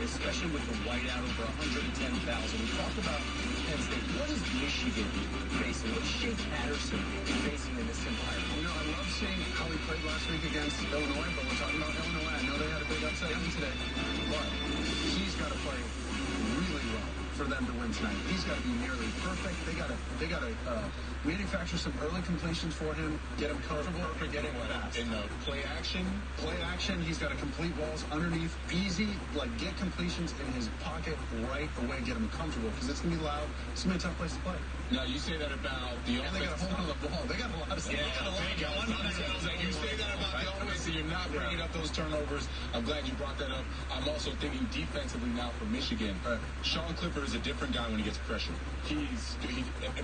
especially with the whiteout over 110,000. We talked about Penn State. What is Michigan facing? What's Shea Patterson facing in this environment? You know, I love seeing how he played last week against Illinois, but we're talking about Illinois. I know they had a big upset win today, but he's got to play really well for them to win tonight. He's got to be nearly perfect. They got to manufacture some early completions for him, get him comfortable for getting fast. In the play action, He's got to complete balls underneath, easy, like get completions in his pocket right away, get him comfortable, because it's going to be loud. It's going to be a tough place to play. now you say that about the And they got a hold on the ball. They got a lot of stuff. You say that about the offense, and you're not bringing up those turnovers. I'm glad you brought that up. I'm also thinking defensively now for Michigan. Right. Sean Clifford is a different guy when he gets pressure. And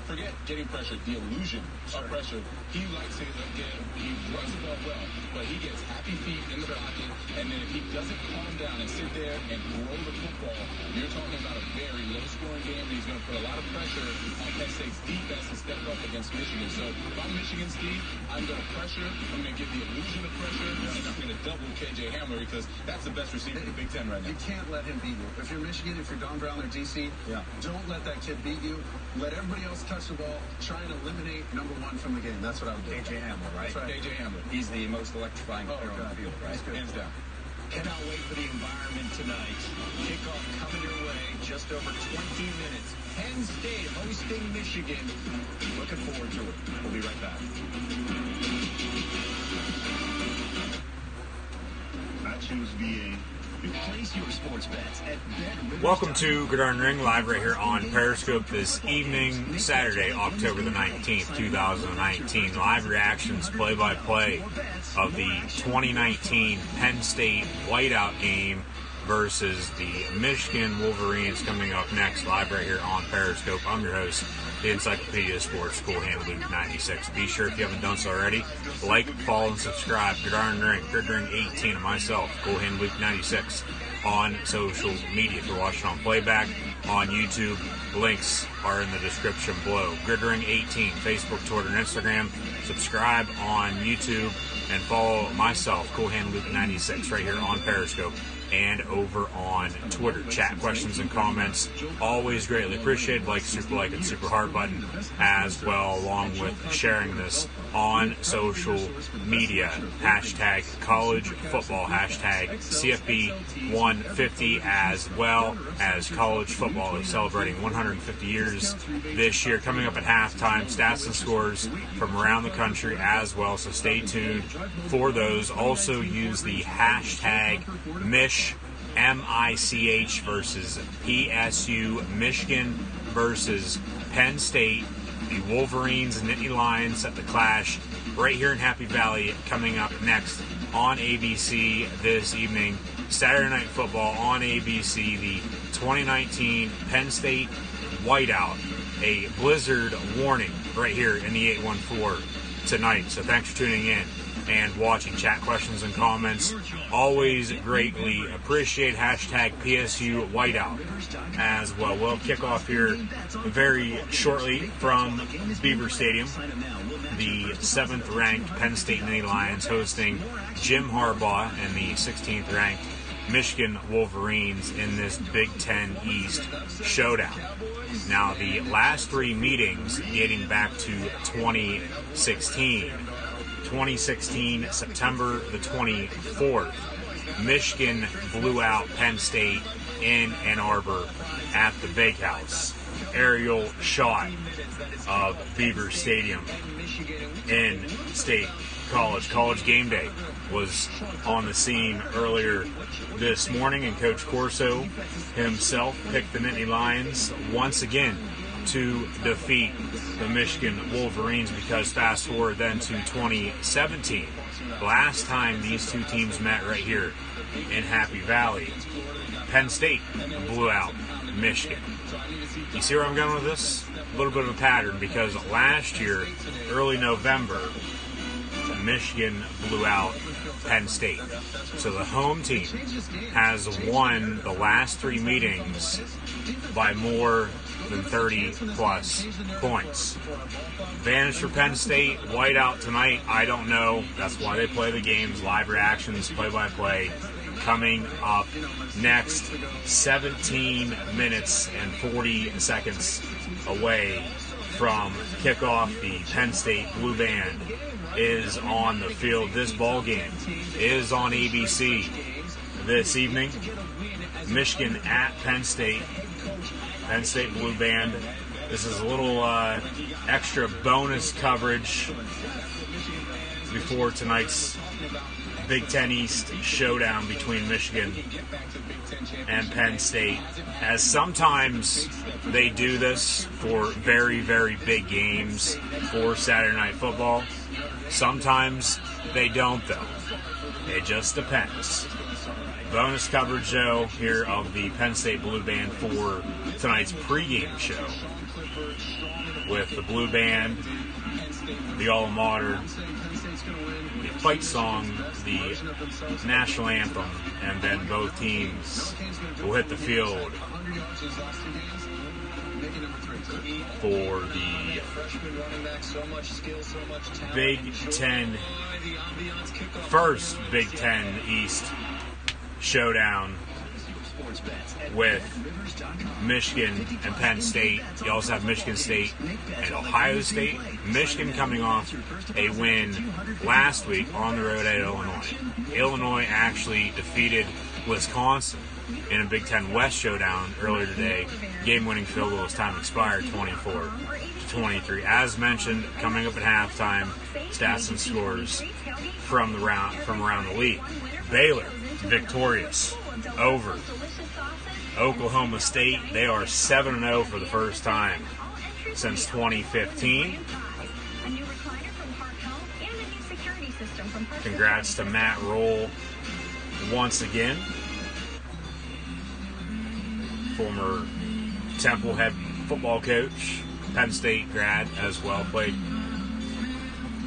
forget getting pressure, the illusion of pressure. He likes it again. He runs the ball well, but he gets happy feet in the pocket, and then if he doesn't calm down and sit there and throw the football, you're talking about a very low-scoring game, and he's going to put a lot of pressure on Penn State's defense to step up against Michigan. So if I'm Michigan, Steve, I'm going to pressure. I'm going to give the illusion of pressure, and I'm going to double KJ Hamler because that's the best receiver in the Big Ten right now. You can't let him beat you. If you're Michigan, if you're Don Brown or DC, don't let that kid beat you. Let everybody else touch the ball. Try and eliminate number one from the game. That's what I would do. KJ Hamler, right? That's right. KJ Hamler. He's the most electrifying player on the field, right? Hands down. Cannot wait for the environment tonight. Kickoff coming your way just over 20 minutes. Penn State hosting Michigan. Looking forward to it. We'll be right back. I choose VA. Place your sports bets at Bet. Welcome to Gridiron Ring, live right here on Periscope this evening, Saturday, October the 19th, 2019. Live reactions, play-by-play of the 2019 Penn State whiteout game versus the Michigan Wolverines coming up next, live right here on Periscope. I'm your host, the Encyclopedia of Sports, Cool Hand Luke 96. Be sure, if you haven't done so already, like, follow, and subscribe. Gridiron Ring, Gridiron 18, and myself, Cool Hand Luke 96, on social media. If you're watching on playback, on YouTube, links are in the description below. Gridiron 18, Facebook, Twitter, and Instagram. Subscribe on YouTube, and follow myself, Cool Hand Luke 96, right here on Periscope and over on Twitter. Chat, questions, and comments, always greatly appreciated. Super like and super hard button as well, along with sharing this on social media. Hashtag college football, hashtag CFB150, as well as college football is celebrating 150 years this year. Coming up at halftime, stats and scores from around the country as well, so stay tuned for those. Also use the hashtag MICH versus PSU, Michigan versus Penn State. The Wolverines and Nittany Lions set the clash right here in Happy Valley, coming up next on ABC this evening. Saturday Night Football on ABC, the 2019 Penn State whiteout. A blizzard warning right here in the 814 tonight. So thanks for tuning in and watching. Chat, questions, and comments, always greatly appreciate. Hashtag PSU whiteout as well. We'll kick off here very shortly from Beaver Stadium. The 7th ranked Penn State Nittany Lions hosting Jim Harbaugh and the 16th ranked Michigan Wolverines in this Big Ten East showdown. Now, the last three meetings dating back to 2016, September the 24th, Michigan blew out Penn State in Ann Arbor at the Bakehouse. Aerial shot of Beaver Stadium in State College. College Game Day was on the scene earlier this morning, and Coach Corso himself picked the Nittany Lions once again to defeat the Michigan Wolverines, because fast forward then to 2017, last time these two teams met right here in Happy Valley, Penn State blew out Michigan. You see where I'm going with this? A little bit of a pattern, because last year, early November, Michigan blew out Penn State. So the home team has won the last three meetings by more than 30-plus points. Advantage for Penn State, whiteout tonight, I don't know. That's why they play the games, live reactions, play-by-play. coming up next. 17 minutes and 40 seconds away from kickoff. The Penn State Blue Band is on the field. This ball game is on ABC this evening. Michigan at Penn State. Penn State Blue Band. This is a little extra bonus coverage before tonight's Big Ten East showdown between Michigan and Penn State. As sometimes they do this for very, very big games for Saturday Night Football. Sometimes they don't, though. It just depends. Bonus coverage, though, here of the Penn State Blue Band for tonight's pregame show with the Blue Band, the alma mater, the fight song, the national anthem, and then both teams will hit the field for the Big Ten, first Big Ten East showdown with Michigan and Penn State. You also have Michigan State and Ohio State. Michigan coming off a win last week on the road at Illinois. Illinois actually defeated Wisconsin in a Big Ten West showdown earlier today. Game-winning field goal as time expired, 24-23. As mentioned, coming up at halftime, stats and scores from around the league. Baylor victorious over Oklahoma State. They are 7-0 for the first time since 2015. Congrats to Matt Roll once again. Former Temple head football coach, Penn State grad as well, played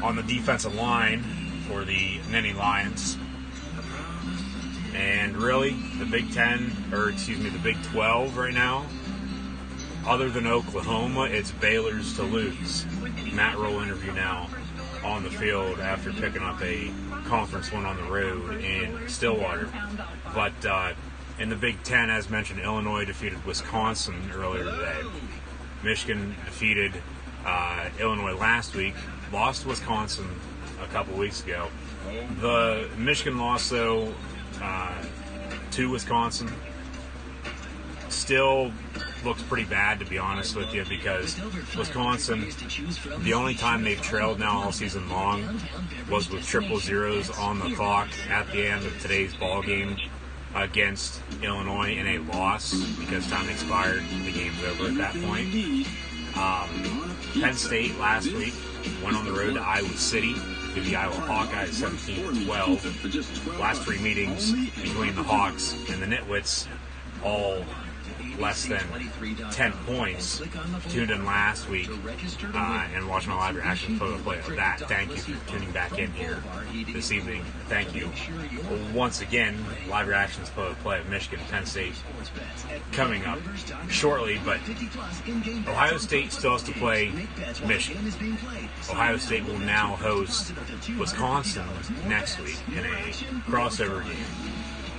on the defensive line for the Nittany Lions. And really, the Big 12 right now, other than Oklahoma, it's Baylor's to lose. Matt Roll interview now on the field after picking up a conference win on the road in Stillwater. But in the Big Ten, as mentioned, Illinois defeated Wisconsin earlier today. Michigan defeated Illinois last week, lost to Wisconsin a couple weeks ago. The Michigan loss, though, to Wisconsin still looks pretty bad, to be honest with you, because Wisconsin, the only time they've trailed now all season long was with triple zeros on the clock at the end of today's ball game against Illinois in a loss because time expired. The game's over at that point. Penn State last week went on the road to Iowa City to the Iowa Hawkeyes 17-12. Last three meetings between the Hawks and the Nitwits, all less than 10 points. Tuned in last week and watched my live reaction photo play of that. Thank you for tuning back in here this evening. Thank you once again. Live reactions photo play of Michigan Penn State coming up shortly, but Ohio State still has to play Michigan. Ohio State will now host Wisconsin next week in a crossover game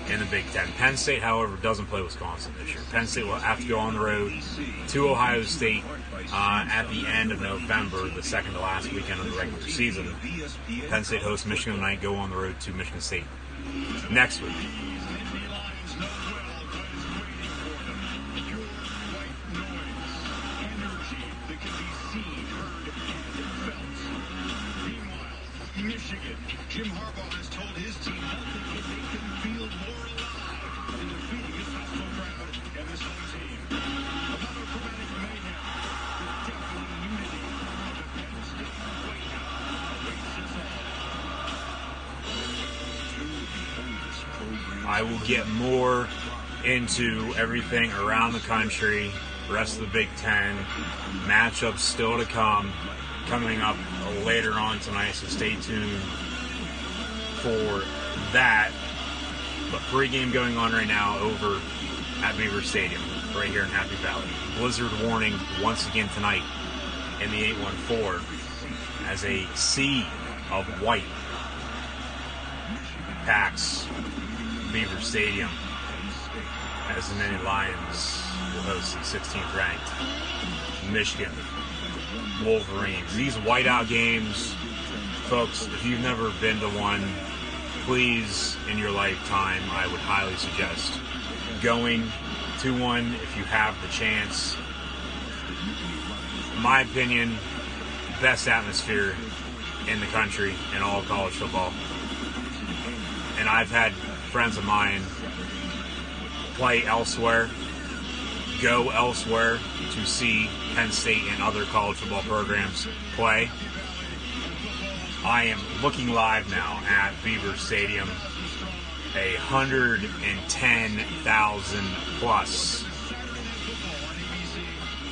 in the Big Ten. Penn State, however, doesn't play Wisconsin this year. Penn State will have to go on the road to Ohio State at the end of November, the second to last weekend of the regular season. Penn State hosts Michigan tonight, go on the road to Michigan State next week. Michigan, Jim Harbaugh has told his team how they can feel more alive in defeating this hostile crowd and this home team. Another dramatic mayhem. The deafening unity of the Penn State White House. I will get more into everything around the country, the rest of the Big Ten, matchups still to come, coming up later on tonight, so stay tuned for that. But pregame going on right now over at Beaver Stadium, right here in Happy Valley. Blizzard warning once again tonight in the 814 as a sea of white packs Beaver Stadium as the Nittany Lions will host the 16th ranked Michigan Wolverines. These whiteout games, folks, if you've never been to one, please, in your lifetime, I would highly suggest going to one if you have the chance. In my opinion, best atmosphere in the country in all of college football. And I've had friends of mine play elsewhere, go elsewhere to see Penn State and other college football programs play. I am looking live now at Beaver Stadium, 110,000 plus,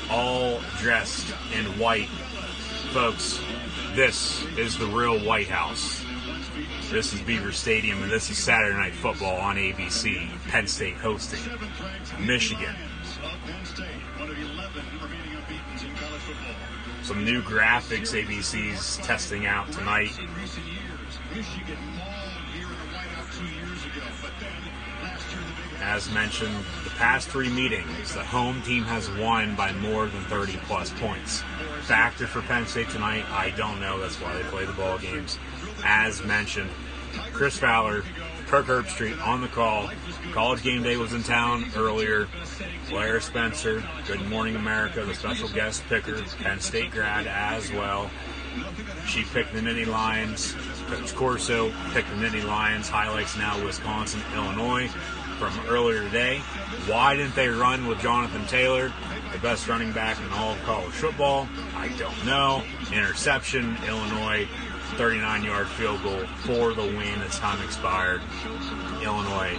all dressed in white. Folks, this is the real White House. This is Beaver Stadium, and this is Saturday Night Football on ABC. Penn State hosting Michigan. Some new graphics ABC's testing out tonight. As mentioned, the past 3 meetings, the home team has won by more than 30 plus points. Factor for Penn State tonight, I don't know. That's why they play the ball games. As mentioned, Chris Fowler, Kirk Herbstreit on the call. College Game Day was in town earlier. Blair Spencer, Good Morning America, the special guest picker, Penn State grad as well. She picked the Nittany Lions. Coach Corso picked the Nittany Lions. Highlights now Wisconsin, Illinois from earlier today. Why didn't they run with Jonathan Taylor, the best running back in all of college football? I don't know. Interception, Illinois, 39-yard field goal for the win as time expired. Illinois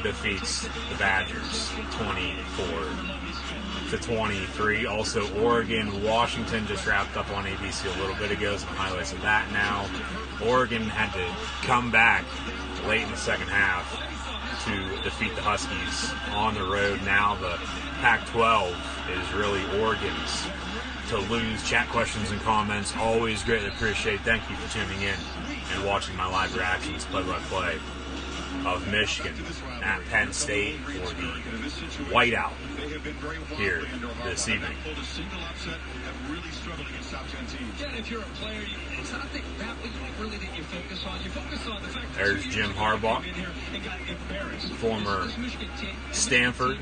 defeats the Badgers 24-23. Also, Oregon, Washington just wrapped up on ABC a little bit ago. Some highlights of that now. Oregon had to come back late in the second half to defeat the Huskies on the road. Now the Pac-12 is really Oregon's to lose. Chat questions and comments, always greatly appreciate. Thank you for tuning in and watching my live reactions, play-by-play of Michigan at Penn State for the whiteout here this evening. There's Jim Harbaugh, former Stanford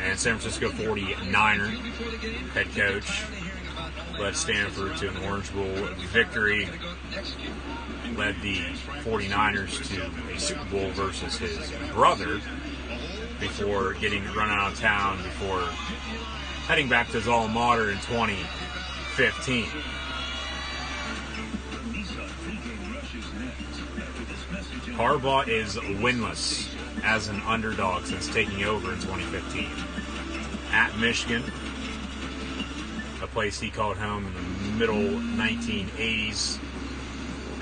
and San Francisco 49er head coach. Led Stanford to an Orange Bowl victory. Led the 49ers to a Super Bowl versus his brother before getting run out of town before heading back to his alma mater in 2015. Harbaugh is winless as an underdog since taking over in 2015. At Michigan, a place he called home in the middle 1980s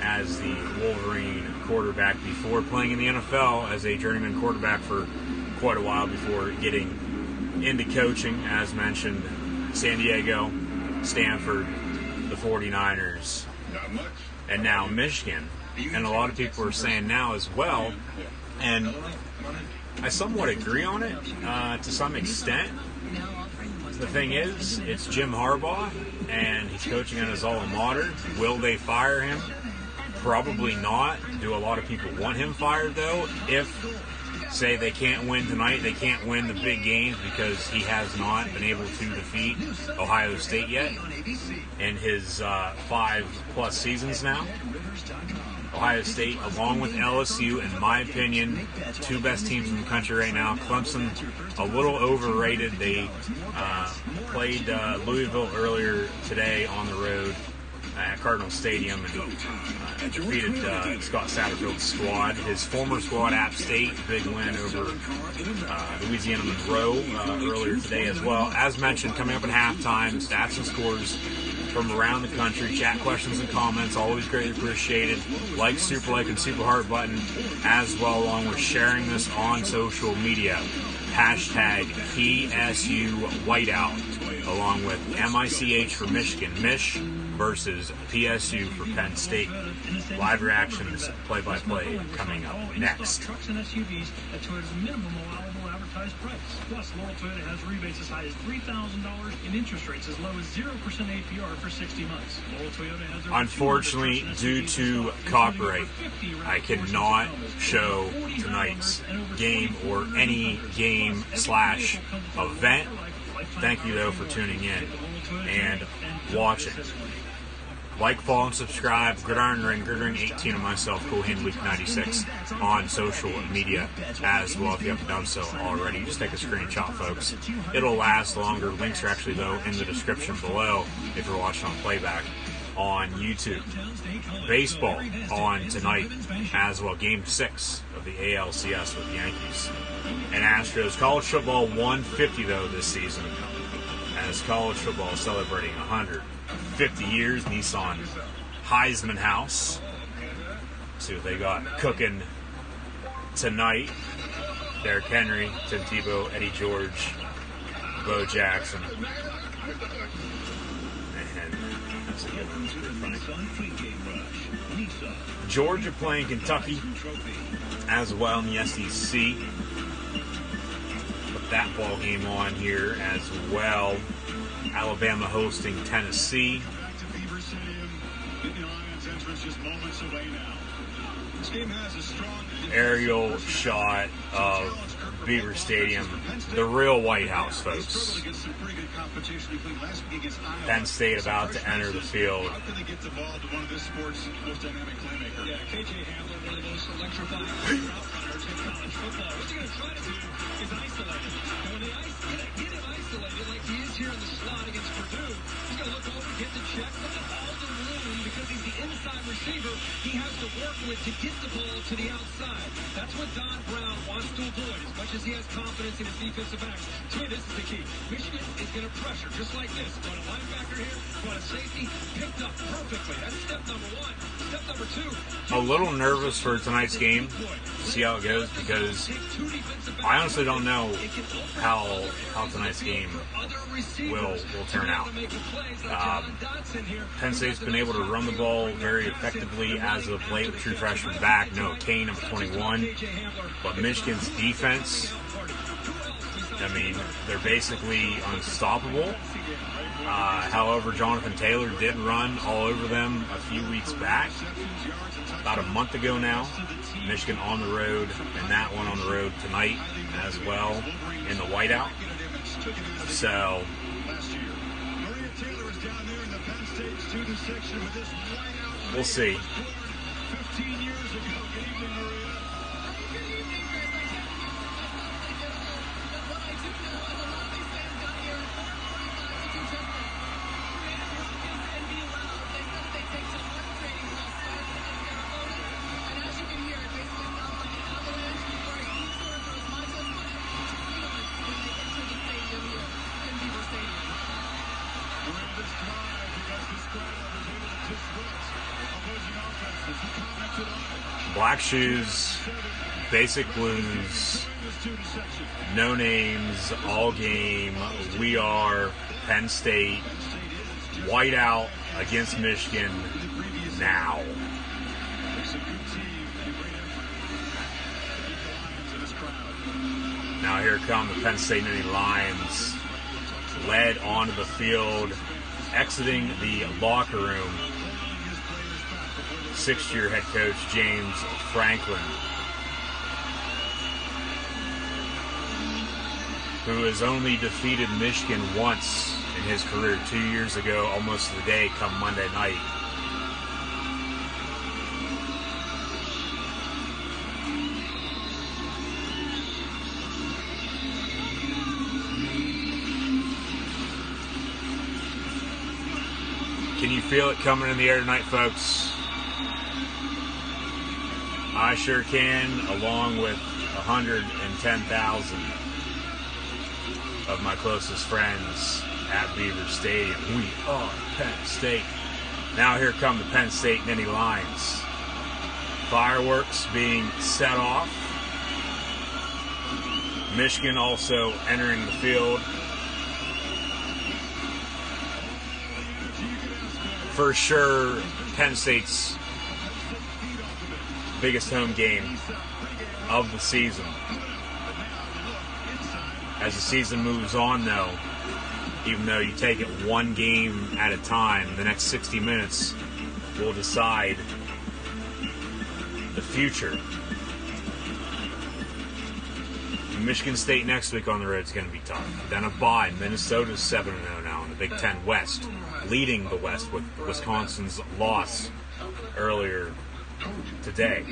as the Wolverine quarterback before playing in the NFL as a journeyman quarterback for quite a while before getting into coaching. As mentioned, San Diego, Stanford, the 49ers, and now Michigan. And a lot of people are saying now as well, and I somewhat agree on it to some extent. The thing is, it's Jim Harbaugh, and he's coaching at his alma mater. Will they fire him? Probably not. Do a lot of people want him fired, though? If, say, they can't win tonight, they can't win the big games because he has not been able to defeat Ohio State yet in his 5+ seasons now. Ohio State, along with LSU, in my opinion, 2 best teams in the country right now. Clemson, a little overrated. They played Louisville earlier today on the road at Cardinal Stadium and defeated Scott Satterfield's squad. His former squad, App State, big win over Louisiana Monroe earlier today as well. As mentioned, coming up at halftime, stats and scores from around the country. Chat questions and comments, always greatly appreciated. Super like, and super heart button as well, along with sharing this on social media. Hashtag PSU Whiteout, along with MICH for Michigan. Mish versus PSU for Penn State. Live reactions, play-by-play coming up next. Trucks and SUVs at Toyota's minimum allowable advertised price. Plus, Lowell Toyota has rebates as high as $3,000 and interest rates as low as 0% APR for 60 months. Lowell Toyota has Unfortunately, due to copyright, I cannot show tonight's game or any game/event. Thank you, though, for tuning in and watching. Like, follow, and subscribe. Gridiron Ring, Gridiron 18 on myself, Cool Hand Week 96 on social media as well. If you haven't done so already, just take a screenshot, folks. It'll last longer. Links are actually, though, in the description below if you're watching on playback on YouTube. Baseball on tonight as well. Game 6 of the ALCS with the Yankees and Astros. College football 150, though, this season, as college football is celebrating 150 years. Nissan Heisman House. See what they got cooking tonight. Derrick Henry, Tim Tebow, Eddie George, Bo Jackson. And that's a good one. It's pretty funny. Georgia playing Kentucky as well in the SEC. Put that ball game on here as well. Alabama hosting Tennessee. Aerial shot of Beaver Stadium, the real White House, folks. Penn State about to enter the field. Like he is here in the slot against Purdue. He's going to look over, get the check, put the ball in room because he's the inside receiver he has to work with to get the ball to the outside. That's what Don Brown wants to avoid as much as he has confidence in his defensive backs. To me, this is the key. Michigan is going to pressure just like this. Got a linebacker here, got a safety, picked up perfectly. That's step number one. Step number two. A little nervous for tonight's game. See how it goes, because I honestly don't know how tonight's game will turn out. Penn State's been able to run the ball very effectively as of late with true freshman back, Noah Kane, number 21. But Michigan's defense, I mean, they're basically unstoppable. However, Jonathan Taylor did run all over them a few weeks back, about a month ago now. Michigan on the road, and that one on the road tonight as well in the whiteout. So, we'll see. Black shoes, basic blues, no names, all game. We are Penn State, whiteout against Michigan now. Now here come the Penn State Nittany Lions, led onto the field, exiting the locker room. Sixth-year head coach James Franklin, who has only defeated Michigan once in his career, 2 years ago, almost to the day, come Monday night. Can you feel it coming in the air tonight, folks? I sure can, along with 110,000 of my closest friends at Beaver Stadium. We are Penn State. Now here come the Penn State Nittany Lions. Fireworks being set off. Michigan also entering the field. for sure Penn State's biggest home game of the season. As the season moves on, though, even though you take it one game at a time, the next 60 minutes will decide the future. Michigan State next week on the road is going to be tough. Then a bye. Minnesota's 7-0 now in the Big Ten West, leading the West with Wisconsin's loss earlier today.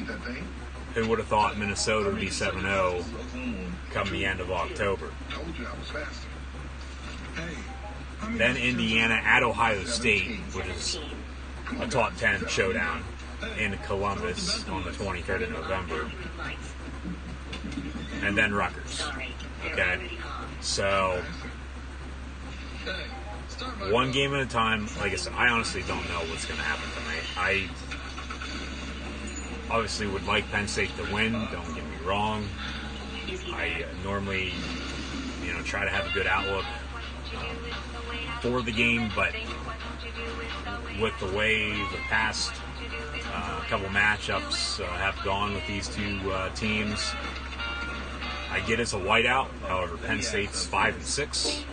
Who would have thought Minnesota would be 7-0 come the end of October? Then Indiana at Ohio State, which is a top 10 showdown in Columbus on the 23rd of November. And then Rutgers. Okay? So, one game at a time. Like I said, I honestly don't know what's going to happen tonight. I obviously would like Penn State to win, don't get me wrong. I normally, try to have a good outlook for the game, but with the way the past couple matchups have gone with these two teams, I get it's a whiteout. However, Penn State's 5-6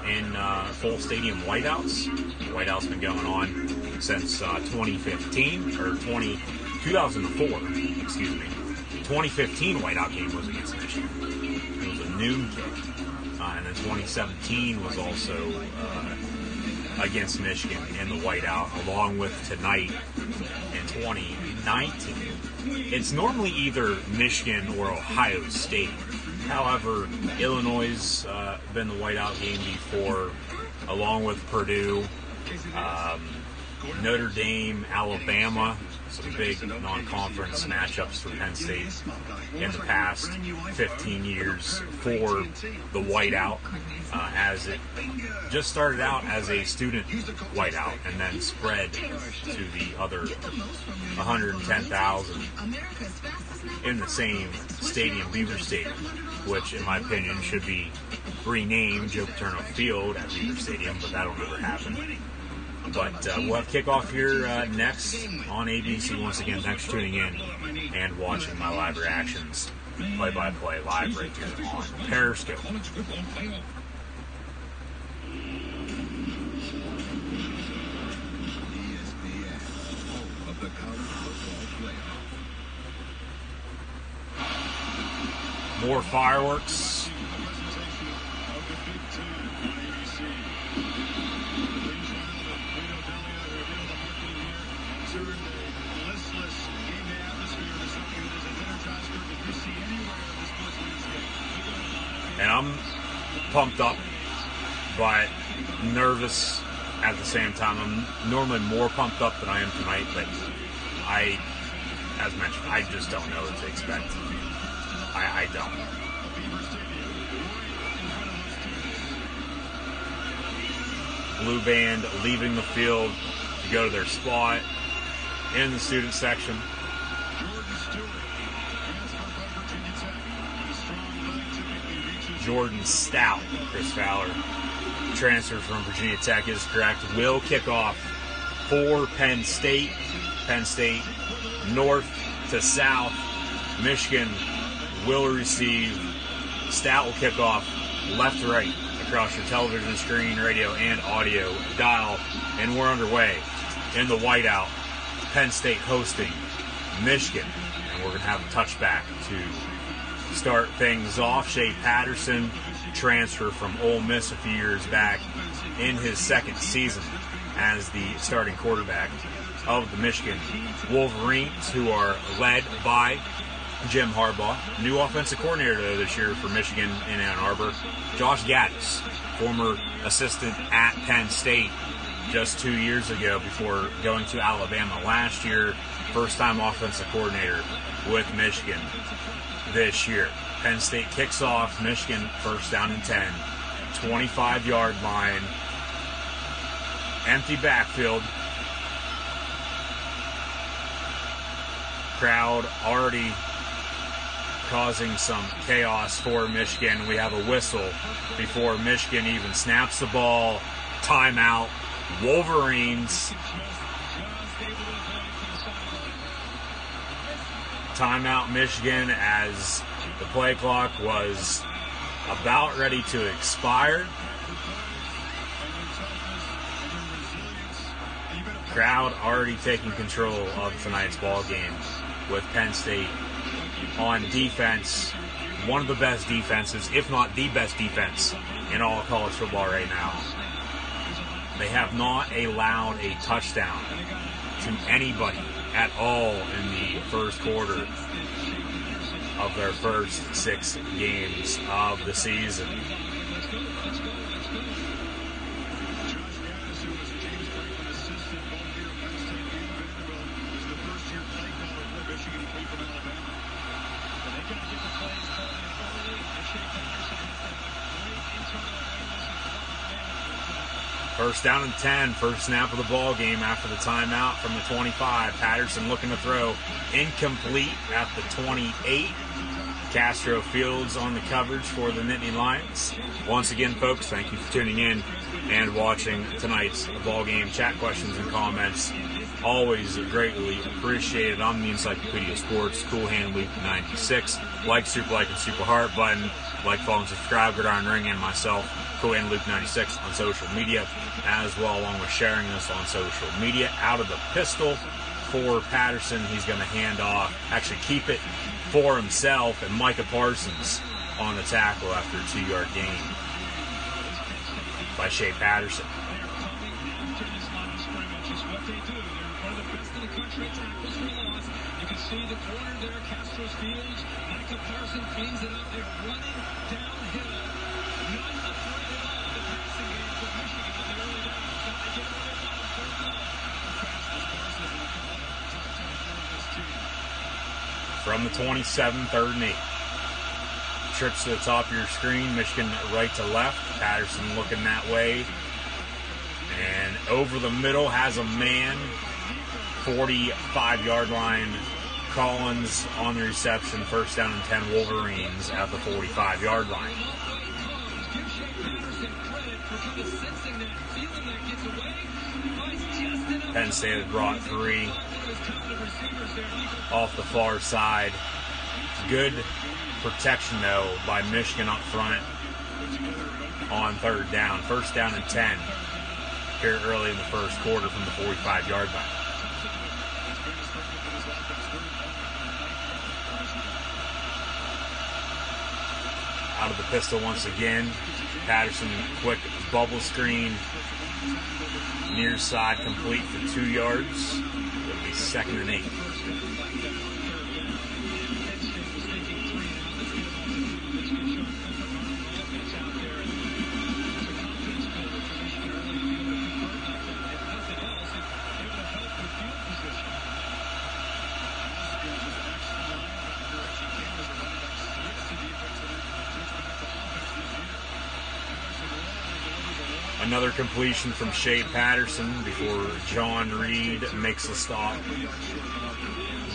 in full stadium whiteouts. The whiteout's been going on since 2015 or 2004. Excuse me. 2015 whiteout game was against Michigan. It was a noon kick, and then 2017 was also against Michigan in the whiteout, along with tonight in 2019. It's normally either Michigan or Ohio State. However, Illinois' been the whiteout game before, along with Purdue, Notre Dame, Alabama, some big non-conference matchups for Penn State in the past 15 years for the whiteout, as it just started out as a student whiteout and then spread to the other 110,000 in the same stadium, Beaver Stadium, which in my opinion should be renamed Joe Paterno Field at Beaver Stadium, but that'll never happen. But we'll have kickoff here next on ABC. Once again, thanks for tuning in and watching my live reactions, play-by-play live right here on Periscope. More fireworks. And I'm pumped up, but nervous at the same time. I'm normally more pumped up than I am tonight, but as mentioned, I just don't know what to expect. I don't. Blue band leaving the field to go to their spot in the student section. Jordan Stout, Chris Fowler, transfer from Virginia Tech, is correct. Will kick off for Penn State. Penn State north to south. Michigan will receive. Stout will kick off left to right across your television screen, radio, and audio dial. And we're underway in the whiteout. Penn State hosting Michigan. And we're going to have a touchback to start things off. Shea Patterson, transfer from Ole Miss a few years back, in his second season as the starting quarterback of the Michigan Wolverines, who are led by Jim Harbaugh. New offensive coordinator, though, this year for Michigan in Ann Arbor, Josh Gaddis, former assistant at Penn State just 2 years ago before going to Alabama last year. First-time offensive coordinator with Michigan this year. Penn State kicks off. Michigan first down and 10. 25-yard line. Empty backfield. Crowd already causing some chaos for Michigan. We have a whistle before Michigan even snaps the ball. Timeout Wolverines. Timeout Michigan as the play clock was about ready to expire. Crowd already taking control of tonight's ball game with Penn State on defense. One of the best defenses, if not the best defense in all of college football right now. They have not allowed a touchdown to anybody at all in the first quarter of their first 6 games of the season. First down and 10, first snap of the ball game after the timeout from the 25. Patterson looking to throw, incomplete at the 28. Castro Fields on the coverage for the Nittany Lions. Once again, folks, thank you for tuning in and watching tonight's ball game. Chat questions and comments, always greatly appreciated on the Encyclopedia Sports. Cool Hand Luke 96. Like, super like, and super heart button. Like, follow, and subscribe. Gridiron Ring and myself, Cool Hand Luke 96 on social media as well, along with sharing this on social media. Out of the pistol for Patterson. He's going to hand off, actually keep it for himself, and Micah Parsons on the tackle after a 2-yard gain by Shea Patterson. You can see the corner there, Castro Fields. Micah Parsons cleans it up. They're running downhill. Not a threat at all. The passing game for Michigan in the early downs. Now they get away with it. Third down. From the 27, 3rd and 8. Trips to the top of your screen. Michigan right to left. Patterson looking that way. And over the middle has a man. 45-yard line. Collins on the reception. First down and 10. Wolverines at the 45-yard line. Penn State has brought 3 off the far side. Good protection, though, by Michigan up front on 3rd down. First down and 10 here early in the first quarter from the 45-yard line. Out of the pistol once again. Patterson, quick bubble screen. Near side complete for 2 yards. It'll be 2nd and 8. Another completion from Shea Patterson before John Reed makes a stop.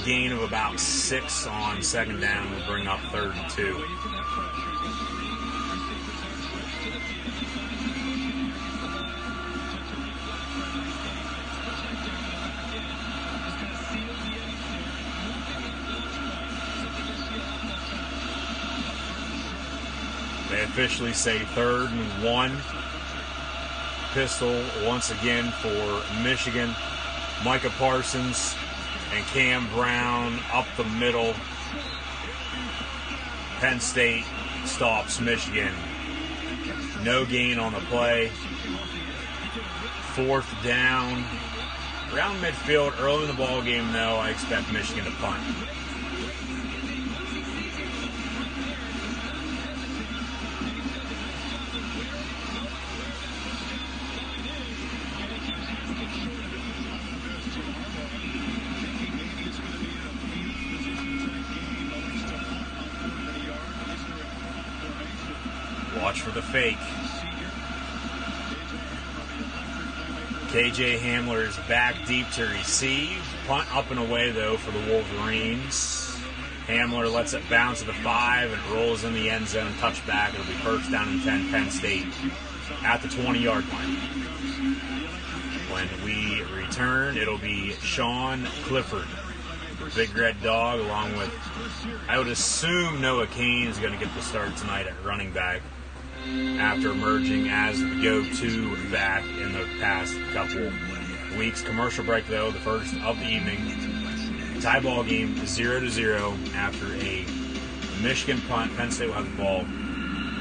Gain of about 6 on 2nd down will bring up 3rd and 2. They officially say 3rd and 1. Pistol once again for Michigan. Micah Parsons and Cam Brown up the middle. Penn State stops Michigan. No gain on the play. 4th down. Around midfield, early in the ball game, though, I expect Michigan to punt. Watch for the fake. KJ Hamler is back deep to receive. Punt up and away, though, for the Wolverines. Hamler lets it bounce to the 5 and rolls in the end zone. Touchback. It'll be 1st down and 10, Penn State at the 20-yard line. When we return, it'll be Sean Clifford, the Big Red Dog, along with, I would assume, Noah Kane is going to get the start tonight at running back after emerging as the go-to back in the past couple weeks. Commercial break, though, the first of the evening. Tie ball game 0-0 after a Michigan punt. Penn State will have the ball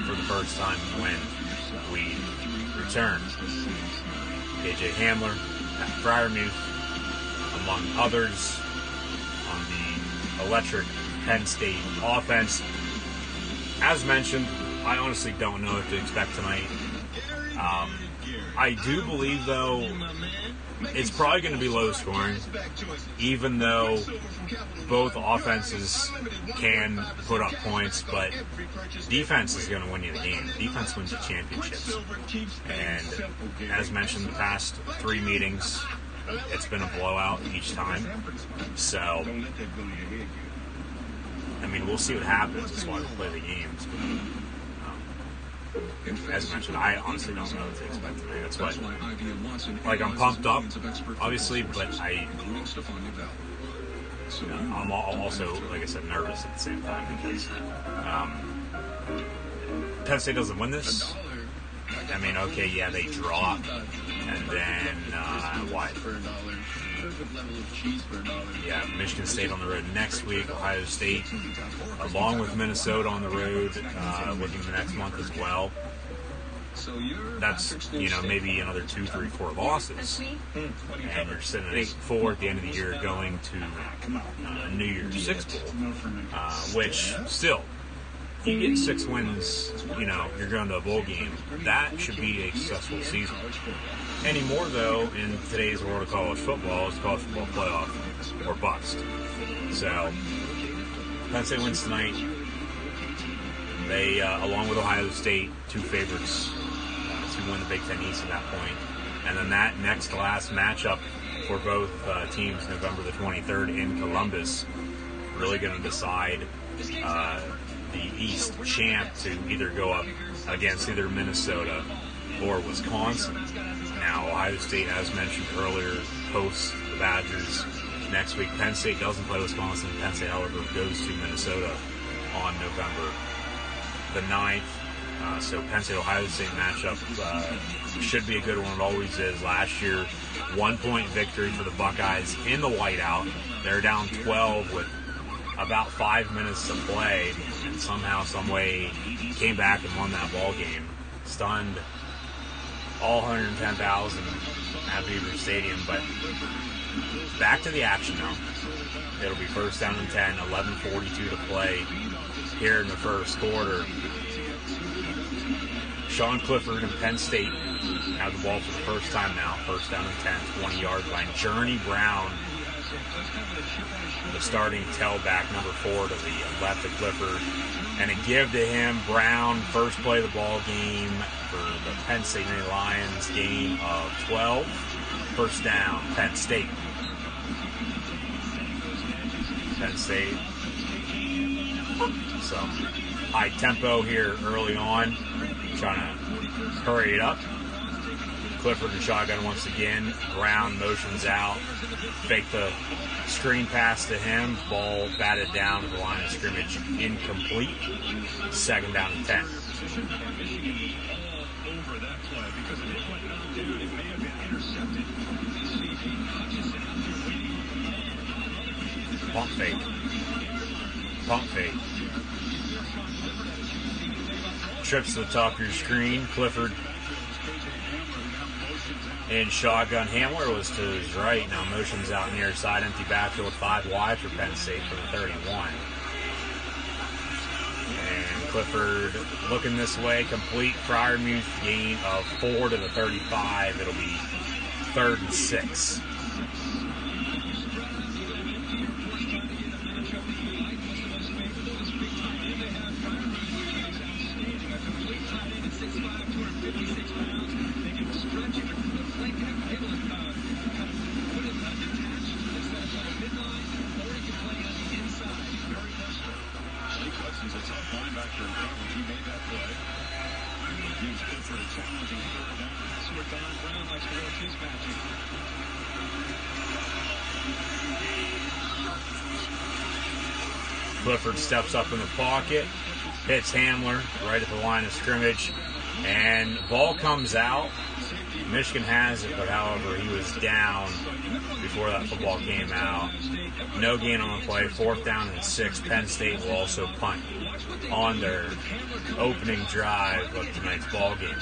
for the first time when we return. KJ Hamler, Pat Fryermuth, among others, on the electric Penn State offense. As mentioned, I honestly don't know what to expect tonight. I do believe, though, it's probably going to be low scoring, even though both offenses can put up points, but defense is going to win you the game. Defense wins you championships. And as mentioned, the past 3 meetings, it's been a blowout each time. So, I mean, we'll see what happens. That's why we play the games. As mentioned, I honestly don't know what to expect tonight. That's why, like, I'm pumped up, obviously, but I'm also, like I said, nervous at the same time because Penn State doesn't win this. I mean, okay, yeah, they draw, and then what? Yeah, Michigan State on the road next week, Ohio State, along with Minnesota on the road, looking the next month as well. That's, maybe another 2, 3, 4 losses. And you're sitting at 8-4 at the end of the year going to New Year's Six Bowl, which still, if you get 6 wins, you're going to a bowl game. That should be a successful season. Anymore, though, in today's world of college football, it's college football playoff or bust. So, Penn State wins tonight. They, along with Ohio State, 2 favorites to win the Big Ten East at that point. And then that next to last matchup for both teams, November the 23rd in Columbus, really going to decide the East champ to either go up against either Minnesota or Wisconsin. Now, Ohio State, as mentioned earlier, hosts the Badgers next week. Penn State doesn't play Wisconsin. Penn State, however, goes to Minnesota on November the 9th. So Penn State-Ohio State matchup should be a good one. It always is. Last year, 1-point victory for the Buckeyes in the whiteout. They're down 12 with about 5 minutes to play, and somehow, some way, came back and won that ball game. Stunned all 110,000 at Beaver Stadium. But back to the action now. It'll be first down and 10, 11:42 to play here in the first quarter. Sean Clifford and Penn State have the ball for the first time now. First down and 10, 20-yard line. Journey Brown, the starting tailback, number 4 to the left of Clifford. And a give to him. Brown, first play of the ball game for the Penn State Lions, gain of 12. First down, Penn State. Penn State. Some high tempo here early on. Trying to hurry it up. Clifford and shotgun once again. Brown motions out. Fake the screen pass to him. Ball batted down to the line of scrimmage. Incomplete. Second down and 10. Pump fake. Pump fake. Trips to the top of your screen. Clifford in shotgun. Hamler was to his right. Now motions out near side. Empty backfield. 5 wide for Penn State for the 31. And Clifford looking this way. Complete. Fryermuth gain of 4 to the 35. It'll be 3rd and 6. Gives Clifford a challenging third down. That's where Don Brown likes to work his magic. Clifford steps up in the pocket, hits Hamler right at the line of scrimmage, and ball comes out. Michigan has it, but however, he was down before that football came out. No gain on the play, 4th down and 6. Penn State will also punt on their opening drive of tonight's ball game.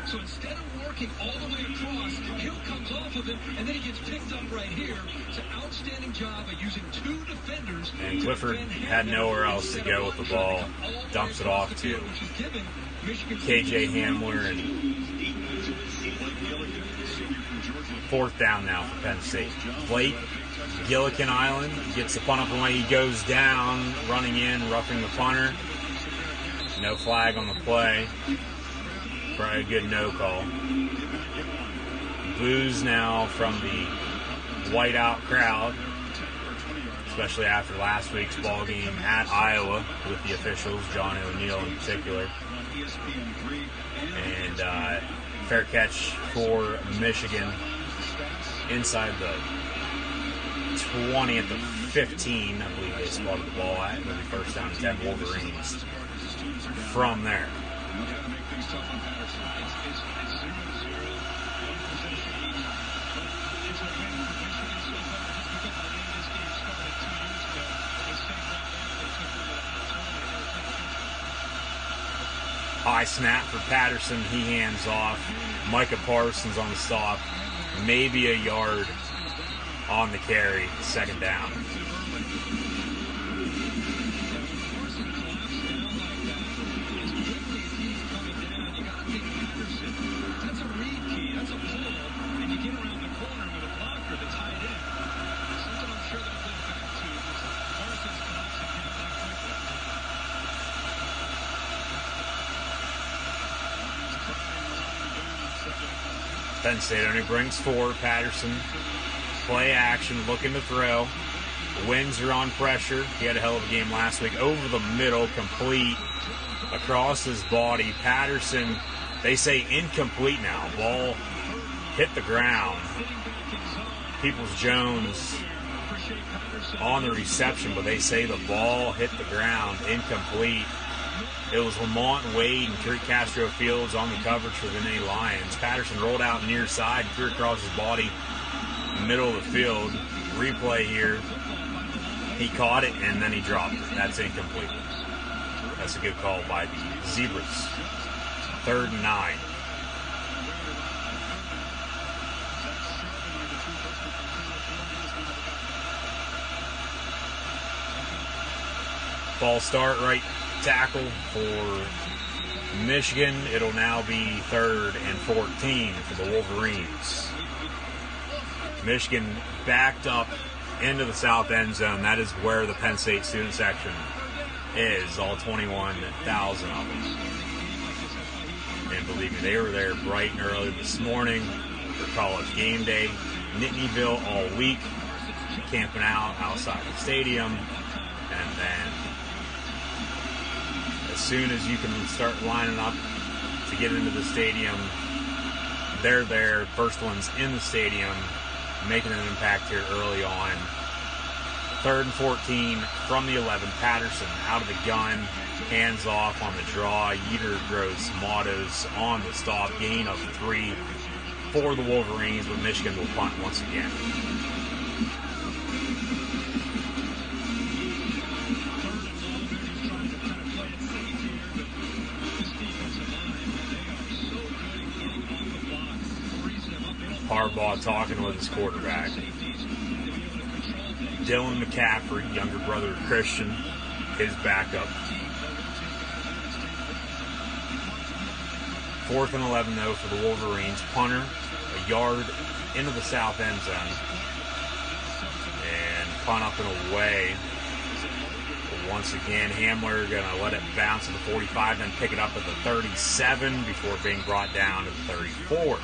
So instead of working all the way across, Hill comes off of him, and then he gets picked up right here. It's an outstanding job of using 2 defenders. And Clifford had nowhere else to go with the ball. Dumps it off to KJ Hamler, and 4th down now for Penn State. Blake Gillikin Island gets the punt up and away. He goes down, running in, roughing the punter. No flag on the play. Probably a good no call. Boos now from the whiteout crowd, especially after last week's ball game at Iowa with the officials, John O'Neill in particular. And fair catch for Michigan inside the 20 at the 15, I believe they spotted the ball at. It'll be 1st down and 10 Wolverines from there. High snap for Patterson. He hands off. Micah Parsons on the stop. Maybe a yard on the carry. 2nd down. Penn State only brings 4. Patterson, play action, looking to throw. Winds are on pressure. He had a hell of a game last week. Over the middle, complete across his body. Patterson, they say incomplete now. Ball hit the ground. Peoples-Jones on the reception, but they say the ball hit the ground, incomplete. It was Lamont Wade and Kurt Castro Fields on the coverage for the Vandy Lions. Patterson rolled out near side, threw across his body, middle of the field. Replay here. He caught it, and then he dropped it. That's incomplete. That's a good call by the Zebras. 3rd and 9. False start, right tackle for Michigan. It'll now be 3rd and 14 for the Wolverines. Michigan backed up into the south end zone. That is where the Penn State student section is, all 21,000 of them. And believe me, they were there bright and early this morning for college game day. Nittanyville all week, camping out outside the stadium. And then as soon as you can start lining up to get into the stadium, they're there. First ones in the stadium, making an impact here early on. 3rd and 14 from the 11. Patterson out of the gun, hands off on the draw. Yeater throws Mottos on the stop. Gain of 3 for the Wolverines, but Michigan will punt once again. Harbaugh talking with his quarterback. Dylan McCaffrey, younger brother of Christian, his backup. 4th and 11, though, for the Wolverines. Punter, a yard into the south end zone. And punt up and away. But once again, Hamler going to let it bounce at the 45, then pick it up at the 37 before being brought down to the 34.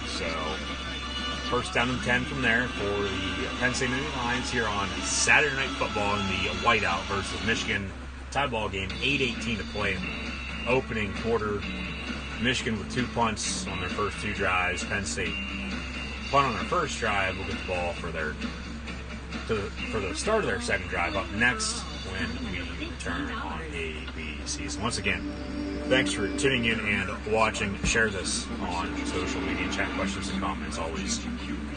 So, 1st down and 10 from there for the Penn State Lions here on Saturday Night Football in the whiteout versus Michigan tie ball game. 8:18 to play in the opening quarter. Michigan with 2 punts on their first 2 drives. Penn State punt on their first drive will get the ball for the start of their second drive up next when we return on ABC. So once again, thanks for tuning in and watching. Share this on social media. Chat questions and comments. Always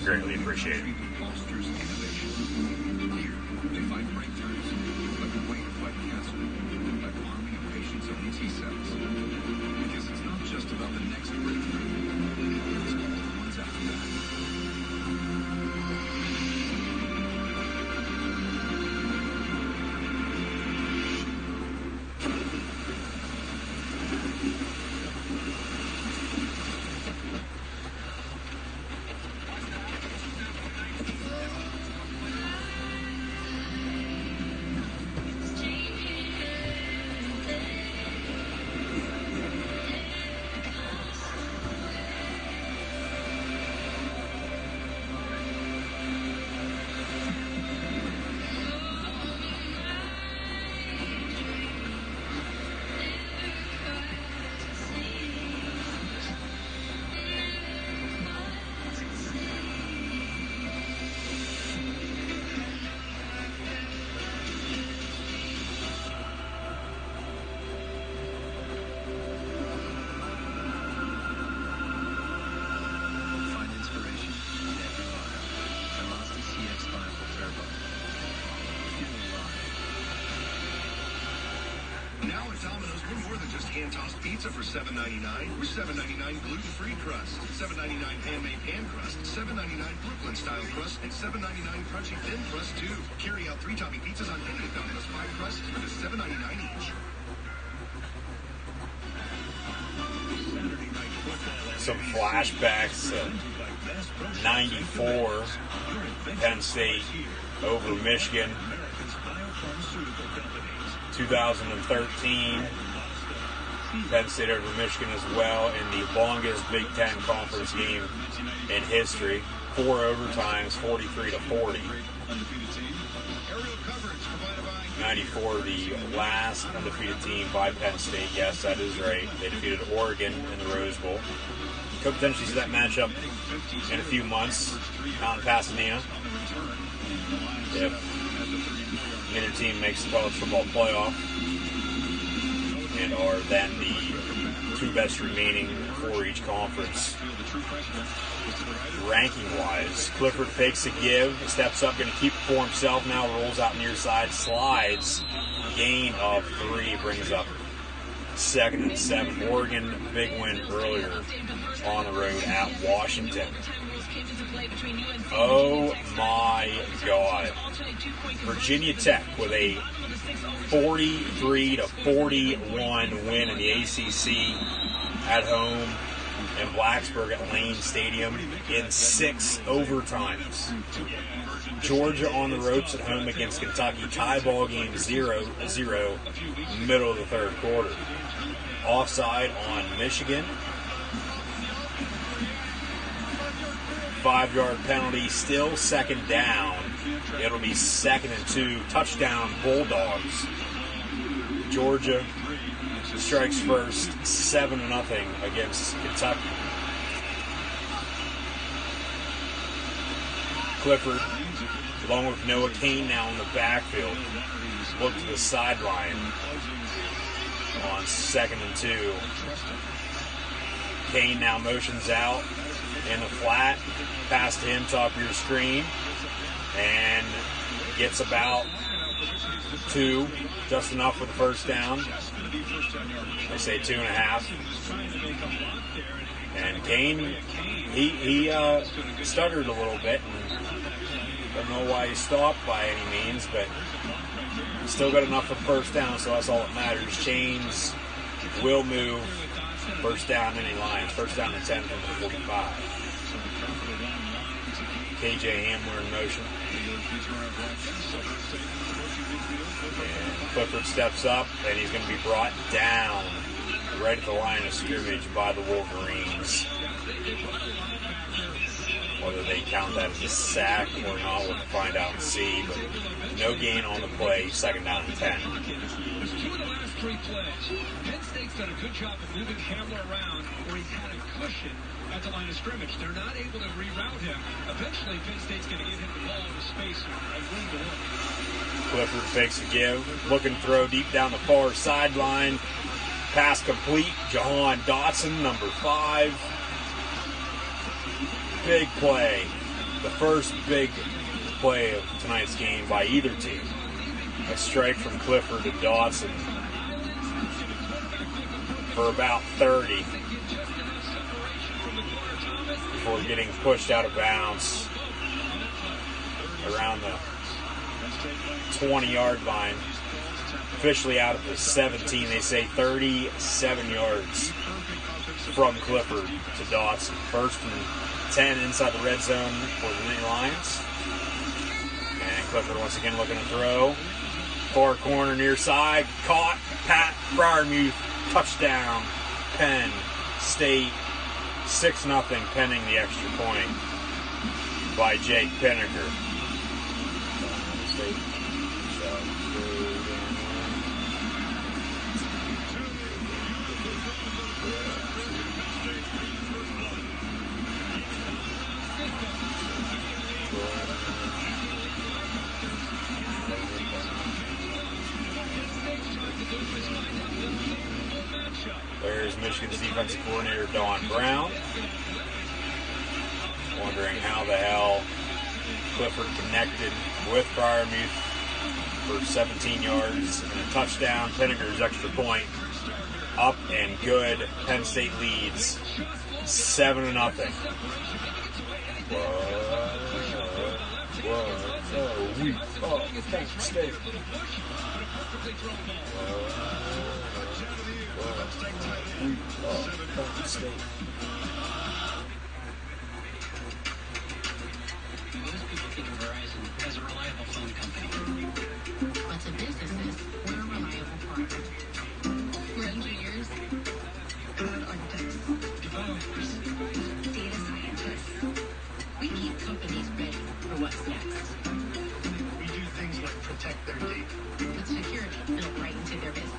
greatly appreciated. Hand-tossed pizza for $7.99. We're $7.99 gluten-free crust, $7.99 handmade pan crust, $7.99 Brooklyn-style crust, and $7.99 crunchy thin crust, too. Carry out 3 topping pizzas on any of Domino's 5 crusts for just $7.99 each. Some flashbacks of 94, Penn State over Michigan, 2013. Penn State over Michigan as well in the longest Big Ten conference game in history. 4 overtimes, 43-40. 94, the last undefeated team by Penn State. Yes, that is right. They defeated Oregon in the Rose Bowl. Could potentially see that matchup in a few months out in Pasadena if either team makes the college football playoff and are then the 2 best remaining for each conference. Ranking-wise, Clifford fakes a give, steps up, going to keep it for himself now, rolls out near side, slides, gain of 3, brings up 2nd and 7. Oregon, big win earlier on the road at Washington. Oh my God. Virginia Tech with a 43-41 win in the ACC at home in Blacksburg at Lane Stadium in 6 overtimes. Georgia on the ropes at home against Kentucky. Tie ball game 0-0, middle of the 3rd quarter. Offside on Michigan. 5-yard penalty, still 2nd down. It'll be 2nd and 2. Touchdown Bulldogs. Georgia strikes first, 7-0 against Kentucky. Clifford, along with Noah Kane now in the backfield, look to the sideline on 2nd and 2. Kane now motions out in the flat, pass to him, top of your screen, and gets about 2, just enough for the first down. They say 2.5. And Kane, he stuttered a little bit, and don't know why he stopped by any means, but still got enough for the first down, so that's all that matters. Chains will move. First down any lines. First down and 10 from the 45. KJ Hamler in motion. And Clifford steps up, and he's going to be brought down right at the line of scrimmage by the Wolverines. Whether they count that as a sack or not, we'll find out and see. But no gain on the play, 2nd down and 10. 3 plays. Penn State's done a good job of moving Hamler around where he's had a cushion at the line of scrimmage. They're not able to reroute him. Eventually, Penn State's going to get him the ball into space and room to work. Clifford fakes a give, looking to throw deep down the far sideline. Pass complete. Jahan Dotson, number 5. Big play. The first big play of tonight's game by either team. A strike from Clifford to Dotson for about 30 before getting pushed out of bounds around the 20-yard line. Officially out at the 17. They say 37 yards from Clifford to Dotson. 1st and 10 inside the red zone for the Nittany Lions. And Clifford once again looking to throw. Far corner near side. Caught. Pat Fryermuth. Touchdown. Penn State. 6-0 pending the extra point by Jake Pinnaker. There's Michigan's defensive coordinator, Don Brown. Wondering how the hell Clifford connected with Fryermuth for 17 yards and a touchdown. Pinnaker's extra point up and good. Penn State leads 7-0. Whoa, we are Penn State. Penn State. Most people think of Verizon as a reliable phone company. But to businesses, we're a reliable partner. We're engineers, architects, developers, data scientists. We keep companies ready for what's next. We do things like protect their data. With security built right into their business.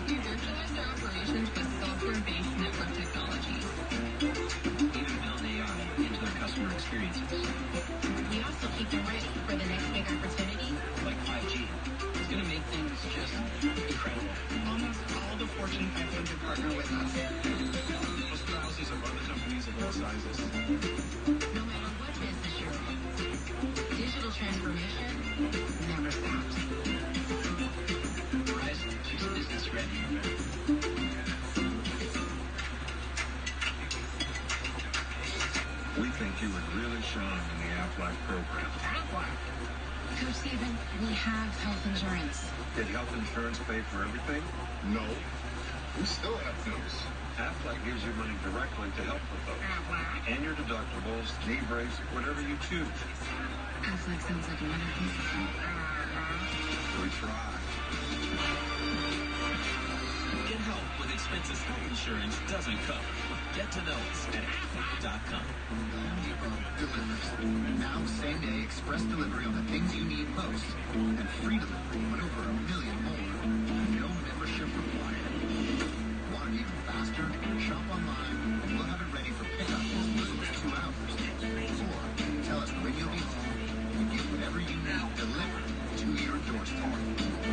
We virtualize their operations with software-based network technologies. Even build AI into their customer experiences. We also keep them ready for the next big opportunity. Like 5G. It's going to make things just incredible. Almost all the Fortune 500 partner with us. Plus thousands of other companies of all sizes. No matter what business you're in, digital transformation never stops. Verizon keeps business ready. We think you would really shine in the Aflac program. Coach Stephen, we have health insurance. Did health insurance pay for everything? No. We still have those. Aflac gives you money directly to help with those. And your deductibles, knee brace, whatever you choose. Aflac sounds like a wonderful system. We try. Get help with expenses health insurance doesn't cover. Get to know us at Aflac.com. Now, same-day express delivery on the things you need most. And free delivery on over 1 million more. No membership required. Want it even faster? Shop online. We'll have it ready for pickup in as little as 2 hours. Or tell us when you'll be home and get whatever you need delivered to your doorstep.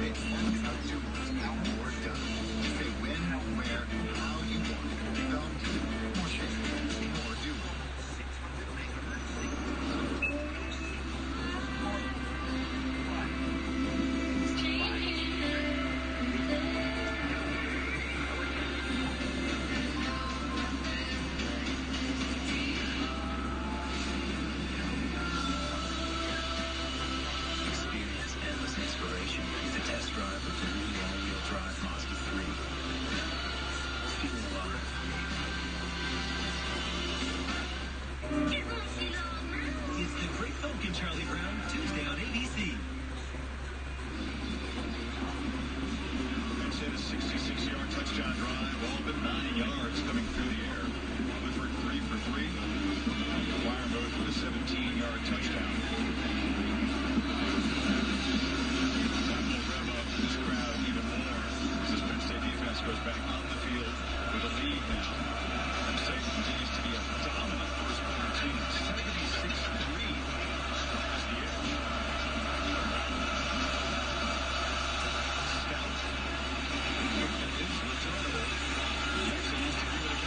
It's about doers. More done. Say when, where, how you want it. Don't do more shit. More do. Experience endless inspiration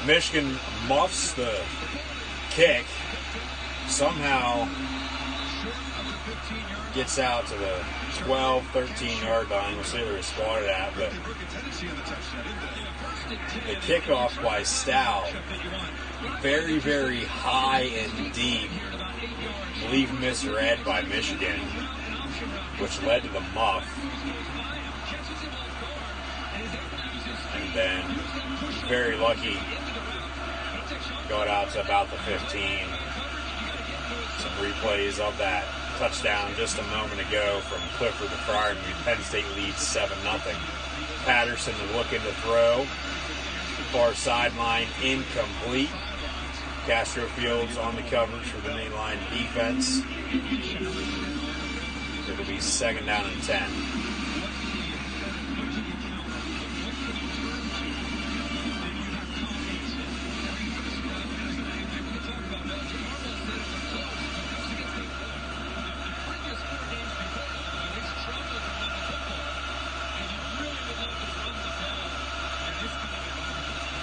Michigan muffs the kick, somehow gets out to the 12, 13-yard line. We'll see where it's spotted at, but the kickoff by Stout, very, very high and deep, I believe misread by Michigan, which led to the muff. And then very lucky, got out to about the 15. Some replays of that touchdown just a moment ago from Clifford to Friar. Penn State leads 7-0. Patterson looking to throw. Far sideline incomplete. Castro Fields on the coverage for the mainline defense. It'll be 2nd down and 10.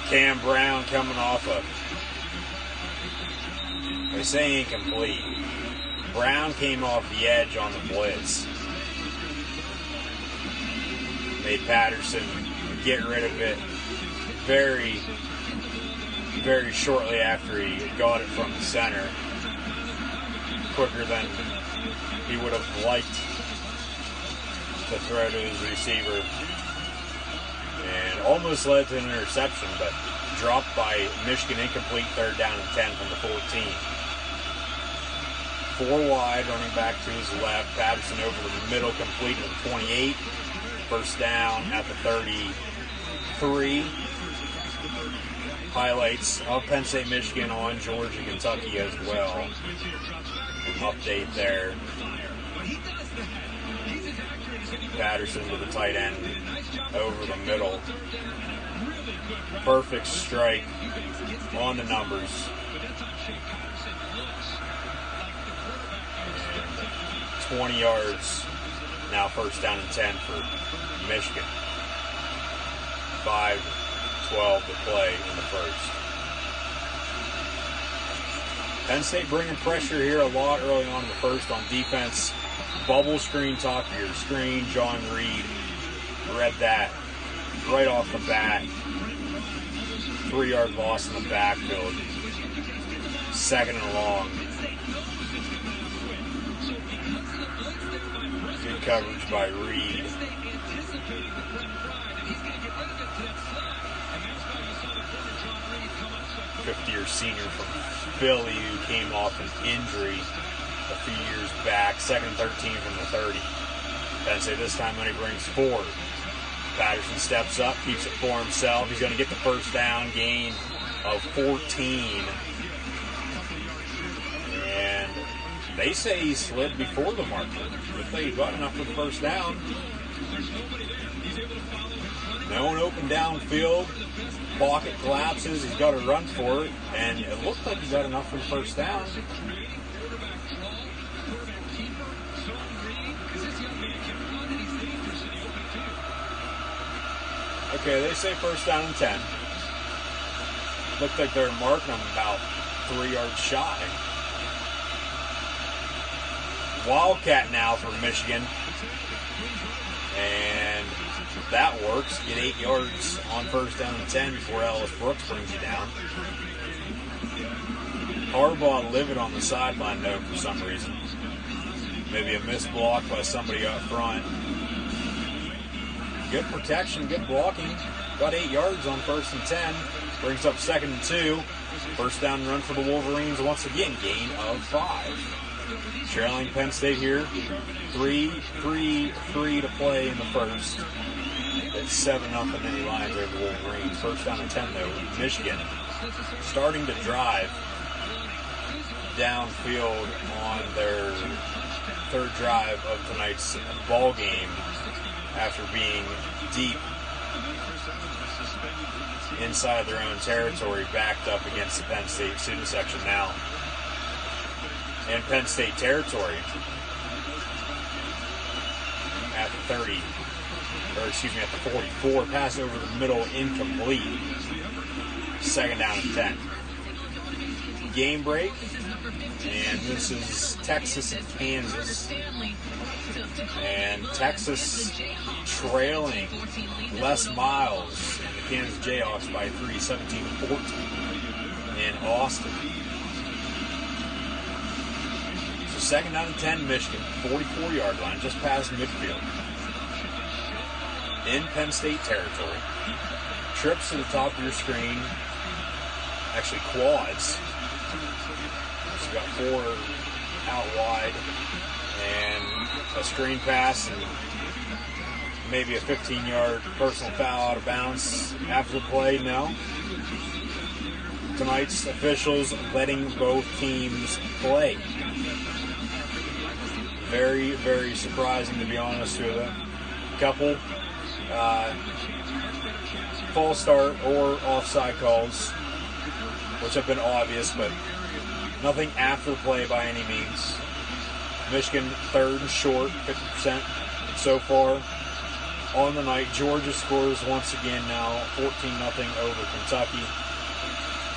Cam Brown coming off they say incomplete. Brown came off the edge on the blitz. Made Patterson get rid of it very, very shortly after he got it from the center. Quicker than he would have liked to throw to his receiver. And almost led to an interception, but dropped by Michigan, incomplete, 3rd down and 10 from the 14. 4 wide, running back to his left. Patterson over the middle, complete to the 28. 1st down at the 33. Highlights of Penn State, Michigan on Georgia, Kentucky as well. Update there. Patterson to the tight end, over the middle. Perfect strike on the numbers. And 20 yards, now 1st down and 10 for Michigan. 5:12 to play in the first. Penn State bringing pressure here a lot early on in the first on defense. Bubble screen top of your screen. John Reed read that right off the bat. 3-yard loss in the backfield. 2nd and long. Good coverage by Reed. 50-year senior from Philly who came off an injury a few years back. 2nd and 13 from the 30. Penn State this time when he brings 4. Patterson steps up, keeps it for himself. He's going to get the 1st down, gain of 14. And they say he slid before the marker. If they got enough for the 1st down. No one open downfield. Pocket collapses. He's got to run for it. And it looked like he got enough for the 1st down. Okay, they say 1st down and 10. Looked like they're marking him about 3 yards shy. Wildcat now for Michigan. And that works. Get 8 yards on 1st down and 10 before Ellis Brooks brings you down. Harbaugh livid on the sideline, though, for some reason. Maybe a missed block by somebody up front. Good protection, good blocking. Got 8 yards on 1st and 10. Brings up 2nd and 2. 1st down run for the Wolverines. Once again, gain of 5. Trailing Penn State here. 3 to play in the first. It's 7-0 any lines over the Wolverines. 1st down and 10 though. Michigan starting to drive downfield on their 3rd drive of tonight's ball game. After being deep inside their own territory, backed up against the Penn State student section now. And Penn State territory at the 30, or excuse me, at the 44, pass over the middle, incomplete. Second down and 10. Game break, and this is Texas and Kansas. And Texas trailing Les Miles and the Kansas Jayhawks by 3, 17-14 in Austin. So second down and 10, Michigan, 44-yard line, just past midfield. In Penn State territory. Trips to the top of your screen. Actually, quads. So you got 4 out wide. And a screen pass and maybe a 15-yard personal foul out of bounds after the play. No. Tonight's officials letting both teams play. Very, very surprising, to be honest with you. A couple false start or offside calls, which have been obvious, but nothing after the play by any means. Michigan third and short, 50% so far on the night. Georgia scores once again now, 14-0 over Kentucky.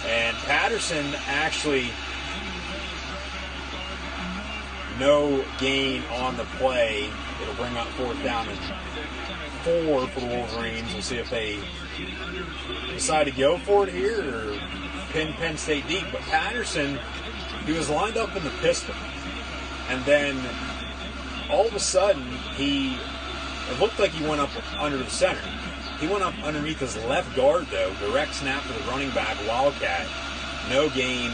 And Patterson actually no gain on the play. It'll bring up fourth down and 4 for the Wolverines. We'll see if they decide to go for it here or pin Penn State deep. But Patterson, he was lined up in the pistol. And then all of a sudden, it looked like he went up under the center. He went up underneath his left guard, though. Direct snap to the running back, Wildcat. No gain.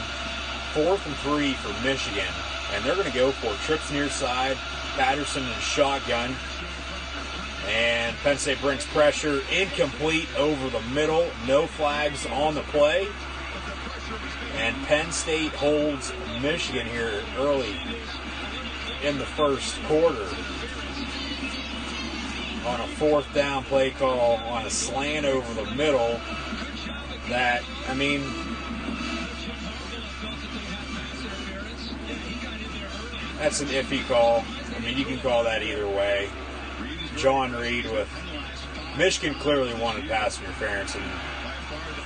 4th and 3 for Michigan. And they're going to go for it. Trips near side. Patterson in shotgun. And Penn State brings pressure. Incomplete over the middle. No flags on the play. And Penn State holds Michigan here early in the first quarter on a 4th down play call on a slant over the middle that, I mean, that's an iffy call. I mean, you can call that either way. John Reed with Michigan clearly wanted pass interference, and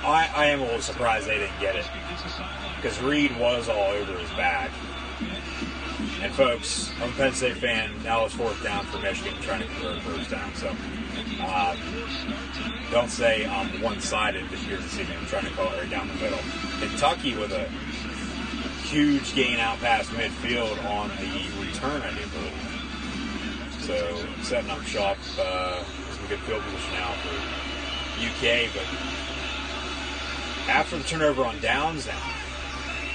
I am a little surprised they didn't get it because Reed was all over his back. And folks, I'm a Penn State fan. Now it's 4th down for Michigan, trying to convert first down. So don't say I'm one-sided this year this evening. I'm trying to call it right down the middle. Kentucky with a huge gain out past midfield on the return, I do believe. So setting up shop, some good field position now for UK. But after the turnover on downs now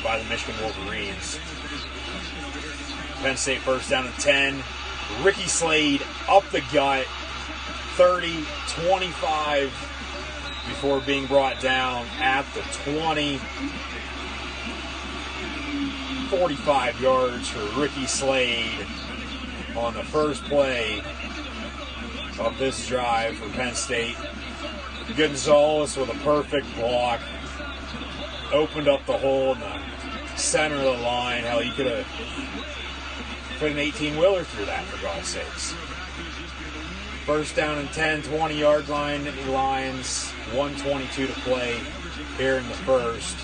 by the Michigan Wolverines, Penn State first down and 10. Ricky Slade up the gut, 30, 25 before being brought down at the 20. 45 yards for Ricky Slade on the first play of this drive for Penn State. Gonzalez with a perfect block. Opened up the hole in the center of the line. Hell, he could have put an 18-wheeler through that, for God's sakes. First down and 10, 20-yard line, Lions, 1:22 to play here in the first.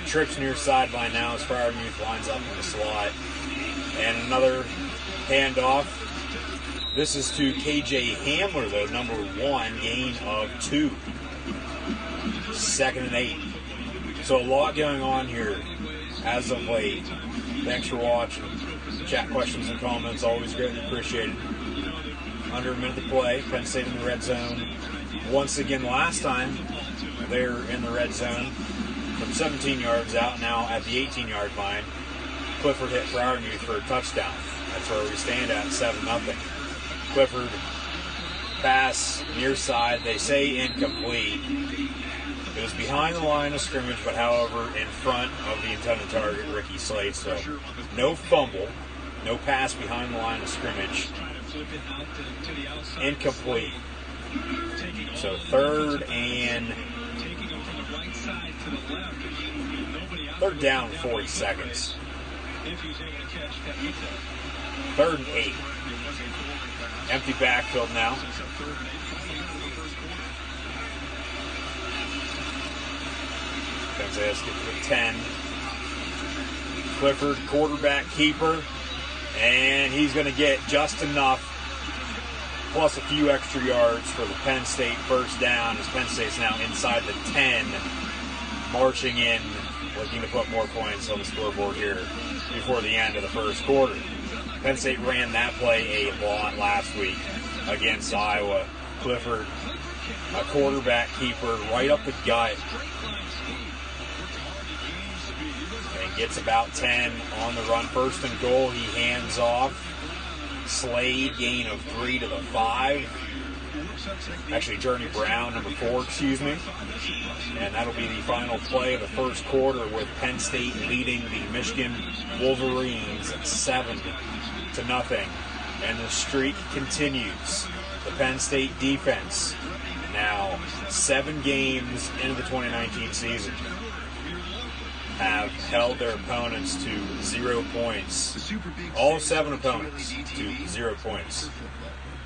Trips near sideline now as Friar-Muth lines up in the slot. And another handoff. This is to KJ Hamler, though, number 1, gain of 2. 2nd and 8. So a lot going on here as of late. Thanks for watching. Chat questions and comments, always greatly appreciated. Under a minute to play. Penn State in the red zone. Once again, last time they were in the red zone from 17 yards out, now at the 18-yard line. Clifford hit Friar-Muth for a touchdown. That's where we stand at, 7-0. Clifford pass near side. They say incomplete. It was behind the line of scrimmage, but however, in front of the intended target, Ricky Slade. So no fumble, no pass behind the line of scrimmage. Incomplete. So 3rd down, 40 seconds. 3rd and 8. Empty backfield now. Penn State has to get to the 10. Clifford, quarterback keeper, and he's going to get just enough, plus a few extra yards for the Penn State first down, as Penn State's now inside the 10, marching in, looking to put more points on the scoreboard here before the end of the first quarter. Penn State ran that play a lot last week against Iowa. Clifford, a quarterback keeper, right up the gut, and gets about 10 on the run. First and goal, he hands off. Slade, gain of 3 to the 5. Actually, Journey Brown, number 4, excuse me. And that'll be the final play of the first quarter, with Penn State leading the Michigan Wolverines 7-0. And the streak continues. The Penn State defense, now 7 games into the 2019 season, have held their opponents to 0 points. All 7 opponents to 0 points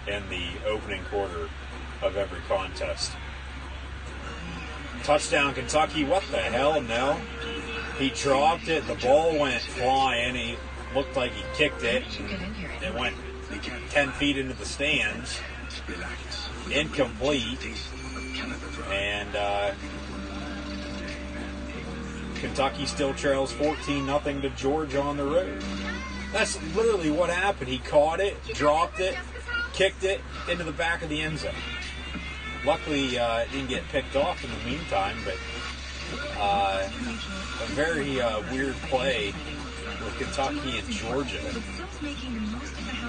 in the opening quarter of every contest. Touchdown Kentucky, what the hell? No. He dropped it, the ball went flying, he looked like he kicked it, and it went 10 feet into the stands. Incomplete. And Kentucky still trails 14-0 to Georgia on the road. That's literally what happened. He caught it, dropped it, kicked it into the back of the end zone. Luckily, it didn't get picked off in the meantime, but a very weird play with Kentucky and Georgia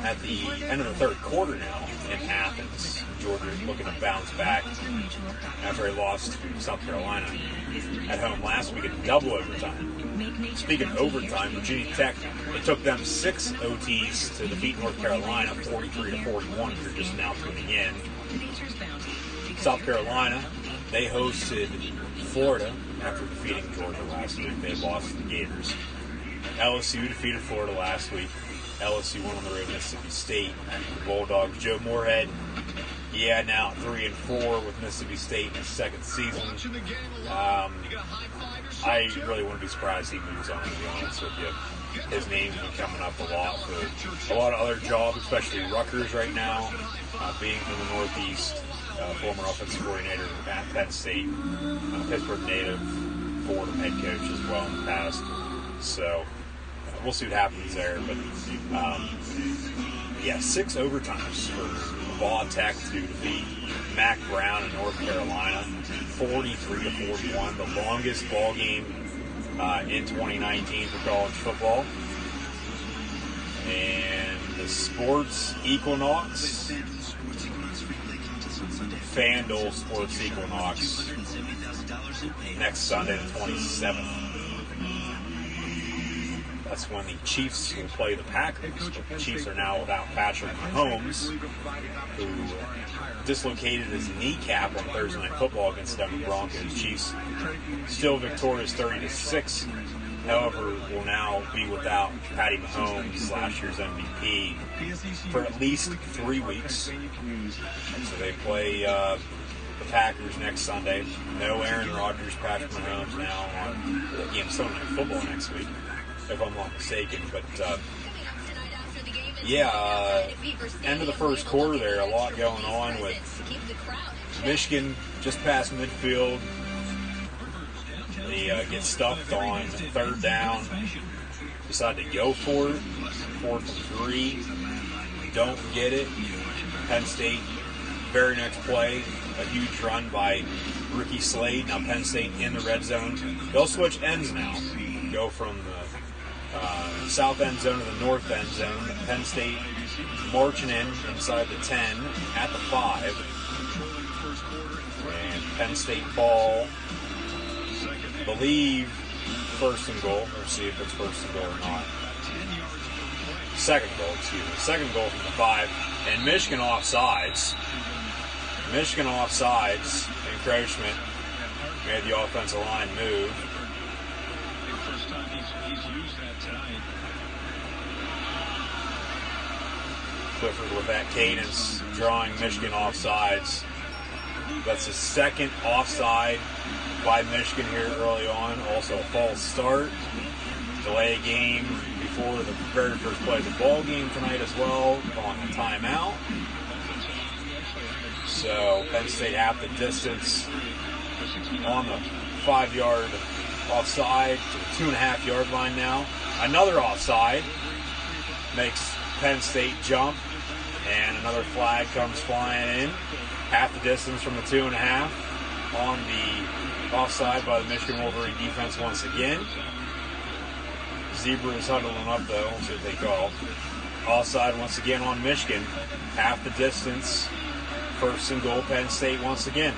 at the end of the third quarter now in Athens. Georgia looking to bounce back after a loss to South Carolina at home last week in double overtime. Speaking of overtime, Virginia Tech, it took them 6 OTs to defeat North Carolina 43-41 if you're just now tuning in. South Carolina, they hosted Florida after defeating Georgia last week. They lost to the Gators. LSU defeated Florida last week. LSU won on the road to Mississippi State. The Bulldogs, Joe Moorhead, now 3-4 with Mississippi State in his second season. I really wouldn't be surprised he moves on, to be honest with you. His name's been coming up a lot for a lot of other jobs, especially Rutgers right now, being from the Northeast, former offensive coordinator at Penn State, Pittsburgh native, Fordham head coach as well in the past. So we'll see what happens there. But 6 overtimes for Ball Tech to defeat Mac Brown in North Carolina, 43-41, the longest ball game in 2019 for college football. And the Sports Equinox, FanDuel Sports Equinox, next Sunday the 27th. That's when the Chiefs will play the Packers. But the Chiefs are now without Patrick Mahomes, who dislocated his kneecap on Thursday Night Football against the Denver Broncos. Chiefs still victorious 30-6. However, will now be without Patty Mahomes, last year's MVP, for at least 3 weeks. So they play the Packers next Sunday. No Aaron Rodgers, Patrick Mahomes now on Sunday Night Football next week, if I'm not mistaken. But end of the first quarter there, a lot going on with Michigan just past midfield. They get stuffed on third down, decide to go for it, 4th and 3, don't get it. Penn State, very next play, a huge run by rookie Slade. Now Penn State in the red zone. They'll switch ends now, go from the south end zone to the north end zone. Penn State marching inside the 10 at the 5. And Penn State ball, believe, first and goal. Let's see if it's first and goal or not. Second goal from the 5. And Michigan offsides. Encroachment. Made the offensive line move. First time he's used that tonight. Clifford with that cadence, drawing Michigan offsides. That's the second offside by Michigan here early on. Also a false start. Delay a game before the very first play of the ball game tonight as well, on a timeout. So Penn State half the distance on the 5-yard offside to the 2.5-yard line now. Another offside makes Penn State jump, and another flag comes flying in. Half the distance from the 2.5 on the offside by the Michigan Wolverine defense once again. Zebra is huddling up though. We'll see what they call. Offside once again on Michigan. Half the distance. First and goal, Penn State once again.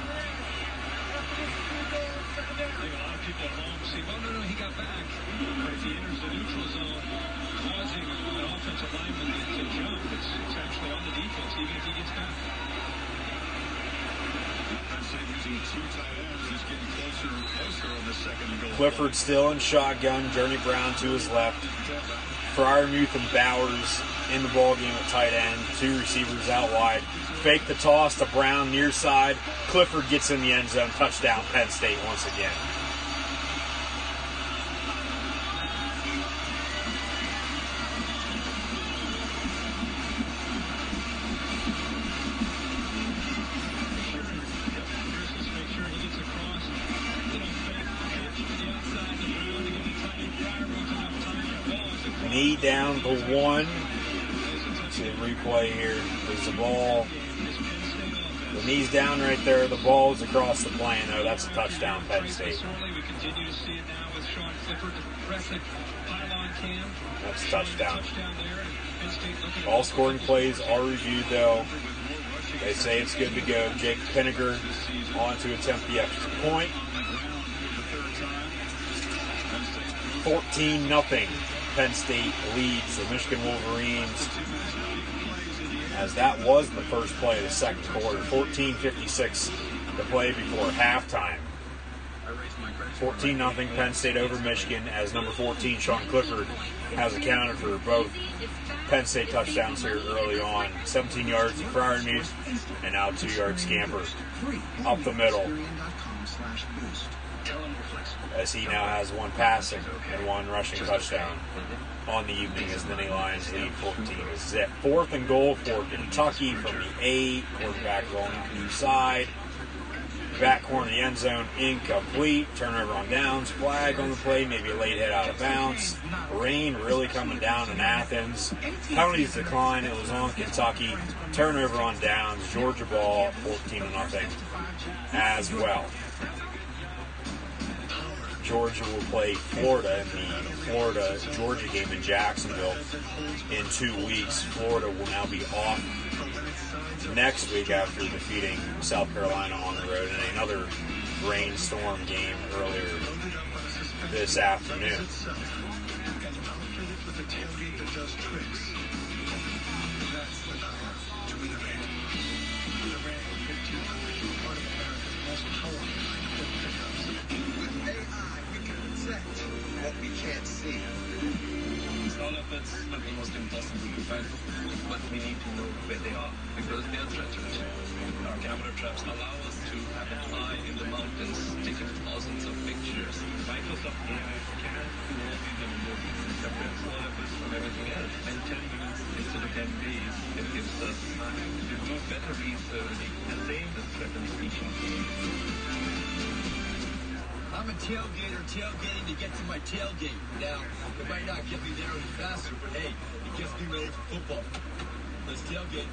Clifford still in shotgun. Journey Brown to his left. Fryermuth and Bowers in the ballgame at tight end. 2 receivers out wide. Fake the toss to Brown near side. Clifford gets in the end zone. Touchdown Penn State once again. Knee down to 1. See the replay here. There's the ball. The knee's down right there. The ball is across the plane, though. That's a touchdown, Penn State. That's a touchdown. All scoring plays are reviewed, though. They say it's good to go. Jake Pinniger on to attempt the extra point. 14-0. Penn State leads the Michigan Wolverines, as that was the first play of the second quarter. 14:56 to play before halftime. 14-0 Penn State over Michigan, as number 14, Sean Clifford, has accounted for both Penn State touchdowns here early on. 17 yards to Fryermuth, and now 2-yard scamper up the middle, as he now has 1 passing and 1 rushing touchdown on the evening, as the Nittany Lions lead 14-0. 4th and goal for Kentucky from the 8. Quarterback rolling near side. Back corner of the end zone, incomplete. Turnover on downs. Flag on the play, maybe a late hit out of bounds. Rain really coming down in Athens. Penalties decline. It was on Kentucky. Turnover on downs. Georgia ball, 14-0 as well. Georgia will play Florida in the Florida-Georgia game in Jacksonville in 2 weeks. Florida will now be off next week after defeating South Carolina on the road in another rainstorm game earlier this afternoon. That's not the most impossible to find, but we need to know where they are, because they are treacherous. Our camera traps allow us to have an eye in the mountains, taking thousands of pictures. Microsoft AI can see them separate all of us from everything else. And 10 minutes instead of 10 days, it gives us time to do better research and save the threatened species. I'm a tailgater tailgating to get to my tailgate. Now, it might not get me there any faster, but hey, it gets me ready for football. Let's tailgate.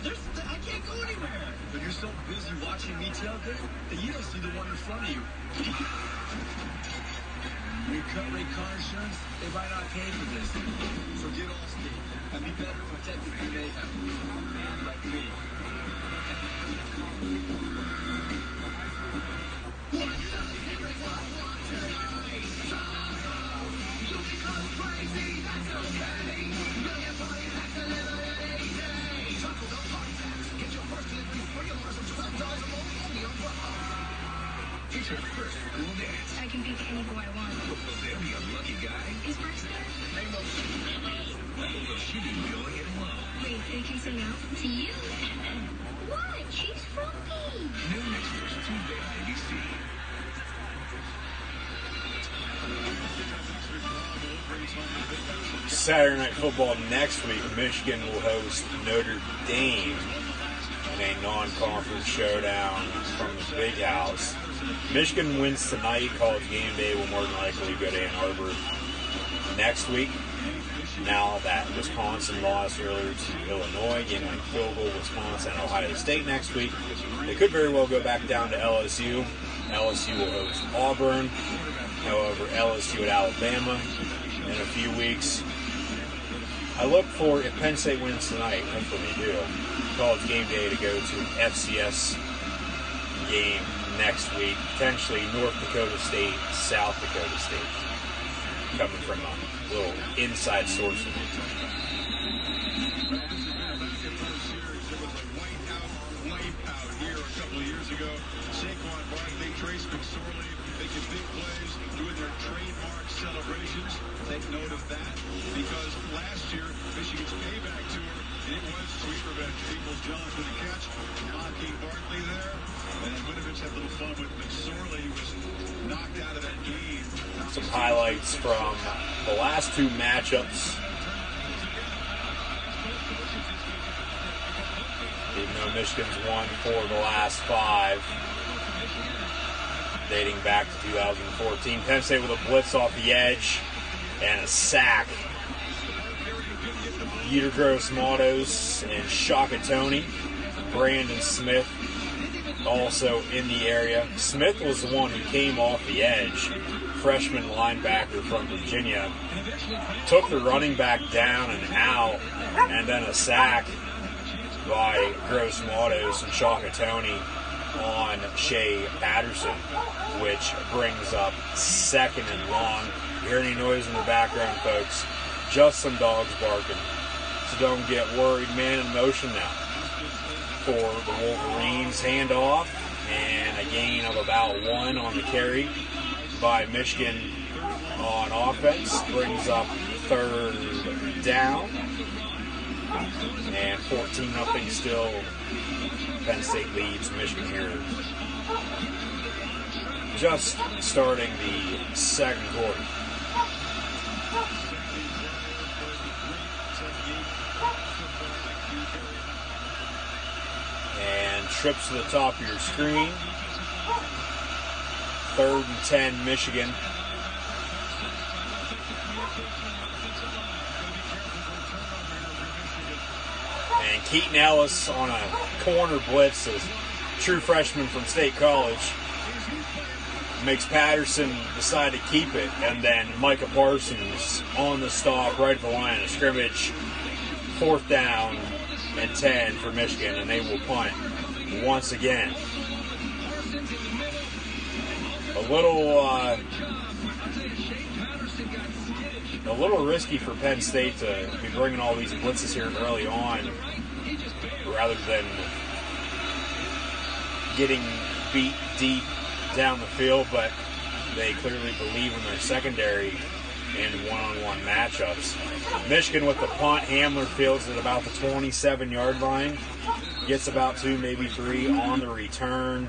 I can't go anywhere. But you're so busy watching me tailgate that you don't see the one in front of you. When you cut rate car insurance, they might not pay for this. So get Allstate and be better protected than they have. Like me. I can pick any boy I want. Well, there'll be a lucky guy. Is Brooks there? Well, she'd be going in low. Wait, they can sing out? To you? What? She's frumpy. New next year's Tuesday on ABC. Saturday Night Football next week, Michigan will host Notre Dame in a non-conference showdown from the Big House. Michigan wins tonight. College game day will more than likely go to Ann Arbor next week. Now that Wisconsin lost earlier to Illinois, game winning field goal, Wisconsin and Ohio State next week. They could very well go back down to LSU. LSU will host Auburn. However, LSU at Alabama in a few weeks. I look for, if Penn State wins tonight, hopefully they do, College game day to go to an FCS game next week. Potentially North Dakota State, South Dakota State. Coming from a little inside source. Celebrations. Take note of that because last year Michigan's payback tour, it was sweet revenge. Peoples Jones with a catch, mocking Barkley there, and then Winovich had a little fun with McSorley, who was knocked out of that game. Some highlights from the last two matchups. Even though Michigan's won 4 of the last 5. Dating back to 2014. Penn State with a blitz off the edge and a sack. Yetur Gross-Matos and Shakatoni. Brandon Smith also in the area. Smith was the one who came off the edge. Freshman linebacker from Virginia. Took the running back down and out, and then a sack by Gross-Matos and Shakatoni on Shea Patterson, which brings up 2nd and long. You hear any noise in the background, folks? Just some dogs barking. So don't get worried. Man in motion now for the Wolverines. Handoff and a gain of about 1 on the carry by Michigan on offense. Brings up 3rd down. And 14-0 still. Penn State leads Michigan here. Just starting the second quarter. And trips to the top of your screen. 3rd and 10, Michigan. And Keaton Ellis on a corner blitz, a true freshman from State College, makes Patterson decide to keep it, and then Micah Parsons on the stop right at the line of scrimmage. 4th down and 10 for Michigan, and they will punt once again. A little risky for Penn State to be bringing all these blitzes here early on, rather than getting beat deep down the field, but they clearly believe in their secondary in one-on-one matchups. Michigan with the punt. Hamler fields at about the 27-yard line. Gets about 2, maybe 3 on the return.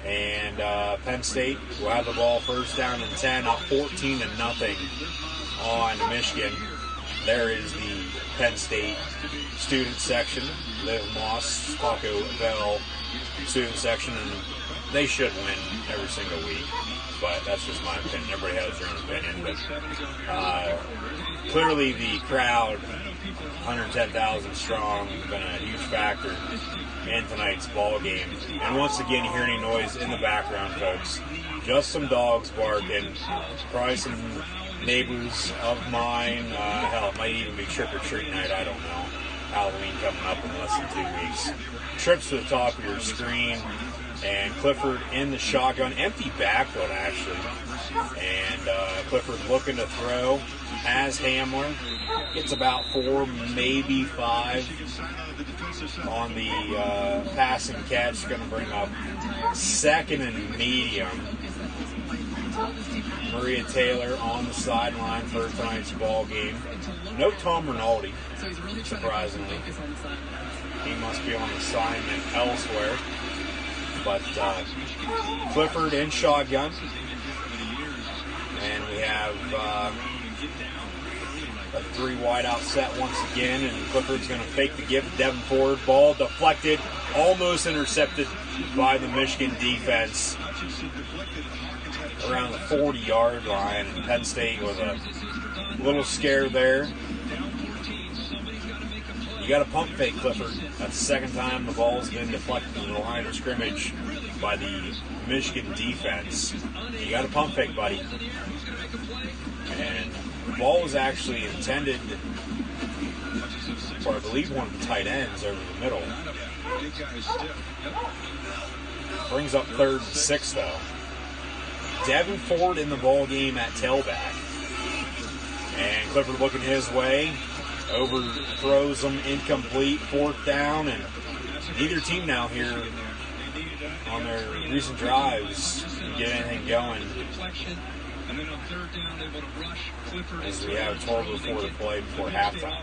And Penn State will have the ball 1st down and 10, up 14-0 on Michigan. There is the Penn State student section. Liv Moss, Taco Bell student section, and they should win every single week. But that's just my opinion. Everybody has their own opinion. But clearly the crowd, 110,000 strong, been a huge factor in tonight's ball game. And once again, you hear any noise in the background, folks. Just some dogs barking. Probably some neighbors of mine. Hell, it might even be trick-or-treat night. I don't know. Halloween coming up in less than 2 weeks. Trips to the top of your screen. And Clifford in the shotgun. Empty backfield, actually. And Clifford looking to throw. Has Hamler. Gets about 4, maybe 5 on the passing catch. Going to bring up 2nd and medium. Maria Taylor on the sideline for tonight's ball game. No Tom Rinaldi, surprisingly. He must be on assignment elsewhere. But Clifford in shotgun. And we have a 3 wide out set once again. And Clifford's going to fake the give to Devin Ford. Ball deflected, almost intercepted by the Michigan defense around the 40-yard line. And Penn State with a little scare there. You got to pump fake, Clifford. That's the second time the ball's been deflected in the line of scrimmage by the Michigan defense. You got to pump fake, buddy. And the ball was actually intended for, I believe, one of the tight ends over the middle. Brings up 3rd and 6, though. Devin Ford in the ball game at tailback. And Clifford looking his way. Overthrows them, incomplete, 4th down, and neither team now here on their recent drives can get anything going. As we have 12:04 to play before halftime.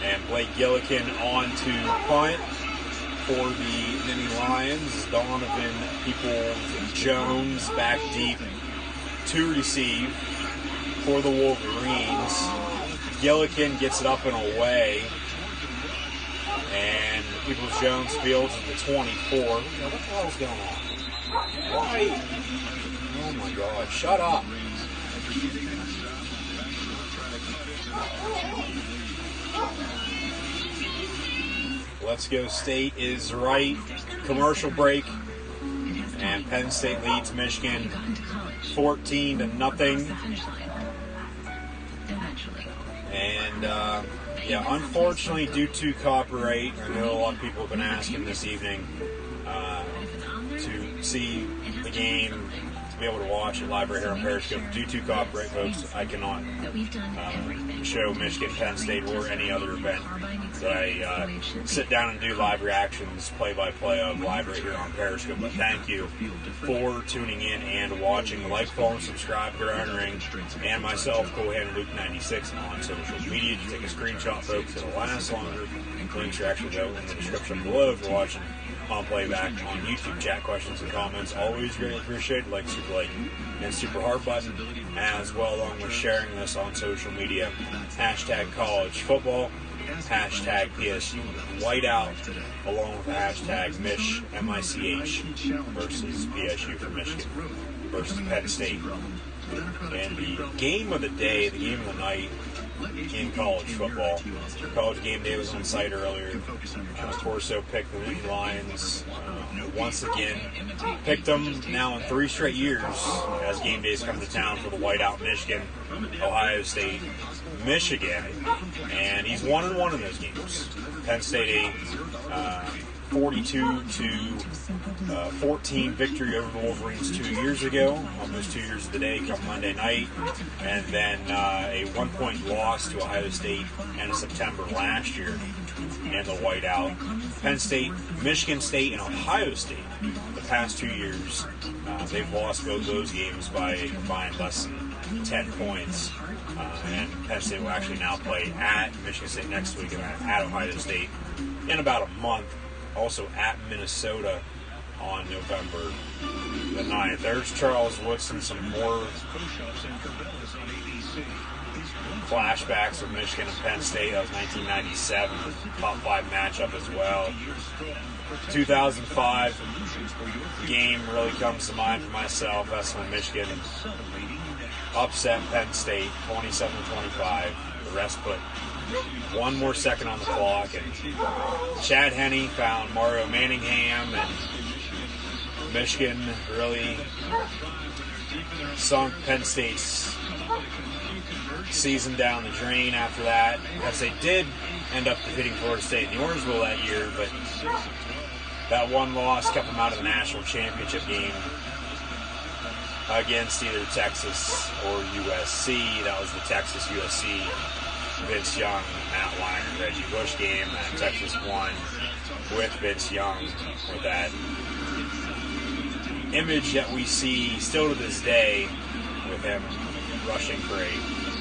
And Blake Gillikin on to punt for the Mini Lions. Donovan Peoples-Jones back deep to receive for the Wolverines. Gillikin gets it up and away. And Peoples-Jones fields at the 24. What the hell's going on? Why? Oh my God, shut up. Let's Go State is right. Commercial break. And Penn State leads Michigan 14-0. And, unfortunately, due to copyright, I know a lot of people have been asking this evening to see the game, to be able to watch it live right here on Periscope. Due to copyright, folks, I cannot show Michigan, Penn State, or any other event that I sit down and do live reactions, play-by-play of live right here on Periscope. But thank you for tuning in and watching. Like, follow, and subscribe, Gridiron Ring, and myself, Cohan Luke 96 on social media. Just take a screenshot, folks. It'll last longer. Links are actually available in the description below if you're watching on playback on YouTube. Chat, questions, and comments always greatly appreciated. Super like and super heart button, as well, along with sharing this on social media. Hashtag college football, hashtag PSU whiteout, along with the hashtag Mich, M-I-C-H, versus PSU for Michigan versus Penn State. And the game of the day, the game of the night in college football. College Game Day was on site earlier. Corso picked the Mini Lions once again. Picked them now in 3 straight years as game days come to town for the whiteout Michigan, Ohio State, Michigan, and he's 1-1 in those games. Penn State a 42-14 victory over the Wolverines 2 years ago, almost 2 years of the day, come Monday night, and then a 1-point loss to Ohio State end of September last year in the whiteout. Penn State, Michigan State, and Ohio State the past 2 years, they've lost both those games by a combined less than 10 points. And Penn State will actually now play at Michigan State next week and at Ohio State in about a month. Also at Minnesota on November the 9th. There's Charles Woodson, some more flashbacks of Michigan and Penn State. That was 1997, top 5 matchup as well. 2005 game really comes to mind for myself. That's when Michigan upset Penn State 27-25. The rest put one more second on the clock, and Chad Henne found Mario Manningham, and Michigan really sunk Penn State's season down the drain after that. As they did end up defeating Florida State in the Orange Bowl that year, but that one loss kept them out of the national championship game against either Texas or USC. That was the Texas-USC Vince Young, Matt Weiner, and Reggie Bush game, and Texas won with Vince Young with that image that we see still to this day with him rushing for a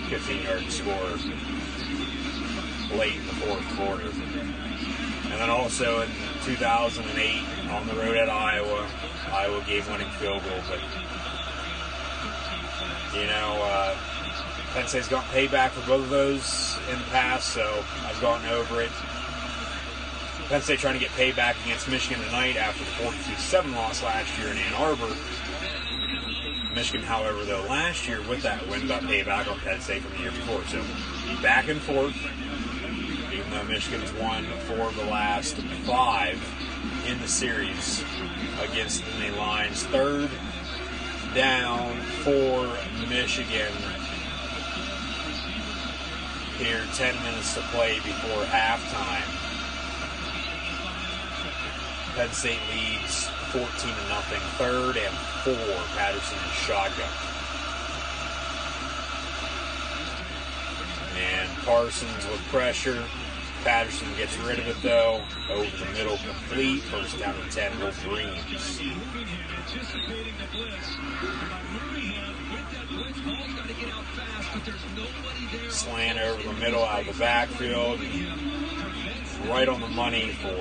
15-yard score late in the fourth quarter. And then also in 2008 on the road at Iowa game-winning field goal. But, Penn State's gotten payback for both of those in the past, so I've gotten over it. Penn State trying to get payback against Michigan tonight after the 42-7 loss last year in Ann Arbor. Michigan, however, though, last year with that win got payback on Penn State from the year before. So back and forth, even though Michigan's won 4 of the last 5 in the series against the Nittany Lions. Third down for Michigan. Here, 10 minutes to play before halftime. Penn State leads 14-0. Third and 4. Patterson in shotgun. And Parsons with pressure. Patterson gets rid of it though. Over the middle, complete. First down and 10. Wolverines. Slant over the middle out of the backfield. Right on the money for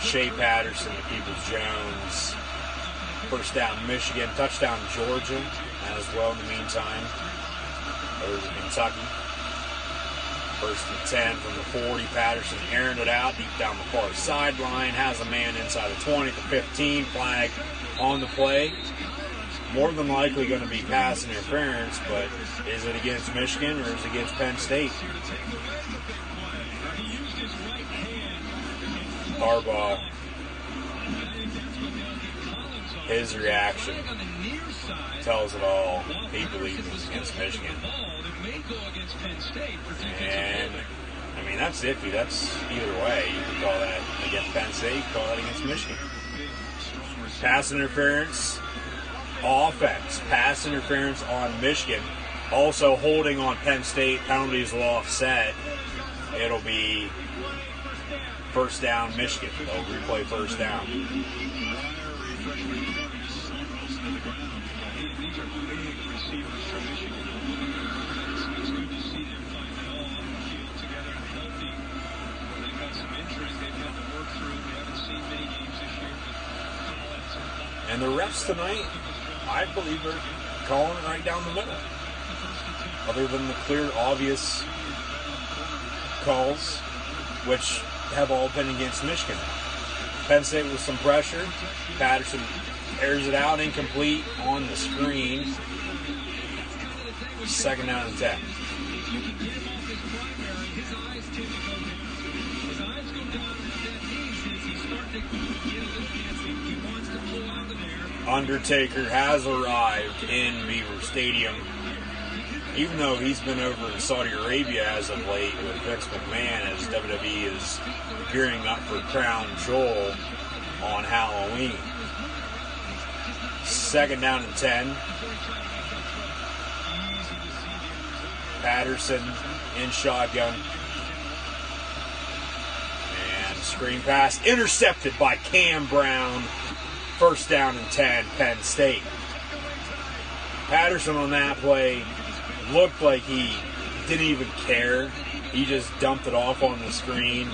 Shea Patterson to Peoples-Jones. First down Michigan. Touchdown Georgia as well in the meantime. Over to Kentucky. First and 10 from the 40. Patterson airing it out deep down the far sideline. Has a man inside the 20 to 15. Flag on the play. More than likely going to be pass interference, but is it against Michigan or is it against Penn State? Harbaugh, his reaction tells it all. He believes it's against Michigan. And, that's iffy. That's either way. You can call that against Penn State, you can call that against Michigan. Pass interference. Offense. Pass interference on Michigan. Also holding on Penn State. Penalties will offset. It'll be first down Michigan. They'll replay first down. And the refs tonight, I believe, are calling it right down the middle. Other than the clear, obvious calls, which have all been against Michigan. Penn State with some pressure. Patterson airs it out, incomplete on the screen. Second down and 10. Undertaker has arrived in Beaver Stadium. Even though he's been over in Saudi Arabia as of late with Vince McMahon as WWE is gearing up for Crown Jewel on Halloween. Second down and 10. Patterson in shotgun. And screen pass intercepted by Cam Brown. First down and 10, Penn State. Patterson on that play looked like he didn't even care. He just dumped it off on the screen.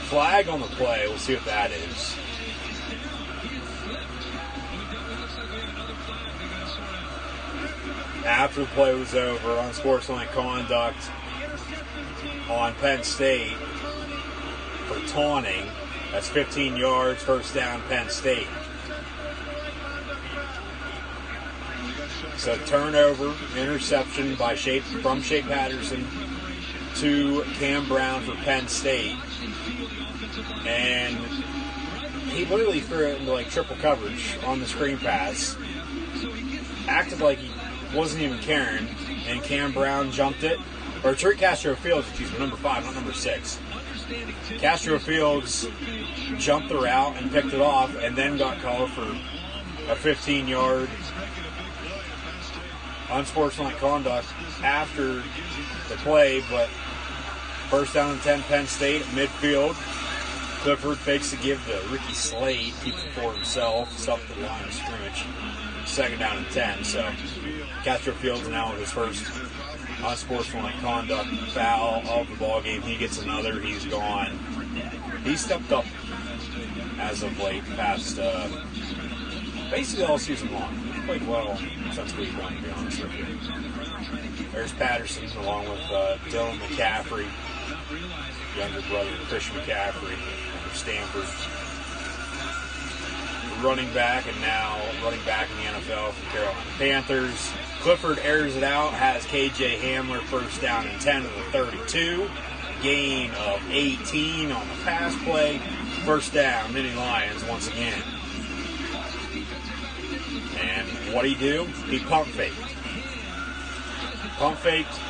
Flag on the play. We'll see what that is. After the play was over, unsportsmanlike conduct on Penn State for taunting. That's 15 yards, first down, Penn State. So turnover, interception from Shea Patterson to Cam Brown for Penn State. And he literally threw it into like triple coverage on the screen pass. Acted like he wasn't even caring. And Cam Brown jumped it. Or Tariq Castro Fields, number 5, not number 6. Castro Fields jumped the route and picked it off and then got called for a 15-yard unsportsmanlike conduct after the play, but first down and 10 Penn State at midfield. Clifford fakes to give to Ricky Slade, keeps it for himself, stuff to the line of scrimmage. 2nd down and 10. So Castro Fields now with his first unsportsmanlike conduct foul of the ball game. He gets another. He's gone. He stepped up as of late, past basically all season long. He's played well since week 1, to be honest with you. There's Patterson along with Dylan McCaffrey, younger brother Christian McCaffrey for Stanford. Running back, and now running back in the NFL for Carolina Panthers. Clifford airs it out, has KJ Hamler 1st down and 10 to the 32. Gain of 18 on the pass play. 1st down, Mini Lions once again. And what'd he do? He pump faked. Pump faked.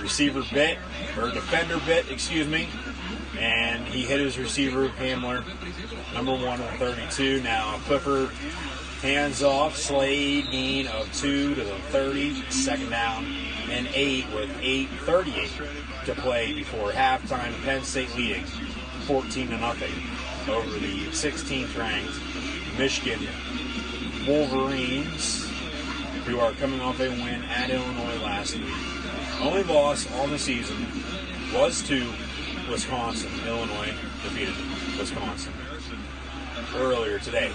Receiver bit, or defender bit, excuse me. And he hit his receiver, Hamler, number 1 on 32. Now Clifford hands off. Slade, gain of 2 to the 30. 2nd down and 8 with 8:38 to play before halftime. Penn State leading 14-0 over the 16th ranked Michigan Wolverines, who are coming off a win at Illinois last week. Only loss on the season was to Wisconsin. Illinois defeated Wisconsin earlier today.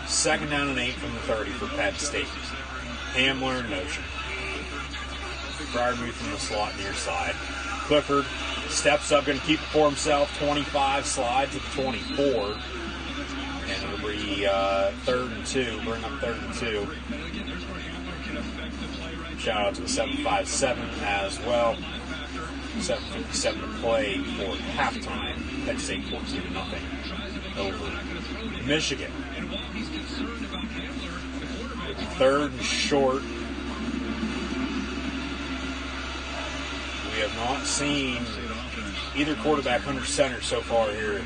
2nd down and 8 from the 30 for Penn State. Hamler in motion. Briarmuth from the slot near side. Clifford steps up, going to keep it for himself. 25, slides at the 24. And it'll be 3rd and 2. Bring up 3rd and 2. Shout out to the 757 as well. 7:57 to play for halftime. Penn State 14-0 over Michigan. 3rd and short. We have not seen either quarterback under center so far here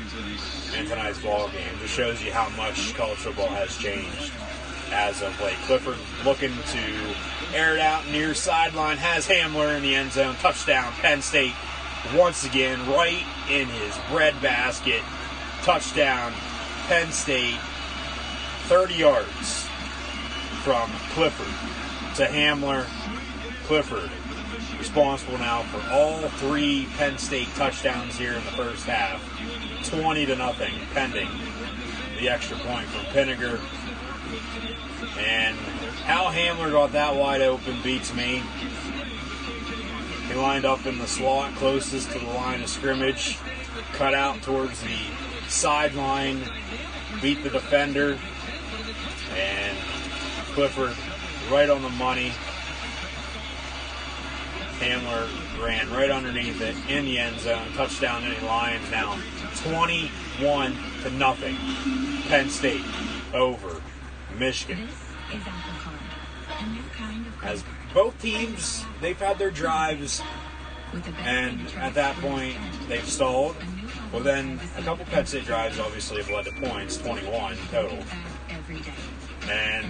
in tonight's ball game. Just shows you how much college football has changed as of late. Clifford looking to air it out near sideline, has Hamler in the end zone. Touchdown, Penn State once again, right in his breadbasket. Touchdown, Penn State, 30 yards from Clifford to Hamler. Clifford responsible now for all 3 Penn State touchdowns here in the first half. 20-0, pending the extra point from Pinniger. And how Hamler got that wide open beats me. He lined up in the slot closest to the line of scrimmage, cut out towards the sideline, beat the defender, and Clifford right on the money. Hamler ran right underneath it in the end zone. Touchdown, Mini Lions now 21-0. Penn State over Michigan. As both teams, they've had their drives, and at that point, they've stalled. Well, then a couple Penn State drives obviously have led to points, 21 total. And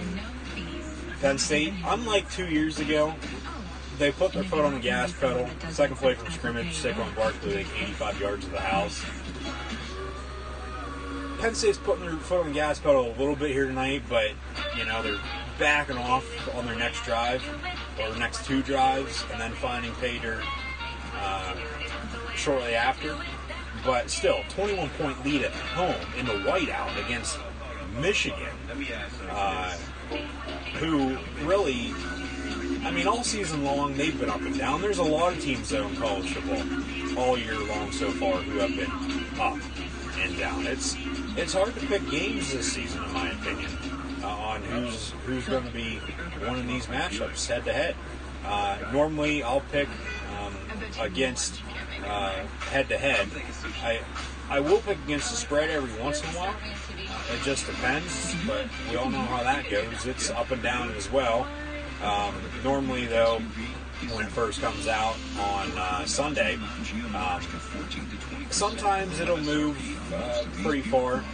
Penn State, unlike 2 years ago, they put their foot on the gas pedal. Second play from scrimmage, Saquon Barkley, like 85 yards to the house. Penn State's putting their foot on the gas pedal a little bit here tonight, but, you know, they're backing off on their next drive, or next 2 drives, and then finding pay dirt shortly after. But still, 21-point lead at home in the whiteout against Michigan, who really, I mean, all season long, they've been up and down. There's a lot of teams, though, in college football all year long so far who have been up and down. It's hard to pick games this season, in my opinion, on who's going to be winning these matchups head-to-head. Normally, I'll pick against head-to-head. I will pick against the spread every once in a while. It just depends, but we all know how that goes. It's up and down as well. Normally, though, when it first comes out on Sunday, sometimes it'll move pretty far,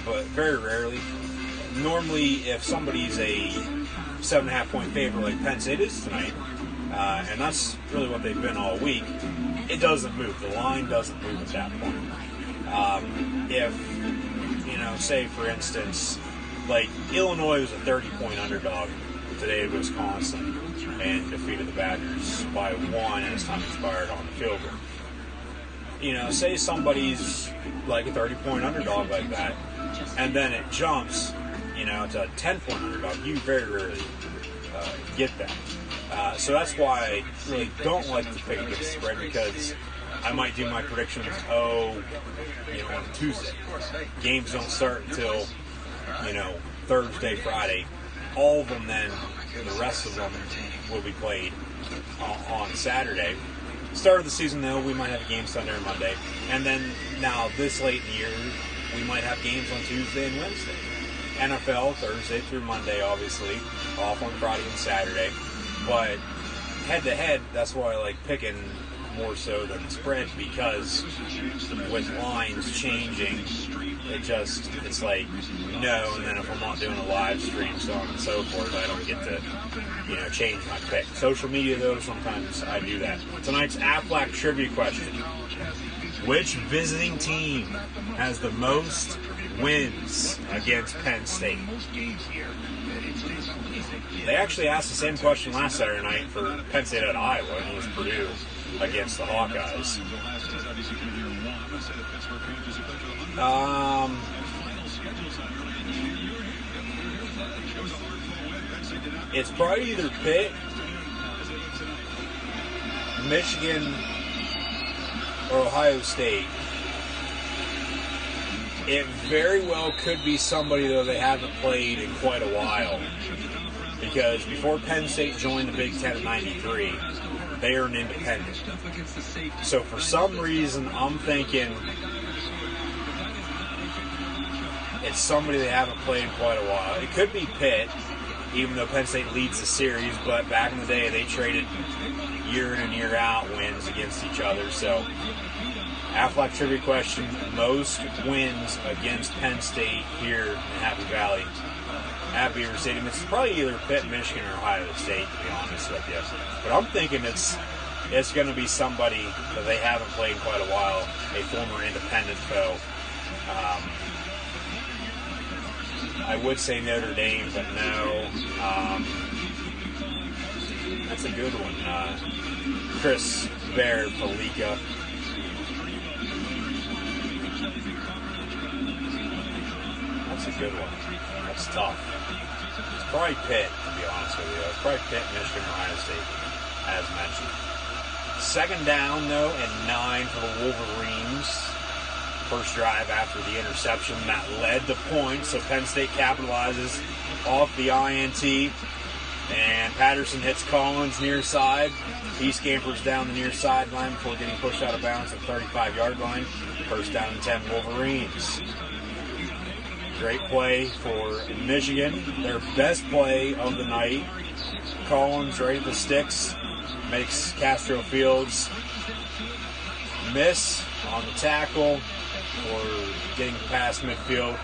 but very rarely. Normally, if somebody's a 7.5-point favorite like Penn State is tonight, and that's really what they've been all week, it doesn't move. The line doesn't move at that point. If, say for instance, like Illinois was a 30-point underdog today at Wisconsin and defeated the Badgers by 1 as time expired on the field goal. Say somebody's like a 30-point underdog like that, and then it jumps, to a 10-point underdog. You very rarely get that. So that's why I really don't like to pick against the spread, because I might do my predictions, on Tuesday. Games don't start until, Thursday, Friday. All of them then, the rest of them will be played on Saturday. Start of the season, though, we might have games Sunday or Monday. And then now, this late in the year, we might have games on Tuesday and Wednesday. NFL, Thursday through Monday, obviously. Off on Friday and Saturday. But head-to-head, that's why I like picking more so than the spread, because with lines changing, it's like, no, and then if I'm not doing a live stream, so on and so forth, I don't get to, change my pick. Social media, though, sometimes I do that. Tonight's Aflac trivia question. Which visiting team has the most wins against Penn State? They actually asked the same question last Saturday night for Penn State at Iowa, and it was Purdue against the Hawkeyes. It's probably either Pitt, Michigan, or Ohio State. It very well could be somebody, though, they haven't played in quite a while. Because before Penn State joined the Big Ten in '93, they are an independent. So for some reason, I'm thinking it's somebody they haven't played in quite a while. It could be Pitt, even though Penn State leads the series, but back in the day, they traded year in and year out wins against each other. So Aflac trivia question, most wins against Penn State here in Happy Valley at Beaver Stadium. It's probably either Pitt, Michigan, or Ohio State, to be honest with you. But I'm thinking it's going to be somebody that they haven't played in quite a while, a former independent foe. I would say Notre Dame, but no. That's a good one. Chris Bear, Palika. That's a good one. That's tough. It's probably Pitt, to be honest with you. It's probably Pitt, Michigan, Ohio State, as mentioned. Second down, though, and 9 for the Wolverines. First drive after the interception that led to points, so Penn State capitalizes off the INT. And Patterson hits Collins near side. He scampers down the near sideline before getting pushed out of bounds at the 35-yard line. First down and 10 Wolverines. Great play for Michigan. Their best play of the night. Collins right at the sticks. Makes Castro Fields miss on the tackle for getting past midfield.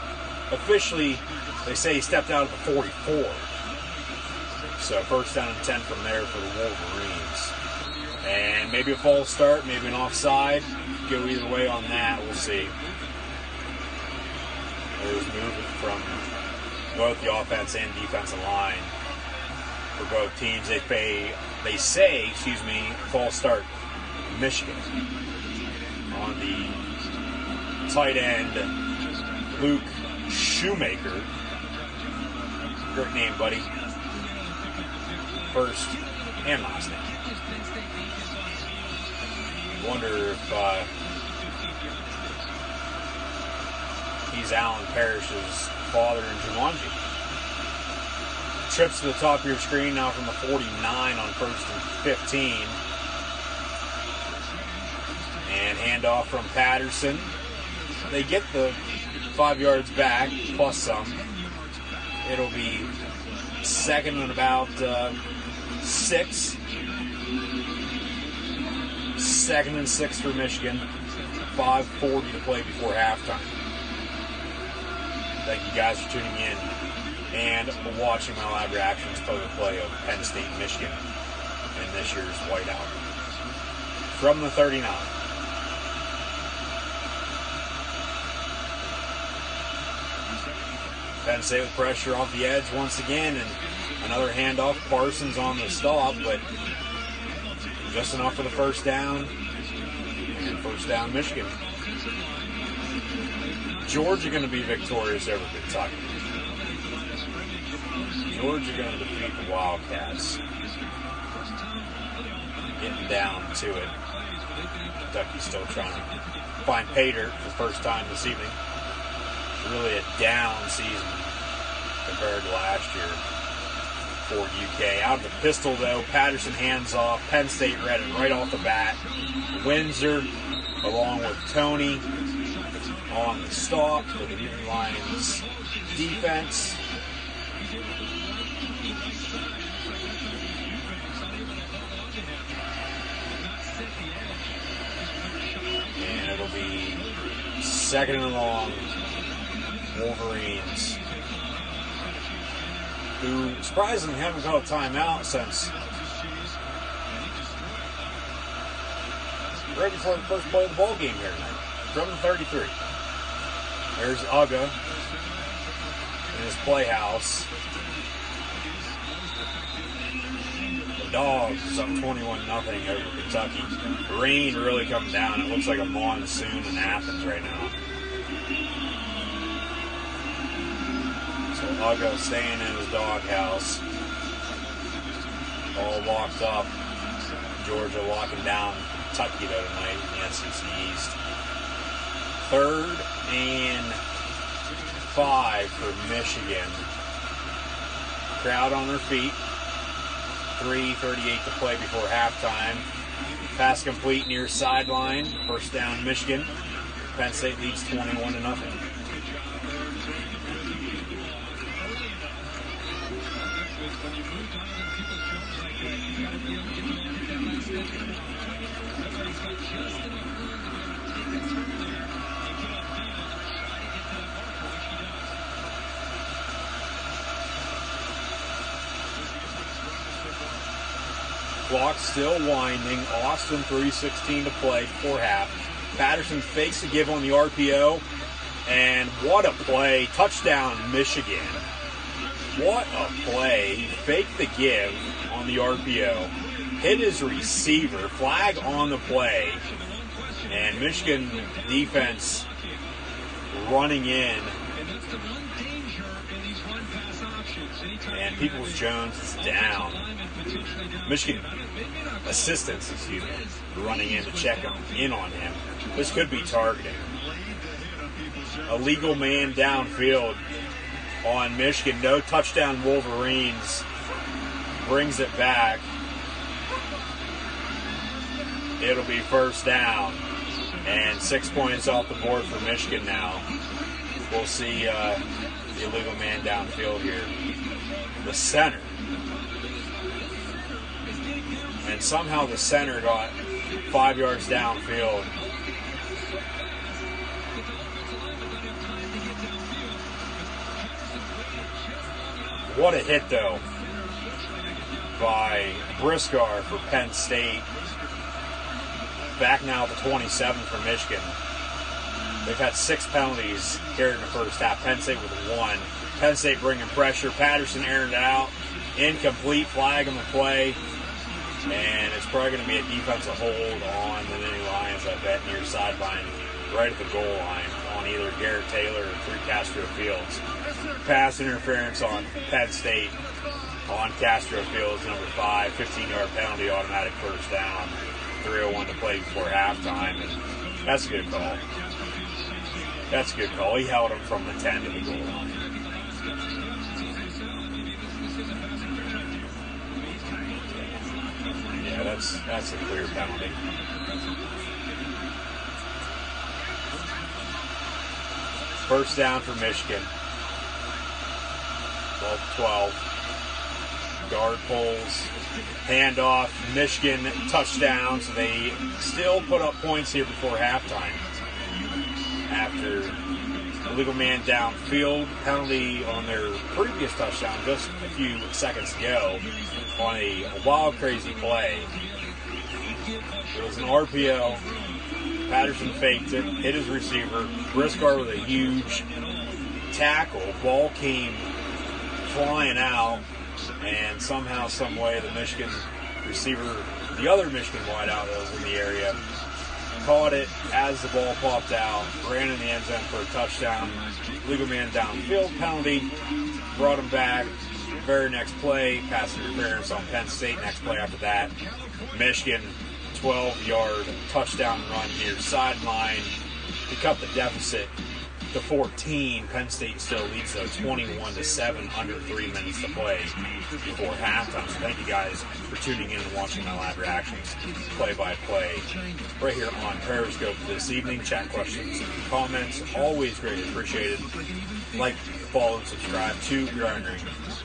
Officially, they say he stepped out at the 44. So first down and 10 from there for the Wolverines. And maybe a false start, maybe an offside. Go either way on that, we'll see. There's movement from both the offense and defensive line for both teams. They say, false start, Michigan. On the tight end, Luke Shoemaker. Great name, buddy. First and last name. Wonder if he's Alan Parrish's father in Jumanji. Trips to the top of your screen now from the 49 on first and 15. And handoff from Patterson. They get the 5 yards back, plus some. It'll be second and about 6. Second and 6 for Michigan. 5:40 to play before halftime. Thank you guys for tuning in and watching my live reactions to the play of Penn State, Michigan in this year's whiteout. From the 39. Penn State with pressure off the edge once again, and another handoff. Parsons on the stop, but just enough for the first down. And first down, Michigan. Georgia going to be victorious over Kentucky. Georgia going to defeat the Wildcats. Getting down to it. Kentucky's still trying to find pay dirt for the first time this evening. Really a down season compared to last year for UK. Out of the pistol, though, Patterson hands off. Penn State read it right off the bat. Windsor, along with Tony, on the stop for the Nittany Lions defense. And it'll be second and long. Wolverines, who surprisingly haven't called a timeout since right before the first play of the ball game here tonight. From the 33. There's Uga in his playhouse. The Dogs up 21-0 over Kentucky. The rain really coming down. It looks like a monsoon in Athens right now. So Uga staying in his doghouse. All locked up. Georgia locking down Kentucky tonight in the SEC East. 3rd and 5 for Michigan. Crowd on their feet. 3:38 to play before halftime. Pass complete near sideline. First down, Michigan. Penn State leads 21-0. Clock still winding. Austin 3:16 to play before half. Patterson fakes a give on the RPO. And what a play. Touchdown, Michigan. What a play. He faked the give on the RPO. Hit his receiver. Flag on the play. And Michigan defense running in. And Peoples-Jones is down. Michigan assistants, running in to check in on him. This could be targeting. A legal man downfield on Michigan. No touchdown, Wolverines. Brings it back. It'll be first down. And 6 points off the board for Michigan now. We'll see the illegal man downfield here. The center. And somehow the center got 5 yards downfield. What a hit, though, by Briscar for Penn State. Back now at the 27 for Michigan. They've had 6 penalties here in the first half. Penn State with 1. Penn State bringing pressure. Patterson airing it out. Incomplete. Flag on the play. And it's probably going to be a defensive hold on the Nittany Lions, I bet, near sideline, right at the goal line, on either Garrett Taylor or through Castro Fields. Pass interference on Penn State on Castro Fields, number 5, 15-yard penalty, automatic first down, 3:01 to play before halftime, and that's a good call. That's a good call. He held him from the 10 to the goal line. Yeah, that's a clear penalty. First down for Michigan. 12-12. Guard pulls. Handoff. Michigan touchdown. So they still put up points here before halftime. After illegal man downfield penalty on their previous touchdown just a few seconds ago on a wild, crazy play. It was an RPO. Patterson faked it, hit his receiver. Briscar with a huge tackle. Ball came flying out, and somehow, some way, the Michigan receiver, the other Michigan wideout that was in the area, caught it as the ball popped out, ran in the end zone for a touchdown. Legal man downfield penalty, brought him back. Very next play, pass interference on Penn State. Next play after that, Michigan 12-yard touchdown run near sideline to cut the deficit to 14. Penn State still leads though 21-7, under 3 minutes to play before halftime. So thank you guys for tuning in and watching my live reactions, play-by-play, right here on Periscope this evening. Chat questions, comments, always greatly appreciated. Like, follow, and subscribe to Gridiron Ring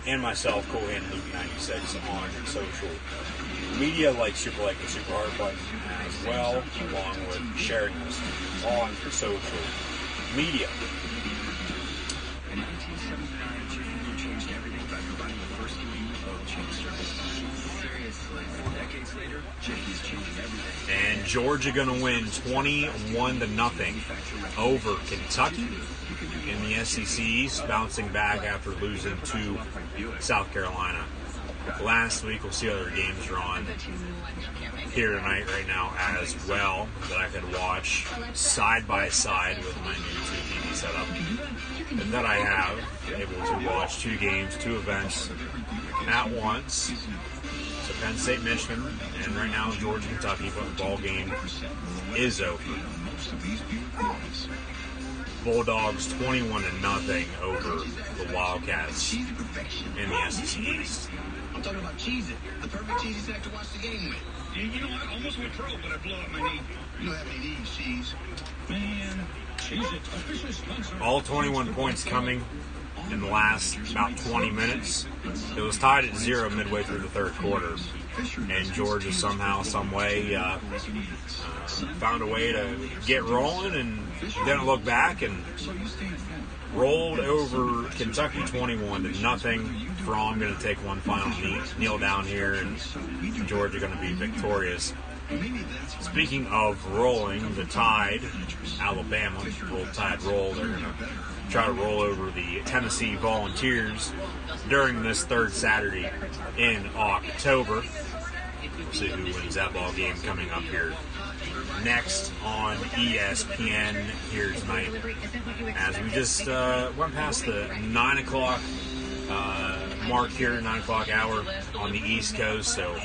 and myself, Cool Hand Luke 96 on social media. Like, super like, and super heart button as well, along with sharing this on social media. In 1979, Junior changed everything by providing the first oil change service. Seriously, decades later, Jakey's changing everything. And Georgia going to win 21-0 over Kentucky in the SEC East, bouncing back after losing to South Carolina last week. We'll see how other games are on here tonight right now as well that I could watch side by side with my new TV setup that I have, able to watch two games, two events at once. So Penn State, Michigan, and right now Georgia, Kentucky, but the ball game is over. Bulldogs 21-0 over the Wildcats in the SEC East. I'm talking about Cheez-It, the perfect cheesy snack to watch the game with. You know, I almost went pro, but I blew up my knee. You don't have any knees, Cheese. Man, Cheez-It, official sponsor. All 21 points coming in the last about 20 minutes. It was tied at 0 midway through the third quarter, and Georgia somehow, some way, found a way to get rolling and didn't look back and rolled over Kentucky 21-0. Fromm going to take one final kneel down here, and Georgia going to be victorious. Speaking of rolling, the Tide, Alabama, Roll Tide roll. They're going to try to roll over the Tennessee Volunteers during this third Saturday in October. We'll see who wins that ball game coming up here next on ESPN here tonight. As we just went past the 9 o'clock mark here, 9 o'clock hour on the East Coast. So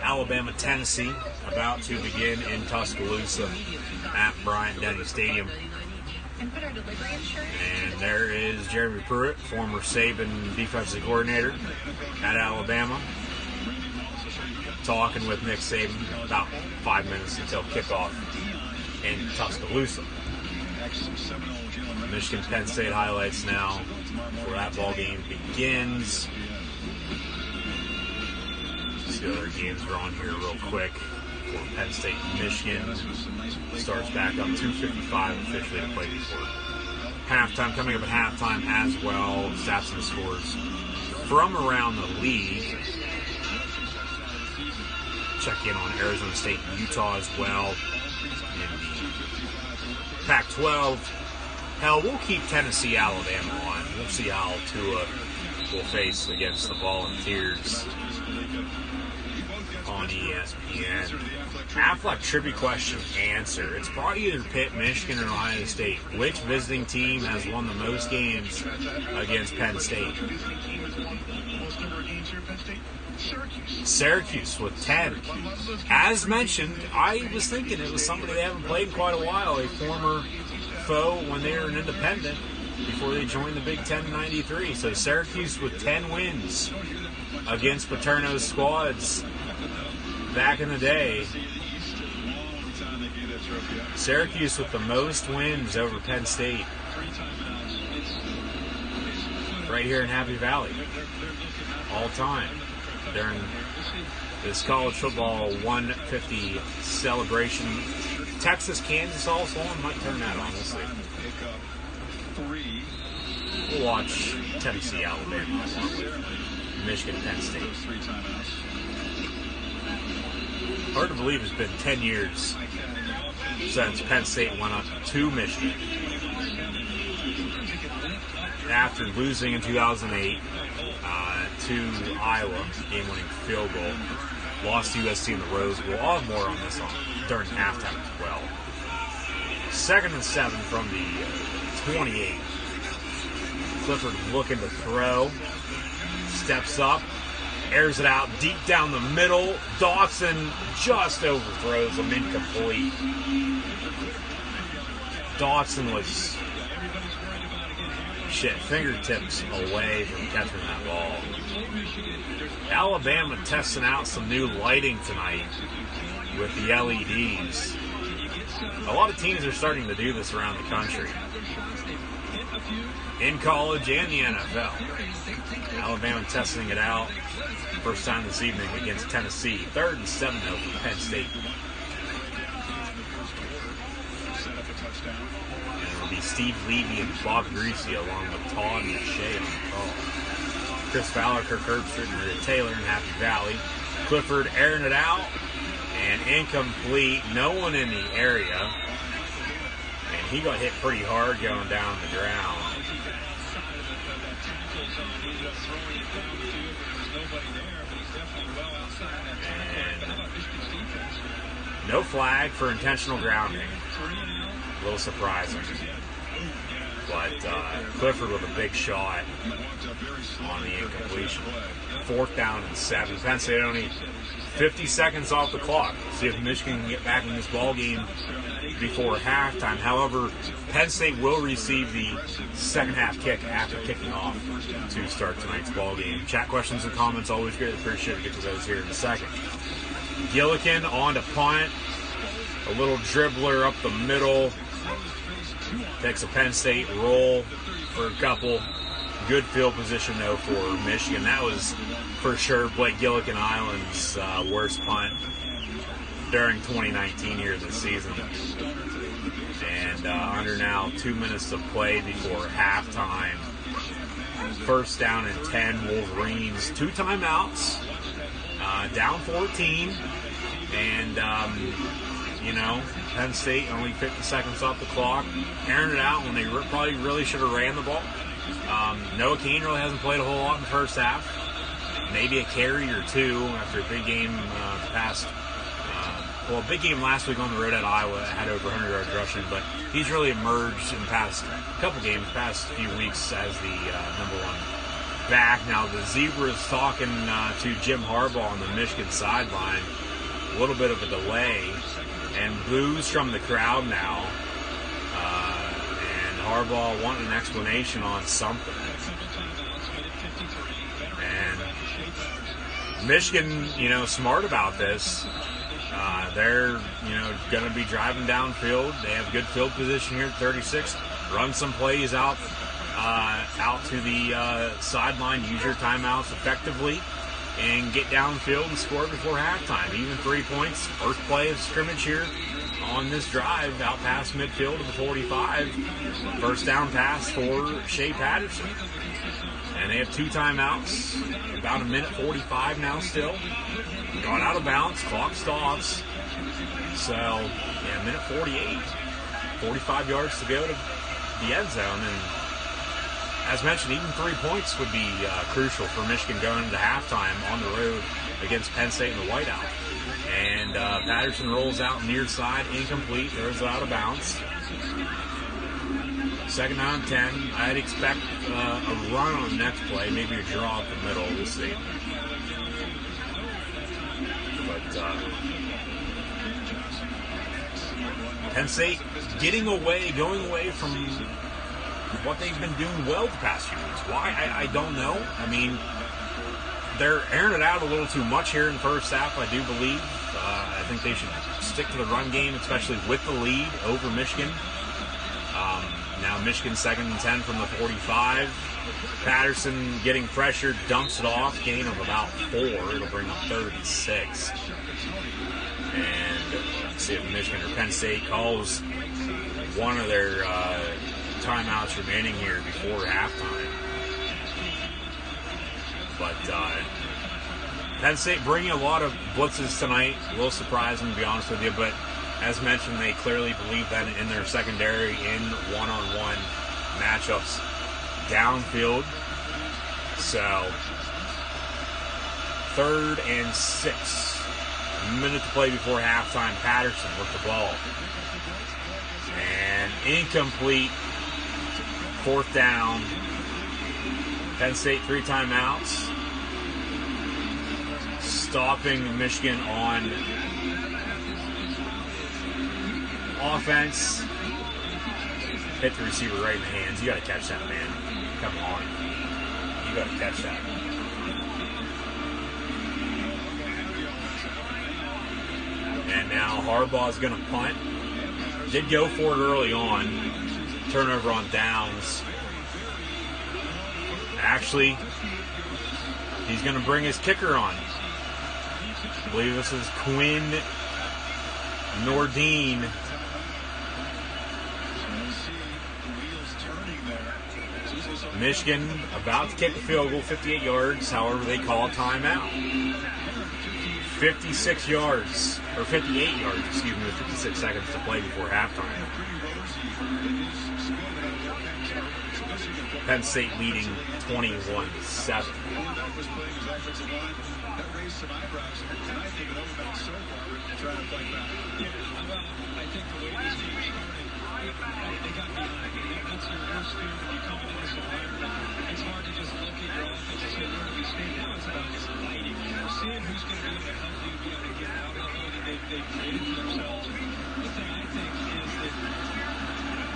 Alabama, Tennessee about to begin in Tuscaloosa at Bryant-Denny Stadium. And there is Jeremy Pruitt, former Saban defensive coordinator at Alabama, talking with Nick Saban about 5 minutes until kickoff in Tuscaloosa. Michigan Penn State highlights now before that ball game begins. See what other games are on here real quick. For Penn State, Michigan starts back up 2:55 officially to play before halftime. Coming up at halftime as well, stats and scores from around the league. Check in on Arizona State and Utah as well in the Pac-12. Hell, we'll keep Tennessee, Alabama on. We'll see how Tua will face against the Volunteers on ESPN. Affleck trivia question answer. It's probably either Pitt, Michigan, or Ohio State. Which visiting team has won the most games against Penn State? Syracuse with 10. As mentioned, I was thinking it was somebody they haven't played in quite a while, a former foe when they were an independent before they joined the Big Ten in '93. So Syracuse with 10 wins against Paterno's squads back in the day. Syracuse with the most wins over Penn State right here in Happy Valley all time during this college football 150 celebration. Texas, Kansas also on. Might turn that on. We'll see. We'll watch Tennessee, Alabama along with Michigan, Penn State. Hard to believe it's been 10 years since Penn State went up to Michigan. after losing in 2008 to Iowa, game-winning field goal. Lost to USC in the Rose Bowl. I'll have more on this during halftime as well. 2nd and 7 from the 28. Clifford looking to throw. Steps up. Airs it out deep down the middle. Dawson just overthrows him, incomplete. Dawson was fingertips away from catching that ball. Alabama testing out some new lighting tonight with the LEDs. A lot of teams are starting to do this around the country, in college and the NFL. Alabama testing it out. First time this evening against Tennessee. 3rd and 7 though for Penn State. And it'll be Steve Levy and Bob Greasy along with Todd and Shea on the call. Chris Fowler, Kirk Herbstreit, and Rita Taylor in Happy Valley. Clifford airing it out and incomplete. No one in the area. And he got hit pretty hard going down the ground. No flag for intentional grounding. A little surprising. But Clifford with a big shot on the incompletion. 4th down and 7. Penn State only 50 seconds off the clock. See if Michigan can get back in this ball game before halftime. However, Penn State will receive the second half kick after kicking off to start tonight's ball game. Chat questions and comments always great. Appreciate it. Get to those here in a second. Gillikin on to punt. A little dribbler up the middle. Takes a Penn State roll for a couple. Good field position, though, for Michigan. That was, for sure, Blake Gillikin Island's worst punt during 2019 here this season. And under now 2 minutes to play before halftime. 1st down and 10, Wolverines. 2 timeouts. Down 14. And, Penn State only 50 seconds off the clock. Airing it out when they probably really should have ran the ball. Noah Kane really hasn't played a whole lot in the first half. Maybe a carry or two after a big game a big game last week on the road at Iowa. Had over 100 yards rushing, but he's really emerged in the past few weeks as the number 1 back. Now the Zebras talking to Jim Harbaugh on the Michigan sideline. A little bit of a delay and boos from the crowd now. And Harbaugh wanting an explanation on something. And Michigan, smart about this. They're, going to be driving downfield. They have good field position here at 36. Run some plays out to the sideline. Use your timeouts effectively. And get downfield and score before halftime. Even 3 points. First play of scrimmage here on this drive, out past midfield to the 45. First down pass for Shea Patterson. And they have 2 timeouts. About a minute 45 now still. Gone out of bounds. Clock stops. So, minute 48. 45 yards to go to the end zone. And as mentioned, even 3 points would be crucial for Michigan going into halftime on the road against Penn State in the whiteout. And Patterson rolls out near side, incomplete, throws it out of bounds. 2nd down 10. I'd expect a run on the next play, maybe a draw up the middle. We'll see. But Penn State going away from what they've been doing well the past few weeks. Why? I don't know. I mean, they're airing it out a little too much here in the first half, I do believe. I think they should stick to the run game, especially with the lead over Michigan. Now Michigan 2nd and 10 from the 45. Patterson getting pressured, dumps it off, gain of about 4. It'll bring up 3rd and 6. And let's see if Michigan or Penn State calls one of their timeouts remaining here before halftime. But Penn State bringing a lot of blitzes tonight. A little surprising, to be honest with you, but as mentioned, they clearly believe that in their secondary in one-on-one matchups. downfield. So, 3rd and 6. A minute to play before halftime. Patterson with the ball. And incomplete. 4th down. Penn State 3 timeouts. Stopping Michigan on offense. Hit the receiver right in the hands. You got to catch that, man. Come on. You got to catch that. And now Harbaugh's going to punt. Did go for it early on. Turnover on downs. Actually, he's going to bring his kicker on. I believe this is Quinn Nordine. Michigan about to kick a field goal, 58 yards. However, they call a timeout. 56 yards, or 58 yards, excuse me, with 56 seconds to play before halftime. Penn State leading 21-7. They got behind. That's your worst fear when you come into this environment. It's hard to just look at your offense and say, where do we stand? Now it's about just fighting. Seeing who's going to be able to help you be able to get out of the hole that they've created for themselves. The thing I think is that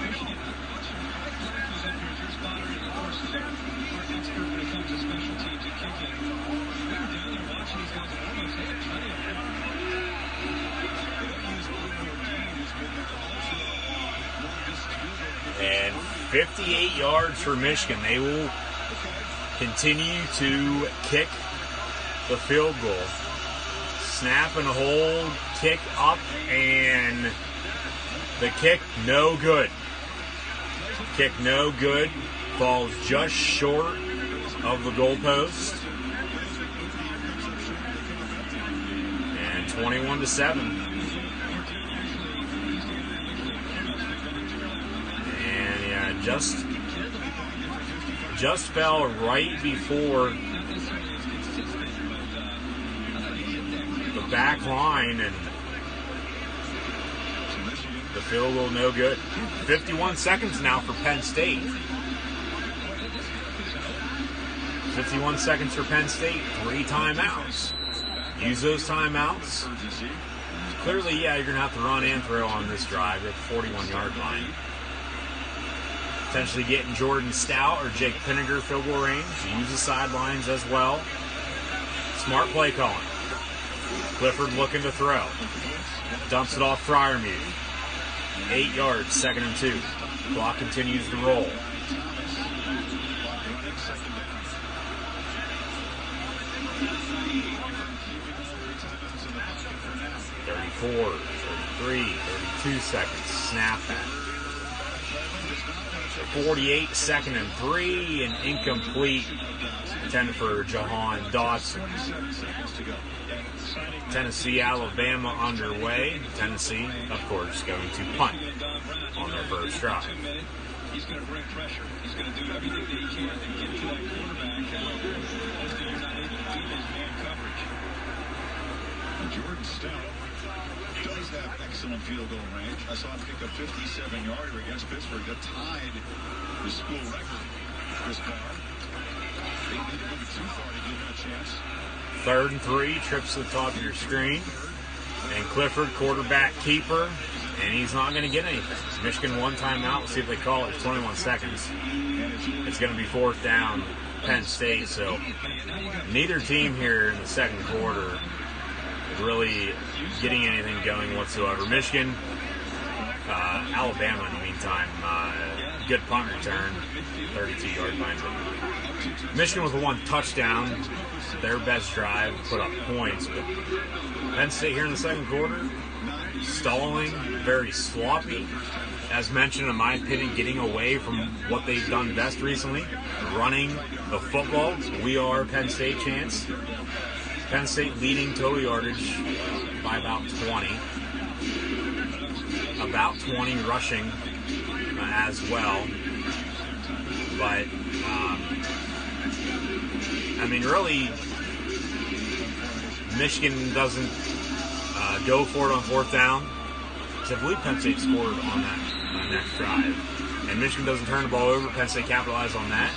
Michigan, Mike Black was up here as your spotter, and of course, our expert when it comes to special teams and kicking. We were down there watching these guys in warm-ups. They had plenty of them. And 58 yards for Michigan. They will continue to kick the field goal. Snap and hold, kick up, and the kick no good. Kick no good. Falls just short of the goalpost. And 21-7. Just fell right before the back line, and the field goal no good. 51 seconds now for Penn State. 51 seconds for Penn State. 3 timeouts. Use those timeouts. Clearly, yeah, you're going to have to run and throw on this drive at the 41-yard line. Potentially getting Jordan Stout or Jake Pinniger field goal range. Use the sidelines as well. Smart play calling. Clifford looking to throw. Dumps it off Fryermuth. 8 yards, 2nd and 2. Clock continues to roll. (34, 33, 32 seconds). Snap back. 48, 2nd and 3, and incomplete. 10 for Jahan Dawson. Tennessee, Alabama underway. Tennessee, of course, going to punt on their first drive. He's going to bring pressure. He's going to do everything that he can to get to that quarterback. Hopefully you're not able to do his man coverage. Jordan Stout does have excellent field goal range. I saw him kick a 57-yarder against Pittsburgh that tied the school record this far. They didn't move it too far to give him a chance. 3rd and 3, trips to the top of your screen. And Clifford, quarterback keeper, and he's not going to get anything. Michigan 1 timeout. Let's see if they call it. 21 seconds. It's going to be 4th down, Penn State. So neither team here in the second quarter really getting anything going whatsoever. Michigan, Alabama in the meantime, good punt return, 32-yard line. Michigan with a 1 touchdown, their best drive, put up points. But Penn State here in the second quarter, stalling, very sloppy. As mentioned, in my opinion, getting away from what they've done best recently, running the football. We are Penn State chance. Penn State leading total yardage by about 20. About 20 rushing as well. But I mean, really, Michigan doesn't go for it on fourth down. Because I believe Penn State scored on that next drive. And Michigan doesn't turn the ball over. Penn State capitalized on that.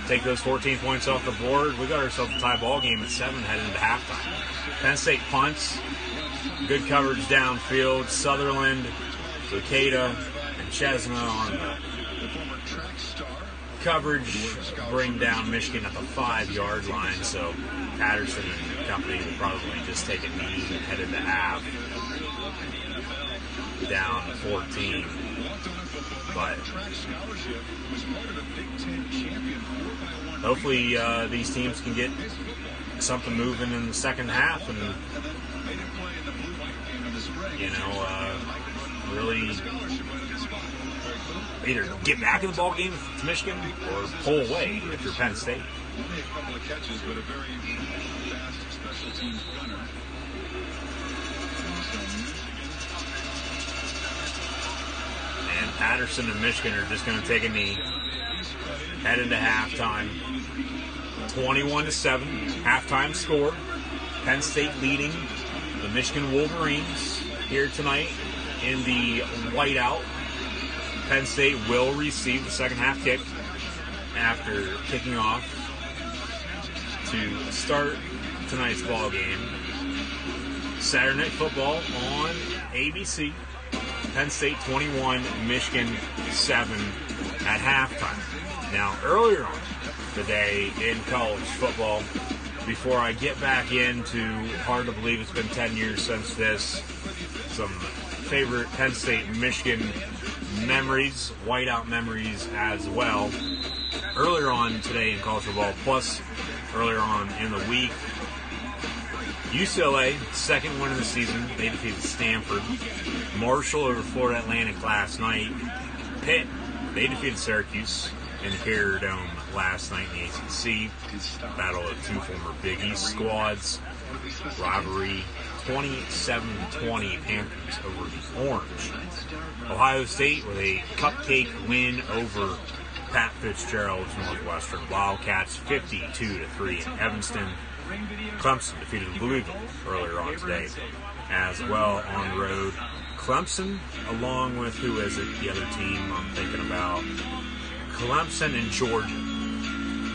Take those 14 points off the board. We got ourselves a tie ball game at 7 heading into halftime. Penn State punts. Good coverage downfield. Sutherland, Lucada, and Chesna on the coverage. Bring down Michigan at the 5-yard line. So Patterson and company will probably just take a knee and head into half. Down 14. But hopefully these teams can get something moving in the second half and, really either get back in the ball game if it's Michigan or pull away if you're Penn State. Only a couple of catches, but a very fast special teams runner. And Patterson and Michigan are just going to take a knee. Head into halftime. 21-7. Halftime score. Penn State leading the Michigan Wolverines here tonight in the whiteout. Penn State will receive the second half kick after kicking off to start tonight's ball game. Saturday Night Football on ABC. Penn State 21, Michigan 7 at halftime. Now, earlier on today in college football, before I get back into, hard to believe it's been 10 years since this, some favorite Penn State Michigan memories, whiteout memories as well. Earlier on today in college football, plus earlier on in the week, UCLA, second win of the season. They defeated Stanford. Marshall over Florida Atlantic last night. Pitt, they defeated Syracuse in the Carrier Dome last night in the ACC. Battle of two former Big East squads. Rivalry 27-20 Panthers over the Orange. Ohio State with a cupcake win over Pat Fitzgerald's Northwestern Wildcats 52-3 in Evanston. Clemson defeated Louisville earlier on today as well on the road. Clemson, along with, who is it, the other team I'm thinking about? Clemson and Georgia.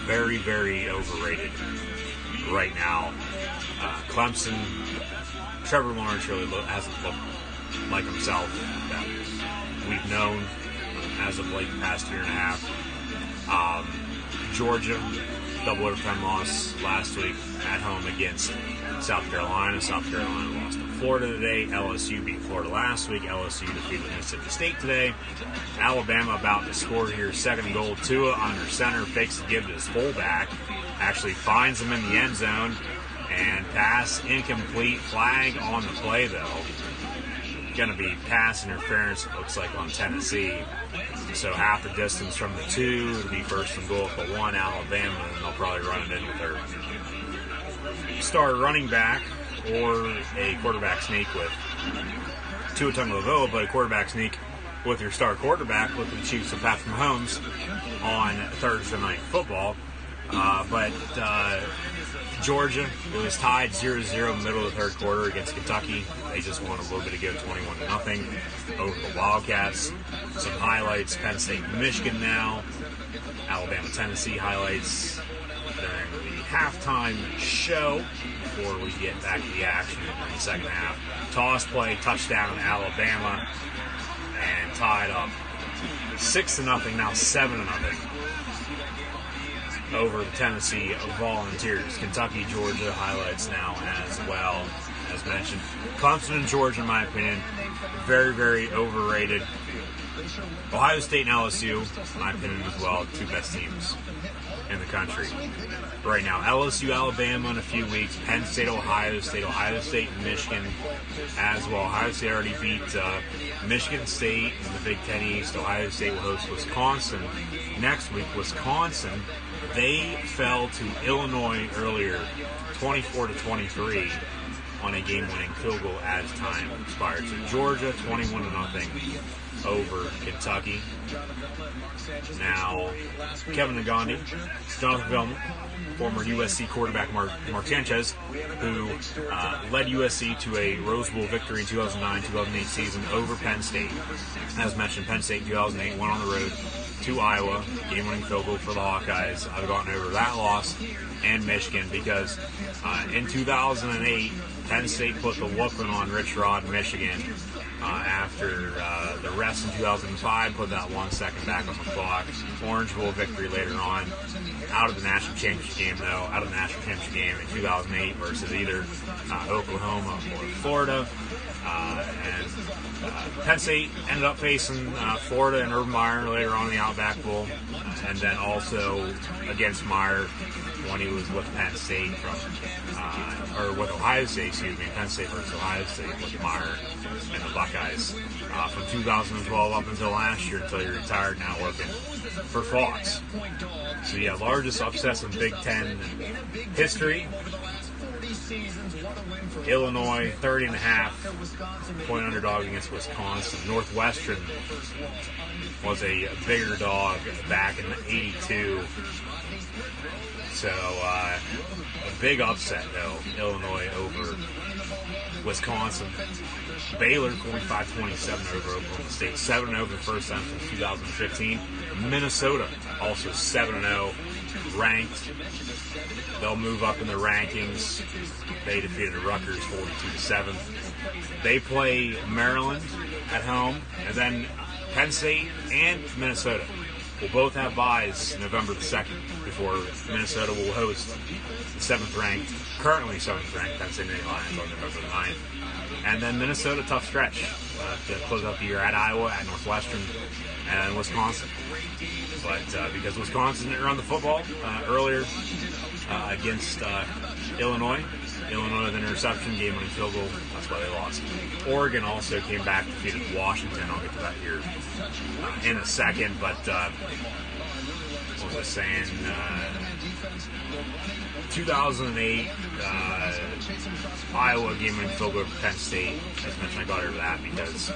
Very, very overrated right now. Clemson, Trevor Lawrence really hasn't looked like himself that we've known as of like the past year and a half. Georgia, double overtime loss last week at home against South Carolina. South Carolina lost to Florida today. LSU beat Florida last week. LSU defeated Mississippi State today. Alabama about to score here. Second goal. Tua under center. Fakes the give to his fullback. Actually finds him in the end zone. And pass incomplete. Flag on the play, though. Going to be pass interference, it looks like, on Tennessee. So half the distance from the 2. It'll be first and goal for 1 Alabama, and they'll probably run it in with their star running back or a quarterback sneak with Tua Tagovailoa, but a quarterback sneak with your star quarterback with the Chiefs of Patrick Mahomes on Thursday Night Football. But Georgia, it was tied 0-0 middle of the third quarter against Kentucky. They just won a little bit ago, 21-0 over the Wildcats. Some highlights: Penn State, Michigan now. Alabama, Tennessee highlights during the halftime show before we get back to the action in the second half. Toss play, touchdown, Alabama, and tied up 6-0, now 7-0. Over the Tennessee Volunteers. Kentucky, Georgia highlights now as well. As mentioned, Clemson and Georgia, in my opinion, very, very overrated. Ohio State and LSU, in my opinion as well, two best teams in the country right now. LSU, Alabama in a few weeks. Penn State, Ohio State, Michigan as well. Ohio State already beat Michigan State in the Big Ten East. Ohio State will host Wisconsin next week. Wisconsin, they fell to Illinois earlier, 24-23. on a game-winning field goal as time expired. So Georgia 21-0 over Kentucky. Now, Kevin Nagandi, Jonathan Veltman, former USC quarterback Mark Sanchez, who led USC to a Rose Bowl victory in 2009-2008 season over Penn State. As mentioned, Penn State in 2008 went on the road to Iowa, game-winning field goal for the Hawkeyes. I've gotten over that loss, and Michigan, because in 2008, Penn State put the whooping on Rich Rod, Michigan, after the refs in 2005 put that 1 second back on the clock. Orange Bowl victory later on. Out of the national championship game, though, in 2008 versus either Oklahoma or Florida. And Penn State ended up facing Florida and Urban Meyer later on in the Outback Bowl, and then also against Meyer when he was with Penn State or with Ohio State, excuse me, Penn State versus Ohio State with Meyer and the Buckeyes from 2012 up until last year, until he retired, now working for Fox. So yeah, largest upsets in Big Ten history. Illinois 30.5 point underdog against Wisconsin. Northwestern was a bigger dog back in '82. So a big upset though, Illinois over Wisconsin. Baylor 45-27 over Oklahoma State, 7-0 for the first time since 2015. Minnesota also 7-0, ranked. They'll move up in the rankings. They defeated Rutgers 42-7. They play Maryland at home, and then Penn State and Minnesota will both have byes November the 2nd, before Minnesota will host the currently 7th ranked Penn State Lions on November the 9th. And then Minnesota, tough stretch to close out the year at Iowa, at Northwestern, and Wisconsin. But because Wisconsin didn't run the football earlier against Illinois with an interception, game-winning field goal, that's why they lost. Oregon also came back, defeated Washington. I'll get to that here in a second. But what was I saying? 2008 Iowa game-winning field goal for Penn State. As mentioned, I got over that because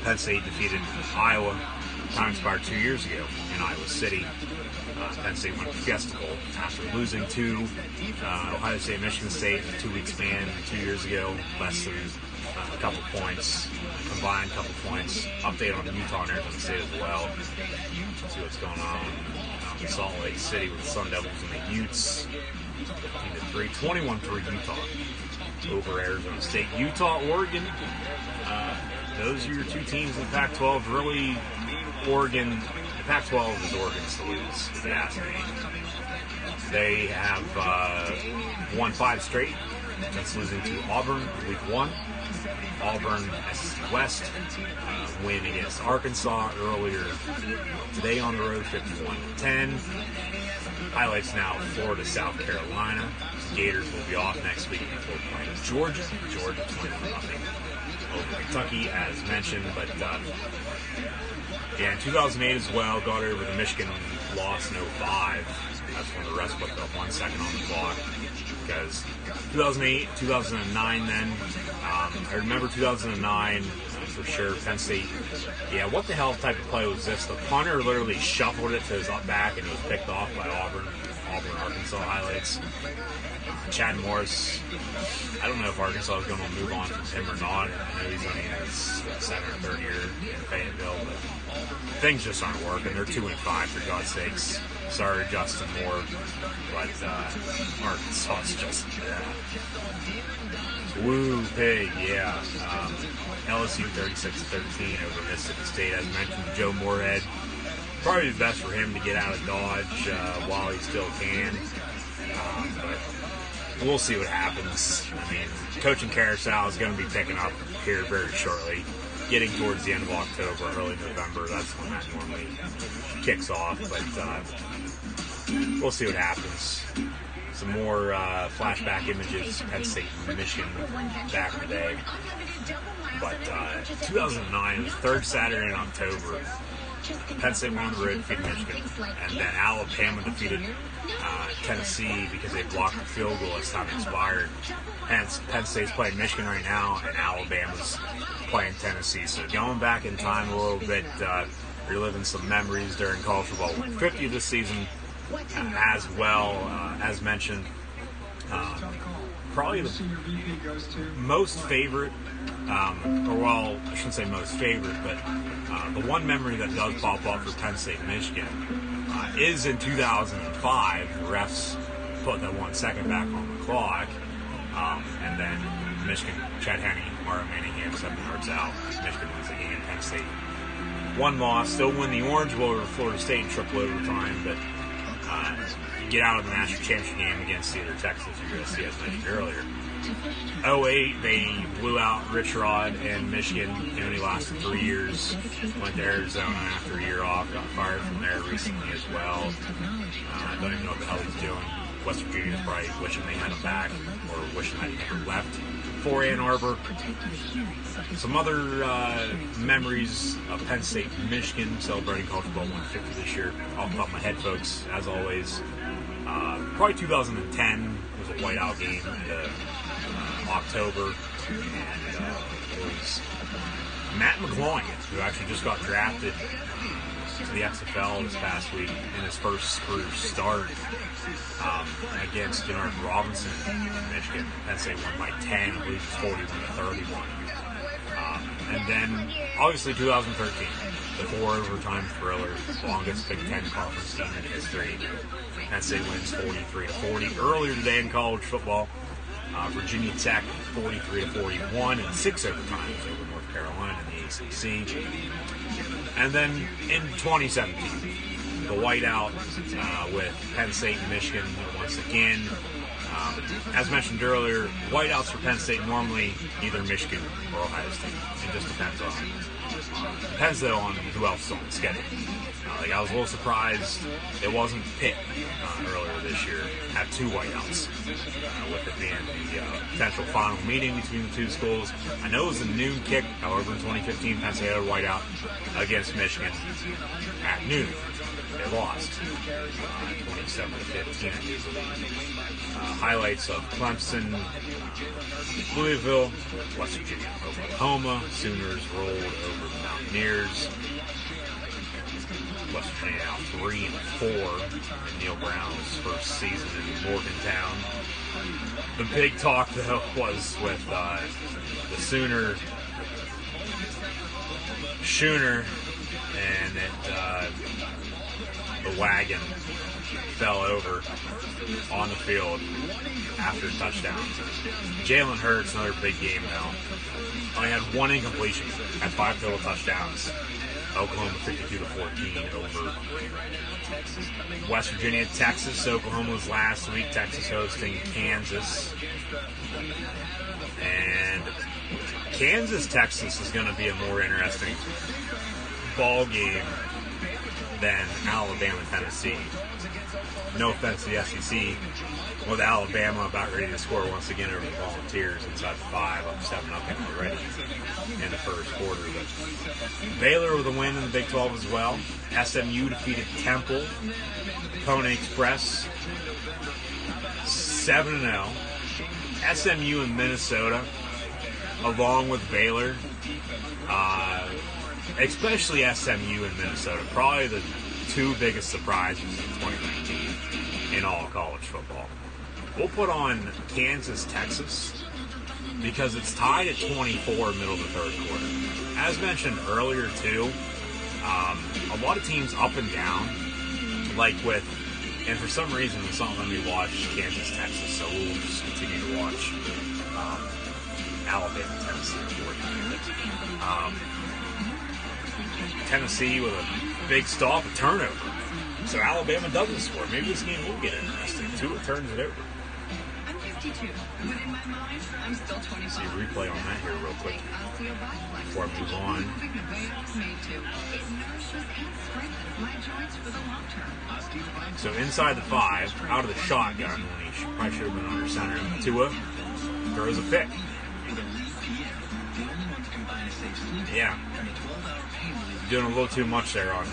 Penn State defeated Iowa. Time expired 2 years ago in Iowa City. Penn State went to Fiesta Bowl after losing to Ohio State, Michigan State in a 2-week span 2 years ago. Less than a couple points, combined couple points. Update on Utah and Arizona State as well. See what's going on in Salt Lake City with the Sun Devils and the Utes. 15-3, 21-3 Utah over Arizona State. Utah, Oregon. Those are your two teams in the Pac-12. Really, Oregon. The Pac-12 is Oregon's to lose, if you ask me. They have won 5 straight. That's losing to Auburn week 1. Auburn West win against Arkansas earlier today on the road, 51-10. Highlights now: Florida, South Carolina. Gators will be off next week before playing Georgia. Georgia 20-0 over Kentucky, as mentioned. But yeah, in 2008 as well, got over the Michigan loss in 05. That's when the rest put the 1 second on the clock. Because 2008, 2009 then, I remember 2009 for sure, Penn State. Yeah, what the hell type of play was this? The punter literally shuffled it to his up back and it was picked off by Auburn, Arkansas highlights. Chad Morris, I don't know if Arkansas is going to move on from him or not. I know he's only in his second or third year in Fayetteville, but things just aren't working. They're 2-5 for God's sakes. Sorry, Justin Moore, but Arkansas is just woo pig, yeah. LSU 36-13 over Mississippi State. As mentioned, Joe Moorhead. Probably the best for him to get out of Dodge while he still can. But we'll see what happens. I mean, coaching carousel is going to be picking up here very shortly. Getting towards the end of October, early November, that's when that normally kicks off. But we'll see what happens. Some more flashback images, Penn State and Michigan back in the day. But 2009, the third Saturday in October, Penn State won on the road, defeated Michigan. And then Alabama defeated Tennessee because they blocked the field goal as time expired. Hence, Penn State's playing Michigan right now, and Alabama's playing Tennessee. So going back in time a little bit, reliving some memories during college football 50 this season as well. As mentioned, probably the most favorite, or well, I shouldn't say most favorite, but the one memory that does pop up for Penn State Michigan is in 2005. The refs put that 1 second back on the clock, and then Michigan, Chad Henne, Mario Manningham, 7 yards out. Michigan wins the game. Penn State one loss, still win the Orange Bowl over Florida State in triple overtime, but get out of the national championship game against either Texas or USC, as mentioned earlier. 2008, they blew out Rich Rod and Michigan. It only lasted 3 years. Went to Arizona after a year off. Got fired from there recently as well. I don't even know what the hell he's doing. West Virginia's probably wishing they had him back, or wishing that he never left for Ann Arbor. Some other memories of Penn State, Michigan, celebrating college football 150 this year. Off the top of my head, folks, as always. Probably 2010 was a whiteout game in October, and it was Matt McGloin, who actually just got drafted to the XFL this past week in his first career start against Denard Robinson in Michigan. Penn State won by 10, I believe it was 41-31. And then, obviously, 2013, the 4 overtime thriller, longest Big Ten conference game in history. Penn State wins 43-40. Earlier today in college football, Virginia Tech 43-41 in 6 overtimes over North Carolina in the ACC. And then in 2017, the whiteout with Penn State and Michigan once again. As mentioned earlier, whiteouts for Penn State normally either Michigan or Ohio State. It just depends though on who else is on the schedule. I was a little surprised it wasn't Pitt earlier this year. Had 2 whiteouts, with it being the potential final meeting between the two schools. I know it was a noon kick. However, in 2015, Penn State had a whiteout against Michigan at noon. They lost 27-15. Highlights of Clemson, Louisville, West Virginia, Oklahoma. Sooners rolled over the Mountaineers. West Virginia now 3-4 in Neil Brown's first season in Morgantown. The big talk, though, was with the Schooner, and the wagon fell over on the field after touchdowns. Jalen Hurts, another big game though. Only had 1 incompletion, had 5 total touchdowns. Oklahoma 52-14 over West Virginia. Texas, Oklahoma was last week. Texas hosting Kansas. And Kansas, Texas is going to be a more interesting ball game than Alabama, Tennessee. No offense to the SEC, with Alabama about ready to score once again over the Volunteers inside 5, up 7-0 already in the first quarter. But Baylor with a win in the Big 12 as well. SMU defeated Temple. Pony Express 7-0. SMU and Minnesota, along with Baylor, especially SMU and Minnesota, probably the 2 biggest surprises in 2019 in all college football. We'll put on Kansas, Texas, because it's tied at 24 middle of the third quarter. As mentioned earlier, too, a lot of teams up and down, and for some reason it's not letting me watch Kansas, Texas, so we'll just continue to watch Alabama, Tennessee, unfortunately. Tennessee with a big stop, a turnover. So Alabama doesn't score. Maybe this game will get interesting. Tua turns it over. I'm 52, but in my mind, I'm still 25. See a replay on that here real quick before I move on. So inside the 5, out of the shotgun, when he probably should have been under center. Tua throws a pick. Yeah. doing a little too much there on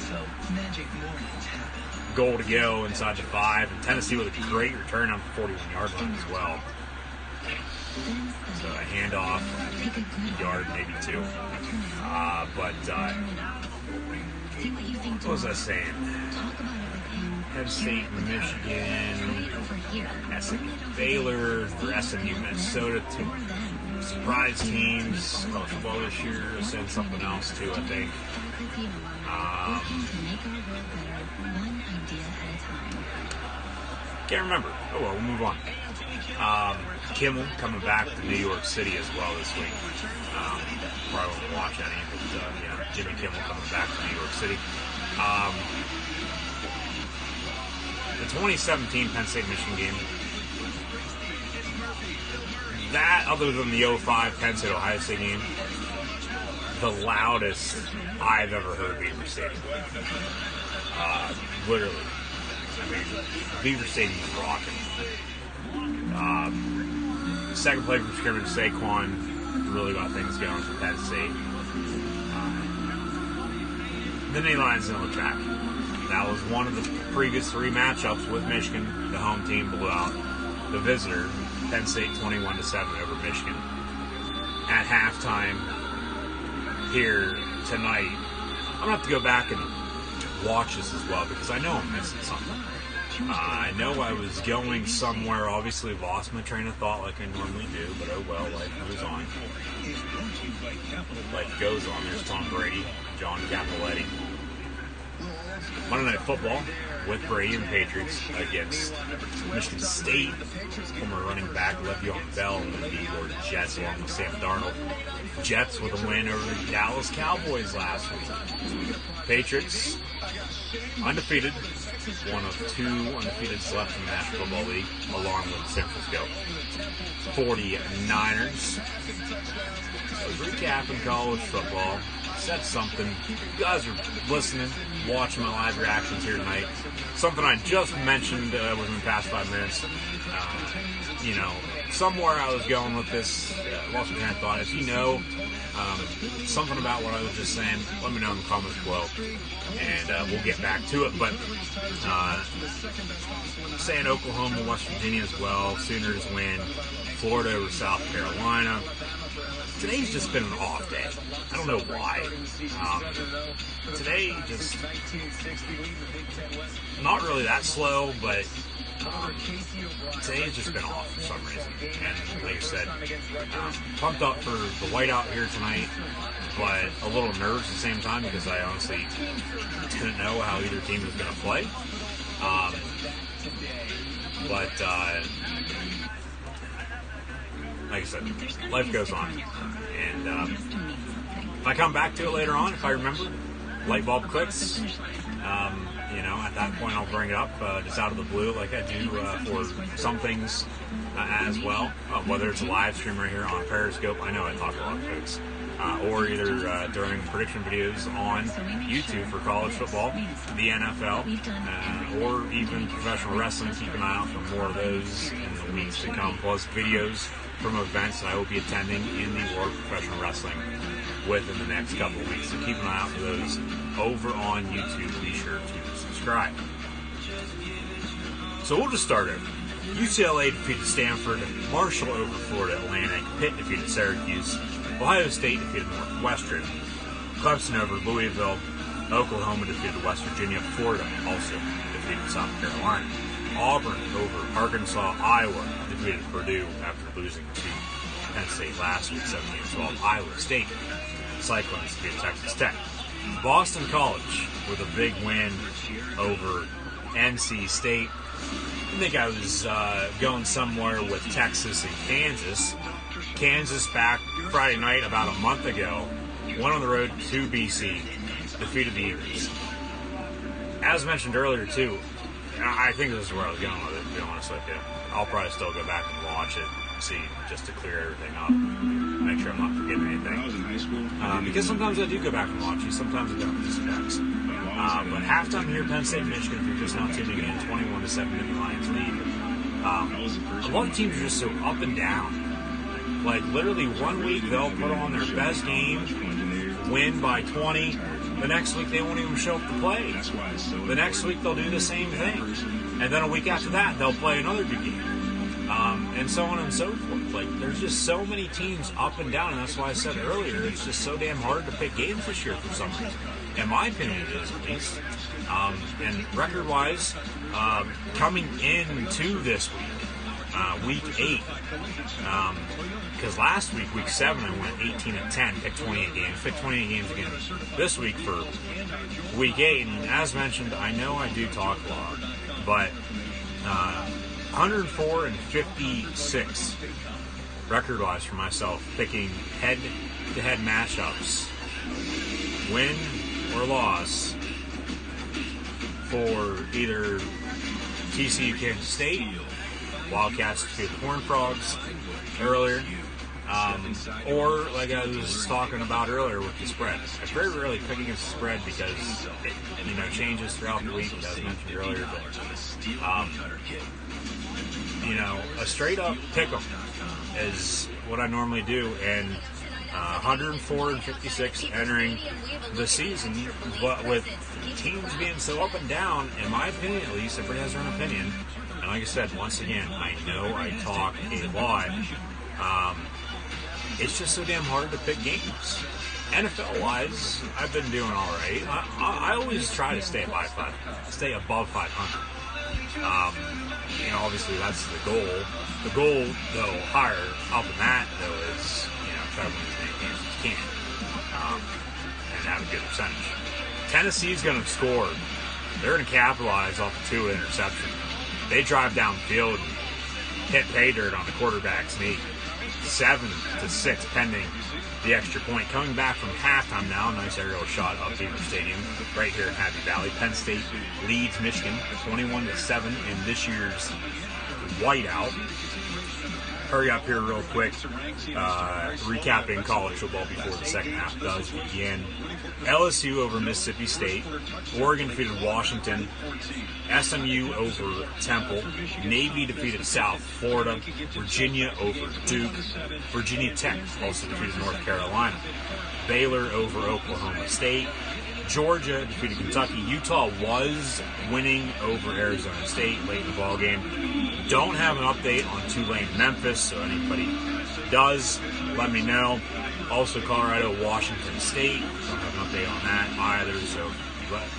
goal to go inside the 5, and Tennessee with a great return on the 41-yard line as well. So a handoff, yard, maybe 2. What was I saying? Penn State, Michigan, SMU, Baylor, or SMU, Minnesota, 2 surprise teams. College football this year, I said something else too, I think. Can't remember. Oh well, we'll move on. Kimmel coming back to New York City as well this week. Probably won't watch any, but Jimmy Kimmel coming back to New York City. The 2017 Penn State Michigan game. That, other than the 05 Penn State Ohio State game, the loudest I've ever heard Beaver Stadium. Literally. I mean, Beaver Stadium is rocking. Second play from scrimmage, Saquon really got things going for Penn State. The Nittany Lions didn't look back. That was one of the previous 3 matchups with Michigan. The home team blew out the visitor, Penn State 21-7 over Michigan. At halftime here tonight, I'm going to have to go back and watch this as well because I know I'm missing something. I know I was going somewhere, obviously lost my train of thought like I normally do, but oh well, life goes on. Life goes on. There's Tom Brady, John Cappelletti. Monday Night Football with Brady and the Patriots against Michigan State. Former running back Le'Veon Bell and the New York Jets along with Sam Darnold. Jets with a win over the Dallas Cowboys last week. Patriots undefeated. One of 2 undefeateds left in the National Football League, along with San Francisco 49ers. So recapping college football. Said something. You guys are listening, watching my live reactions here tonight. Something I just mentioned within the past 5 minutes. Somewhere I was going with this. Lost my train of thought. If you know something about what I was just saying, let me know in the comments below, and we'll get back to it. But saying Oklahoma, West Virginia as well. Sooners win. Florida over South Carolina. Today's just been an off day. I don't know why. Today just not really that slow, but today's just been off for some reason. And like I said, pumped up for the whiteout here tonight, but a little nervous at the same time because I honestly didn't know how either team was going to play. Like I said, life goes on. And if I come back to it later on, if I remember, light bulb clicks, at that point I'll bring it up just out of the blue like I do for some things as well, whether it's a live stream right here on Periscope. I know I talk a lot, folks. Or either during prediction videos on YouTube for college football, the NFL, or even professional wrestling. Keep an eye out for more of those in the weeks to come, plus videos from events that I will be attending in the world of professional wrestling within the next couple of weeks. So keep an eye out for those over on YouTube. Be sure to subscribe. So we'll just start it. UCLA defeated Stanford, Marshall over Florida Atlantic, Pitt defeated Syracuse, Ohio State defeated Northwestern, Clemson over Louisville, Oklahoma defeated West Virginia, Florida also defeated South Carolina, Auburn over Arkansas, Iowa defeated Purdue after losing to Penn State last week, 17-12, Iowa State, Cyclones defeated Texas Tech, Boston College with a big win over NC State. I think I was going somewhere with Texas and Kansas. Kansas back Friday night about a month ago, went on the road to BC, defeated the Eagles. As mentioned earlier too, I think this is where I was going with it, to be honest with you. I'll probably still go back and watch it, see, just to clear everything up, make sure I'm not forgetting anything. Because sometimes I do go back and watch it, sometimes I don't, it just depends. But halftime here, Penn State, Michigan, if you're just now tuning in, 21-7 Nittany Lions lead. A lot of teams are just so up and down. Like, literally one week they'll put on their best game, win by 20. The The next week they won't even show up to play. The next week they'll do the same thing. And then a week after that they'll play another good game. And so on and so forth. Like, there's just so many teams up and down, and that's why I said earlier, it's just so damn hard to pick games this year for some reason. In my opinion, it is, at least. And record-wise, coming into this week 8, because last week, week 7, I went 18-10, picked 28 games, picked 28 games again this week for week 8, and as mentioned, I know I do talk a lot, but 104 and 56 record-wise for myself, picking head-to-head matchups, win or loss, for either TCU Kansas State, Wildcats defeat the Horned Frogs earlier, or like I was talking about earlier with the spread. I very rarely pick against the spread because it changes throughout the week, as mentioned earlier. But a straight up pick 'em is what I normally do, and 104 and 56 entering the season, but with teams being so up and down, in my opinion at least, everybody has their own opinion, and like I said, once again, I know I talk a lot, it's just so damn hard to pick games. NFL-wise, I've been doing all right. I always try to stay above 500. Obviously that's the goal. The goal, though, higher up than that, though, is try to win as many games as you can and have a good percentage. Tennessee's going to score. They're going to capitalize off the 2 interception. They drive downfield and hit pay dirt on the quarterback's knee. 7-6 pending the extra point. Coming back from halftime now, nice aerial shot of Beaver Stadium right here in Happy Valley. Penn State leads Michigan 21-7 in this year's whiteout. Hurry up here real quick. Recapping college football before the second half does begin. LSU over Mississippi State. Oregon defeated Washington. SMU over Temple. Navy defeated South Florida. Virginia over Duke. Virginia Tech also defeated North Carolina. Baylor over Oklahoma State. Georgia defeated Kentucky. Utah was winning over Arizona State late in the ballgame. Don't have an update on Tulane Memphis, so anybody does, let me know. Also, Colorado Washington State. Don't have an update on that either, so if you let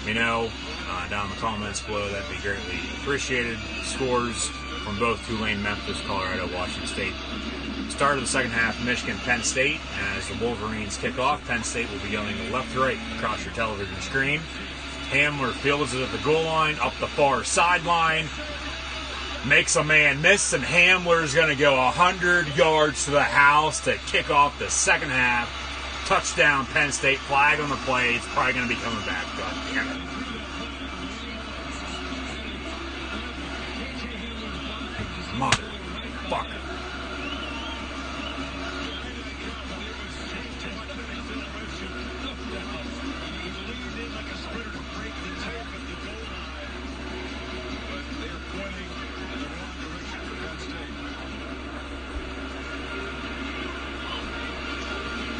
me know down in the comments below, that'd be greatly appreciated. Scores from both Tulane Memphis, Colorado Washington State. Start of the second half, Michigan, Penn State. As the Wolverines kick off, Penn State will be going left to right across your television screen. Hamler fields it at the goal line, up the far sideline. Makes a man miss, and Hamler's going to go 100 yards to the house to kick off the second half. Touchdown, Penn State. Flag on the play. It's probably going to be coming back. God damn it. Motherfucker.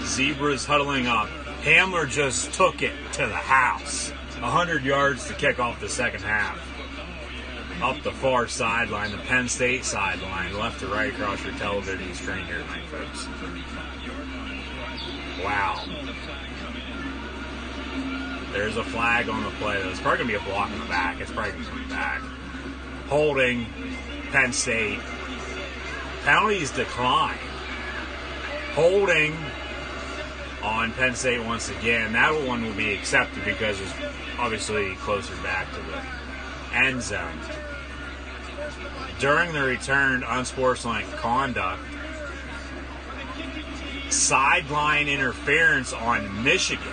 Zebras huddling up. Hamler just took it to the house. 100 yards to kick off the second half. Up the far sideline, the Penn State sideline, left to right across your television screen here tonight, folks. Wow. There's a flag on the play. There's probably going to be a block in the back. It's probably going to come back. Holding Penn State. Penalties decline. Holding on Penn State once again. That one will be accepted because it's obviously closer back to the end zone. During the return, unsportsmanlike conduct. Sideline interference on Michigan.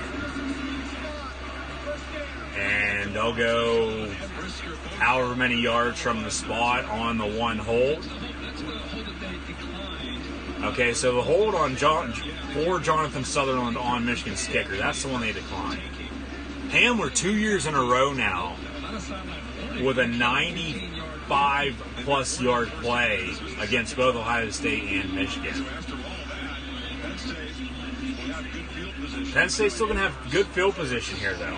And they'll go however many yards from the spot on the one hold. Okay, so the hold on for Jonathan Sutherland on Michigan's kicker, that's the one they declined. Hamler 2 years in a row now with a 95-plus yard play against both Ohio State and Michigan. Penn State's still going to have good field position here, though.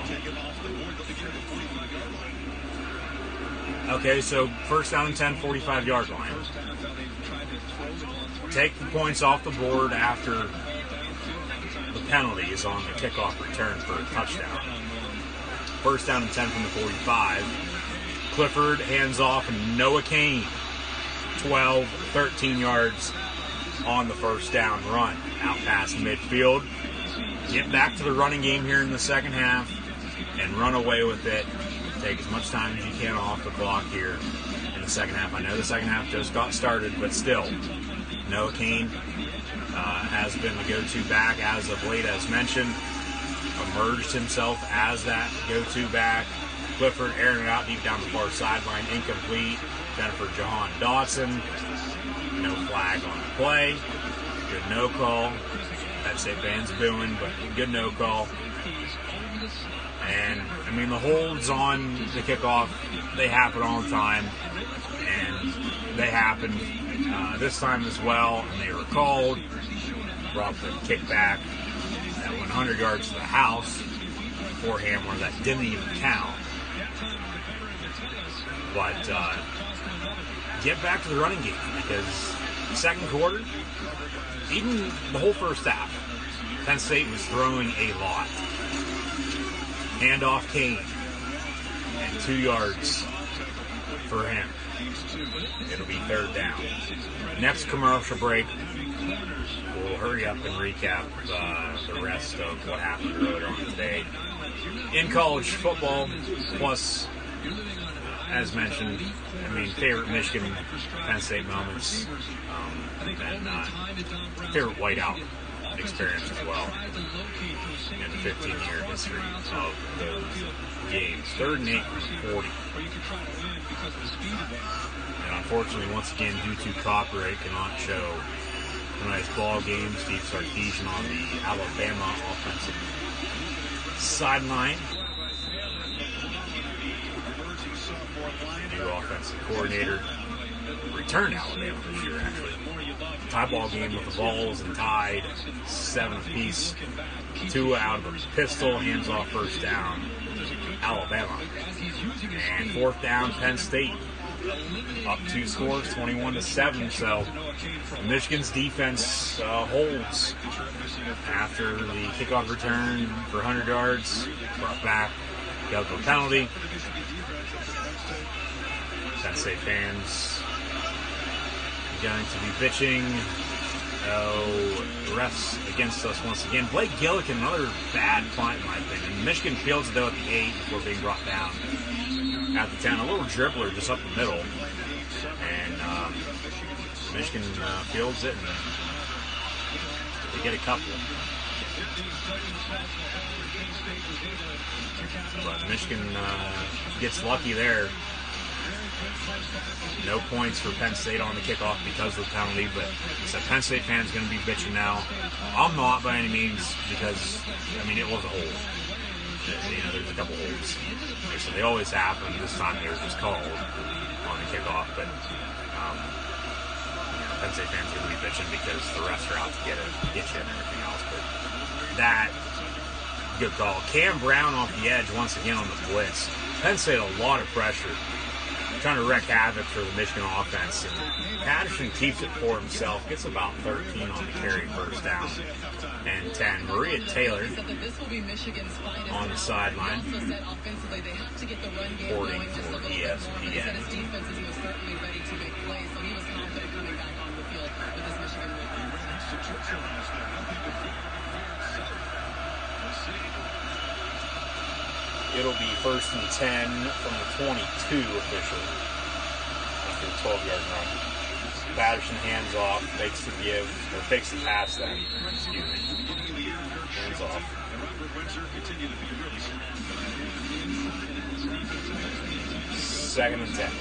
Okay, so first down and 10, 45-yard line. Take the points off the board after the penalty is on the kickoff return for a touchdown. First down and 10 from the 45. Clifford hands off, and Noah Kane, 12, 13 yards on the first down run. Out past midfield. Get back to the running game here in the second half and run away with it. Take as much time as you can off the clock here in the second half. I know the second half just got started, but still, Noah Kane has been the go-to back as of late, as mentioned. Emerged himself as that go-to back. Clifford airing it out deep down the far sideline, incomplete. Jennifer Jahan Dawson, no flag on the play. Good no call. Penn State fans booing, but good no call. And, I mean, the holds on the kickoff, they happen all the time. And they happened this time as well, and they were called. Brought the kickback that went 100 yards to the house for Hamler. That didn't even count. But get back to the running game, because second quarter, even the whole first half, Penn State was throwing a lot. Handoff Kane, and 2 yards for him. It'll be third down. Next commercial break, we'll hurry up and recap the rest of what happened earlier on today in college football. Plus, as mentioned, I mean, favorite Michigan Penn State moments, and favorite whiteout experience as well in the 15-year history of those games. 3rd and 8 from 40. And unfortunately, once again, due to copyright, cannot show tonight's ball game. Steve Sarkisian on the Alabama offensive sideline. New offensive coordinator. Returned to Alabama this year, actually. Tie ball game with the Vols and tied 7 apiece. 2 out of a pistol, hands off first down, Alabama. And 4th down, Penn State. Up 2 scores, 21-7. So Michigan's defense holds after the kickoff return for 100 yards. Brought back, got the penalty. Penn State fans going to be bitching. Oh, refs against us once again. Blake Gillikin, another bad punt in my opinion. Michigan fields it though at the 8 before being brought down at the 10. A little dribbler just up the middle. And Michigan fields it, and they get a couple. But Michigan gets lucky there. No points for Penn State on the kickoff because of the penalty, but it's a Penn State fan's going to be bitching now. I'm not by any means, because, I mean, it was a hold. You know, there's a couple holds. So they always happen. This time they were just called on the kickoff, but Penn State fans are going to be bitching because the refs are out to get you and everything else. But that, good call. Cam Brown off the edge once again on the blitz. Penn State a lot of pressure, trying to wreak havoc for the Michigan offense. And Patterson keeps it for himself, gets about 13 on the carry, first down and 10. Maria Taylor on the sideline, reporting for ESPN. It'll be 1st and 10 from the 22 officially after the 12-yard run. Patterson hands off, fakes the give, or fakes the pass then. Excuse me. Hands off. 2nd and 10.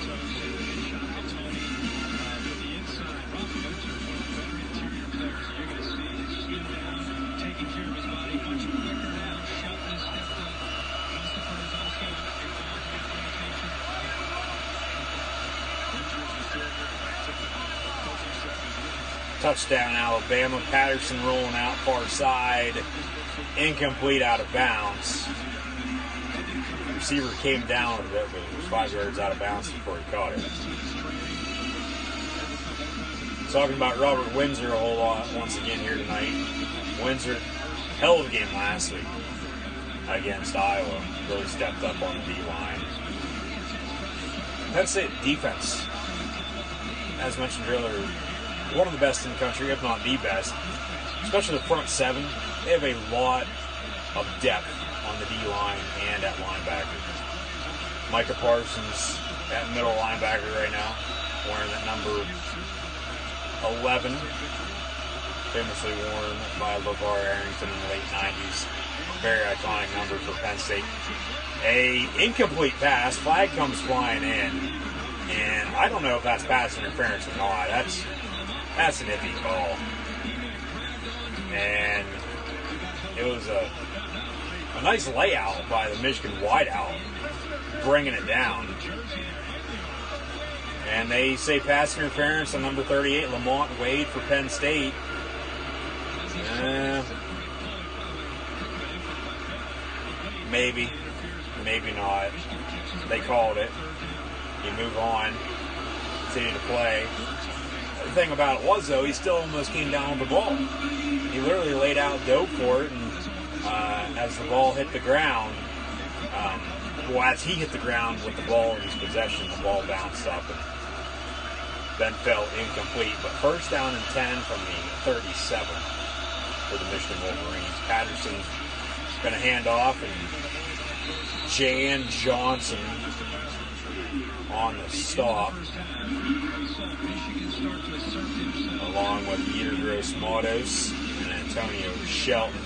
Touchdown, Alabama. Patterson rolling out far side. Incomplete, out of bounds. The receiver came down with it, but it was 5 yards out of bounds before he caught it. Talking about Robert Windsor a whole lot once again here tonight. Windsor, hell of a game last week against Iowa. Really stepped up on the D-line. Penn State defense, as mentioned earlier, one of the best in the country, if not the best. Especially the front seven. They have a lot of depth on the D-line and at linebacker. Micah Parsons at middle linebacker right now, wearing that number 11, famously worn by LeVar Arrington in the late 90s. Very iconic number for Penn State. A incomplete pass, flag comes flying in, and I don't know if that's pass interference or not. That's an iffy call. And it was a nice layout by the Michigan wideout, bringing it down. And they say pass interference on number 38, Lamont Wade for Penn State. Maybe. Maybe not. They called it. You move on. Continue to play. The thing about it was, though, he still almost came down with the ball. He literally laid out dope for it, and as the ball hit the ground, as he hit the ground with the ball in his possession, the ball bounced up and then fell incomplete. But first down and 10 from the 37 for the Michigan Wolverines. Patterson's going to hand off, and Jan Johnson on the stop, along with Yetur Gross-Matos and Antonio Shelton.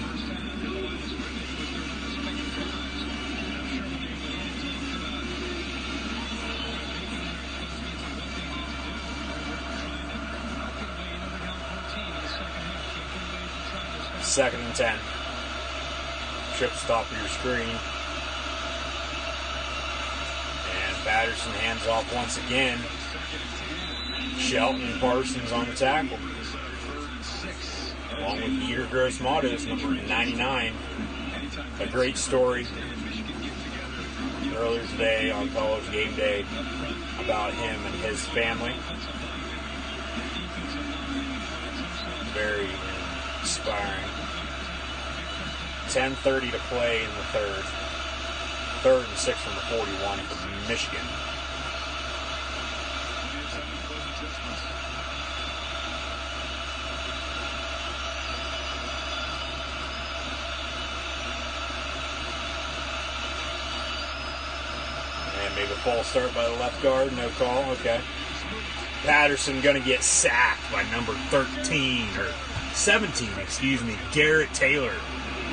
Second and 10. Trip stop of your screen. And Patterson hands off once again. Shelton and Parsons on the tackle, along with Yetur Gross-Matos, number 99. A great story earlier today on College Game Day about him and his family. Very inspiring. 10:30 to play in the third. Third and 6 from the 41 for Michigan. And maybe a false start by the left guard. No call. Okay. Patterson going to get sacked by number 13, or 17, excuse me, Garrett Taylor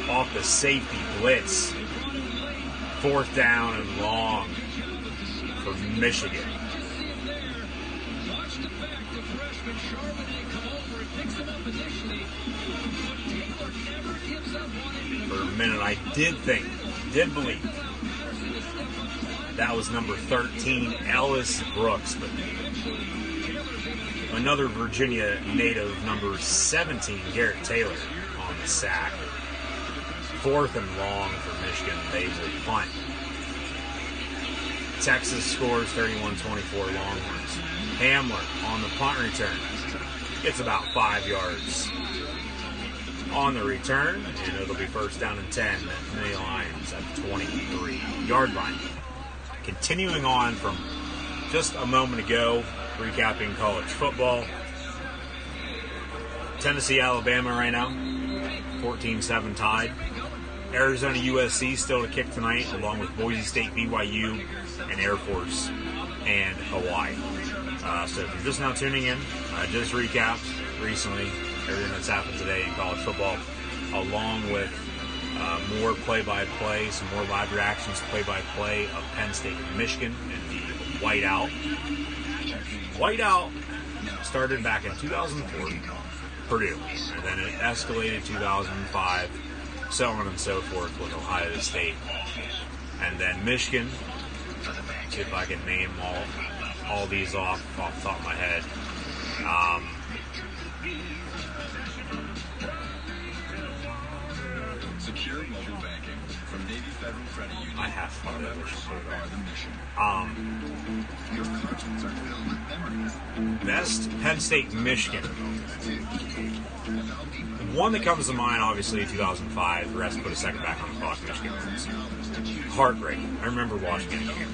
off the safety blitz. Fourth down and long for Michigan. For a minute, I did believe that was number 13, Ellis Brooks, but another Virginia native, number 17, Garrett Taylor, on the sack. Fourth and long for Michigan. They will punt. Texas scores 31-24 Longhorns. Hamler on the punt return. It's about 5 yards on the return, and it'll be first down and 10 at the Lions at the 23-yard line. Continuing on from just a moment ago, recapping college football. Tennessee, Alabama right now, 14-7 tied. Arizona, USC still to kick tonight, along with Boise State, BYU, and Air Force, and Hawaii. So if you're just now tuning in, I just recapped recently everything that's happened today in college football, along with more play-by-play, some more live reactions, play-by-play of Penn State and Michigan, and the whiteout. Whiteout started back in 2004, Purdue, and then it escalated 2005, so on and so forth with Ohio State. And then Michigan, see if I can name all, all these off the top of my head. Secure mobile banking from Navy Federal Credit Union. I have fun with it. Your conscience are filled with memories. Best Penn State, Michigan. One that comes to mind, obviously, 2005. The rest put a second back on the clock. Michigan wins. Heartbreaking. I remember watching it again.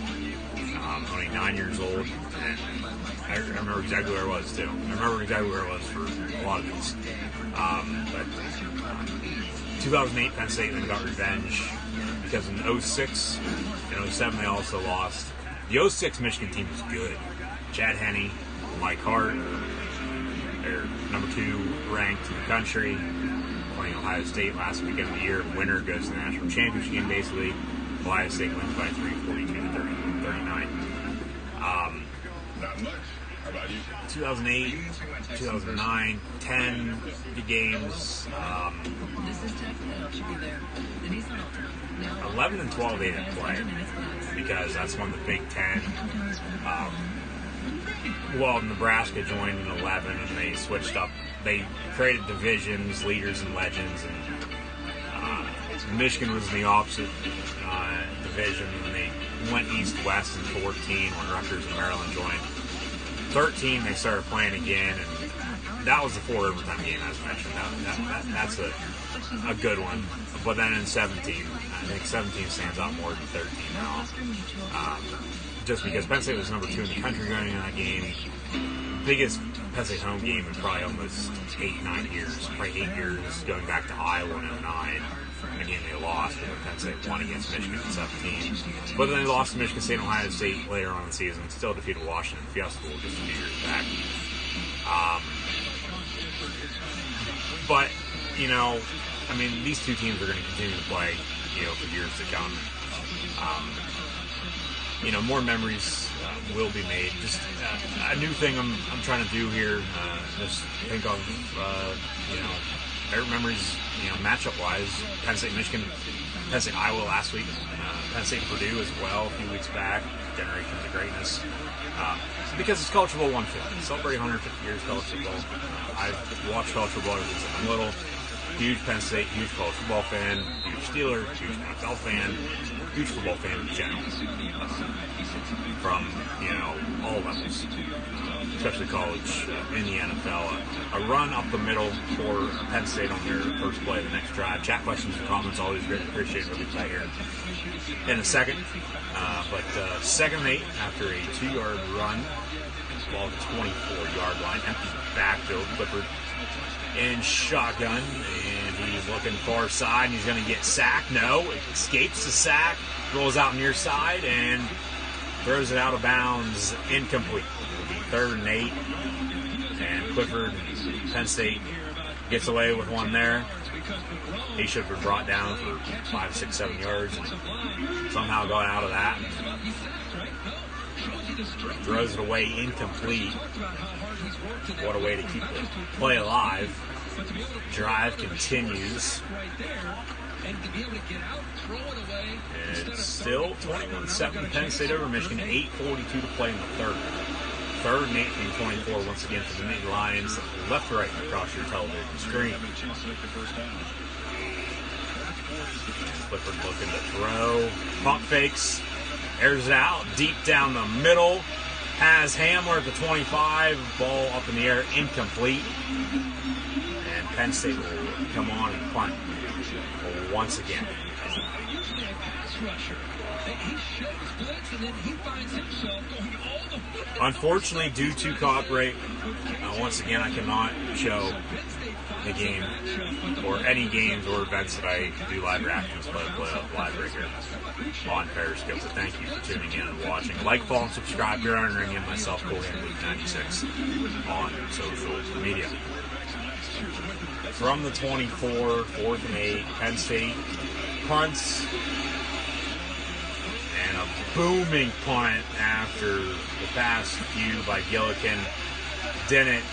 Only 9 years old. And I remember exactly where it was, too. I remember exactly where it was for a lot of these. But 2008, Penn State then got revenge because in 06 and 07 they also lost. The 06 Michigan team was good. Chad Henne, Mike Hart, they're number 2 ranked in the country, playing Ohio State last weekend of the year. Winner goes to the national championship game, basically. Ohio State wins by 3, 42-39. Not much. How about you? 2008, 2009, 10 games. 11 and 12 they didn't play because that's when the Big Ten. Nebraska joined in 11 and they switched up. They created divisions, leaders, and legends. And Michigan was in the opposite division, and they went east-west in 14 when Rutgers and Maryland joined. 13 they started playing again, and that was the 4 overtime game, as mentioned. That's a good one. But then in 17, I think 17 stands out more than 13 now. Just because Penn State was number 2 in the country going into that game. Biggest Penn State home game in probably almost 8-9 years. Probably 8 years going back to Iowa in 09. Again, they lost, but Penn State won against Michigan in 17. But then they lost to Michigan State and Ohio State later on in the season. Still defeated Washington Fiesta Bowl just a few years back. But, these two teams are going to continue to play, for years to come. More memories will be made. Just a new thing I'm trying to do here. Just think of, favorite memories, matchup-wise. Penn State, Michigan, Penn State, Iowa last week. Penn State, Purdue as well a few weeks back. Generations of greatness. Because it's college football 150. Celebrating 150 years of college football. I've watched college football ever since I'm little. Huge Penn State, huge college football fan, huge Steeler, huge NFL fan, huge football fan in general. From, all levels. Especially college, in the NFL. A run up the middle for Penn State on their first play of the next drive. Chat questions and comments, always greatly appreciated. We'll get back here in a second. But 2nd and 8 after a 2-yard run. Ball at the 24-yard line. Empty backfield. Clifford in shotgun. And he's looking far side. And he's going to get sacked. No. Escapes the sack. Rolls out near side. And throws it out of bounds. Incomplete. It'll be 3rd and 8. And Clifford, Penn State, gets away with one there. He should have been brought down for 5, 6, 7 yards. And somehow got out of that. Throws it away incomplete. What a way to keep the play alive. Drive continues. It's still 21-7 Penn State over Michigan. 8:42 to play in the 3rd. 3rd and 8 from 24 once again for the Nittany Lions. Left to right across your television screen. Clifford looking to throw. Pump fakes. Airs it out. Deep down the middle. Has Hamler at the 25. Ball up in the air. Incomplete. And Penn State will come on and punt once again. Unfortunately, due to copyright, once again, I cannot show the game or any games or events that I do live reactions live right here on Periscope. So thank you for tuning in and watching. Like, follow, and subscribe. Gridiron Ring and myself, Luke96 on social media. From the 24, 4th and 8, Penn State punts. And a booming punt after the past few by Gillikin. Didn't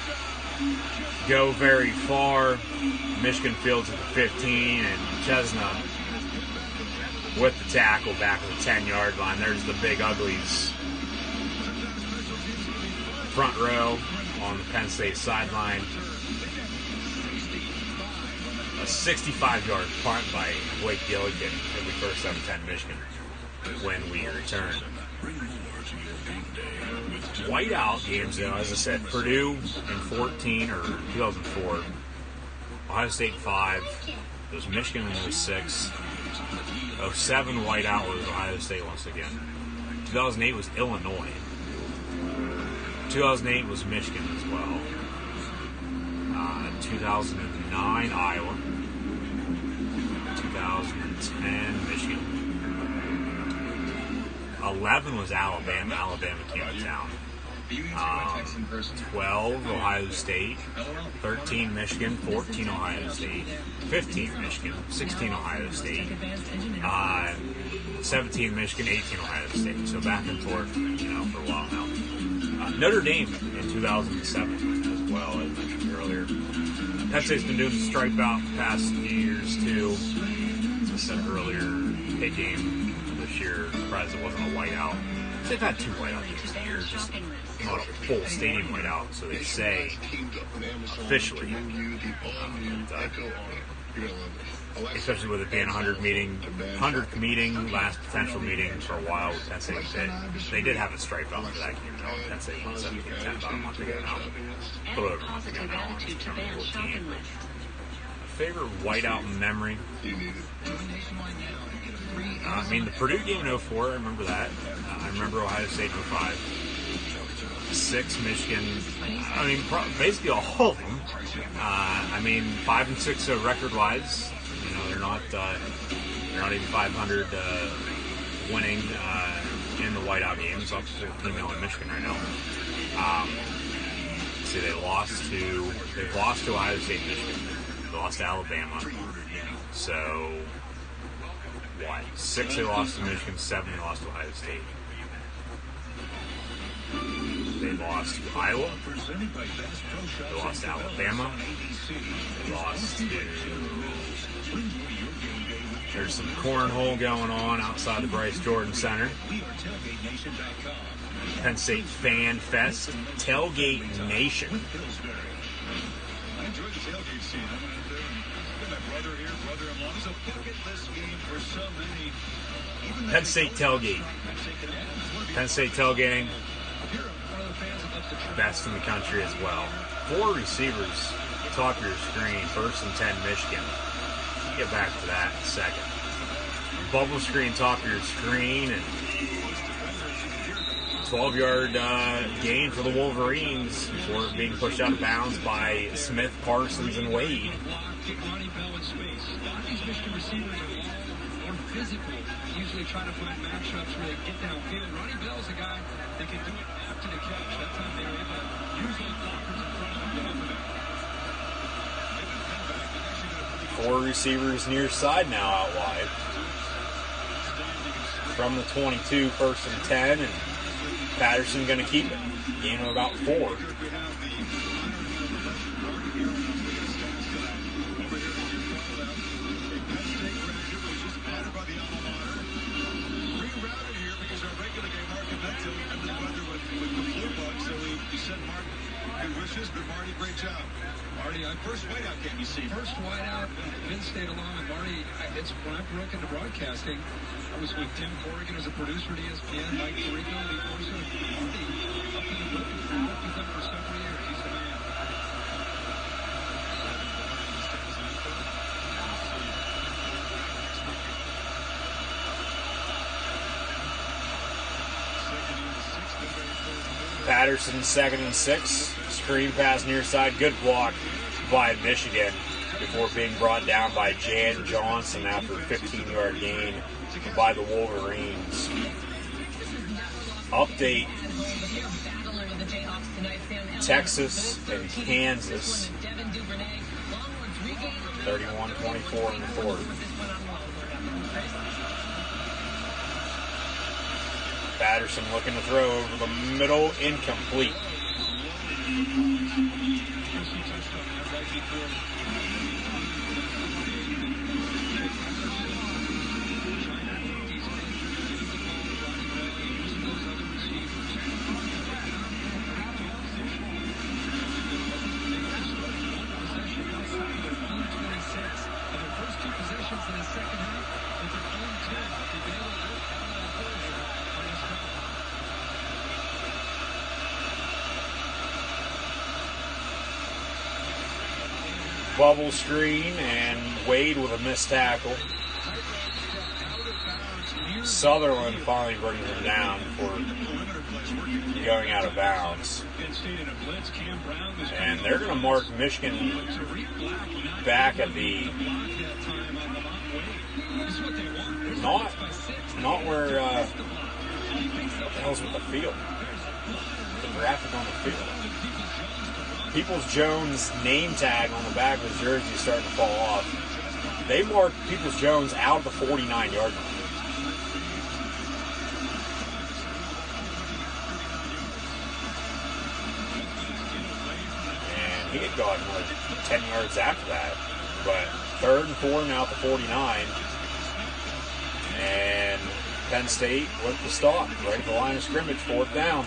go very far. Michigan fields at the 15, and Chesna with the tackle back at the 10-yard line. There's the big uglies front row on the Penn State sideline. A 65-yard punt by Blake Gilligan that we first 7-10 Michigan when we return. Whiteout games, though, as I said, Purdue in 14 or 2004, Ohio State 5, it was Michigan in 06, 07 whiteout was Ohio State once again. 2008 was Illinois. 2008 was Michigan as well. 2009 Iowa. 2010 Michigan. 11 was Alabama. Alabama came to town. 12 Ohio State. 13 Michigan. 14 Ohio State. 15 Michigan. 16 Ohio State. 17 Michigan. 18 Ohio State. So back and forth, for a while now. Notre Dame in 2007 as well, as mentioned earlier. Penn State's been doing the stripe out the past few years too. As I said earlier, big game this year. Surprised it wasn't a whiteout. They've had 2 whiteout games a year, just not a full stadium whiteout, so they say officially. Especially with it being 100th meeting, last potential meeting for a while with Penn State. They did have a stripe out for that game. Penn State won 17-10 about a month ago now. A little over a month ago now on September 14th. Favorite whiteout memory? The Purdue game in 04, I remember that. I remember Ohio State in 05. 6 Michigan. Basically all of them. 5 and 6 record-wise. They're not even 500 winning in the whiteout games. Up to 14-0 in Michigan right now. See, they lost to Ohio State, Michigan. They lost to Alabama. So 6 they lost to Michigan, 7 they lost to Ohio State. They lost to Iowa. They lost to Alabama. They lost to... There's some cornhole going on outside the Bryce Jordan Center. Penn State Fan Fest. Tailgate Nation. I enjoy the tailgate scene. I went up there and my brother here, brother-in-law. It's a bucket list game for so many. Penn State tailgate. Penn State tailgating. Best in the country as well. 4 receivers, top of your screen, 1st and 10 Michigan. We'll get back to that in a second. Bubble screen, top of your screen, and 12-yard gain for the Wolverines before being pushed out of bounds by Smith, Parsons, and Wade. Physical, usually try to find matchups where they get downfield. Ronnie Bell's a guy that can do it after the catch. That time they were able to use those blockers in front of them. 4 receivers near side now out wide. From the 22, 1st and 10, and Patterson going to keep it. Gain of about 4. But Marty, great job. Marty, first whiteout game you see. First whiteout, Penn State along with Marty. It's when I broke into broadcasting. I was with Tim Corrigan as a producer at ESPN, Mike Tirico, the voice of Marty. Up in the book, worked with him for several years. He's the man. Patterson 2nd and 6. Screen pass near side. Good block by Michigan before being brought down by Jan Johnson after a 15-yard gain by the Wolverines. Update. Texas and Kansas. 31-24 in the fourth. Patterson looking to throw over the middle, incomplete. bubble screen, and Wade with a missed tackle. Sutherland finally brings him down for going out of bounds. And they're going to mark Michigan back at the not where what the hell's with the field? The graphic on the field. Peoples-Jones name tag on the back of his jersey is starting to fall off. They marked Peoples-Jones out of the 49-yard line. And he had gone like 10 yards after that. But 3rd and 4 now at the 49. And Penn State with the stop, right at the line of scrimmage, 4th down.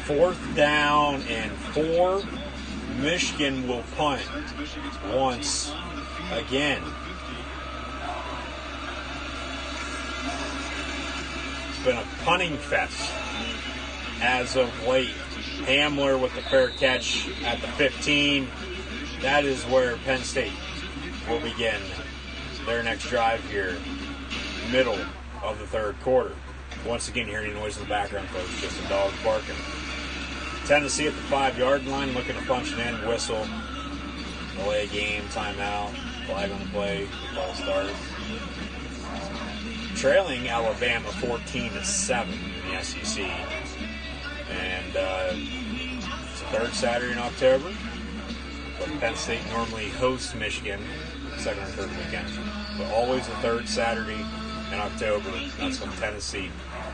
Fourth down and 4. Michigan will punt once again. It's been a punting fest as of late. Hamler with the fair catch at the 15. That is where Penn State will begin their next drive here, middle of the 3rd quarter. Once again, hearing noise in the background, folks, just a dog barking. Tennessee at the 5-yard line, looking to punch it in, whistle, delay game, timeout, flag on the play, ball started. Trailing Alabama 14-7 in the SEC. And it's the 3rd Saturday in October. But Penn State normally hosts Michigan, 2nd or 3rd weekend. But always the 3rd Saturday in October. That's when Tennessee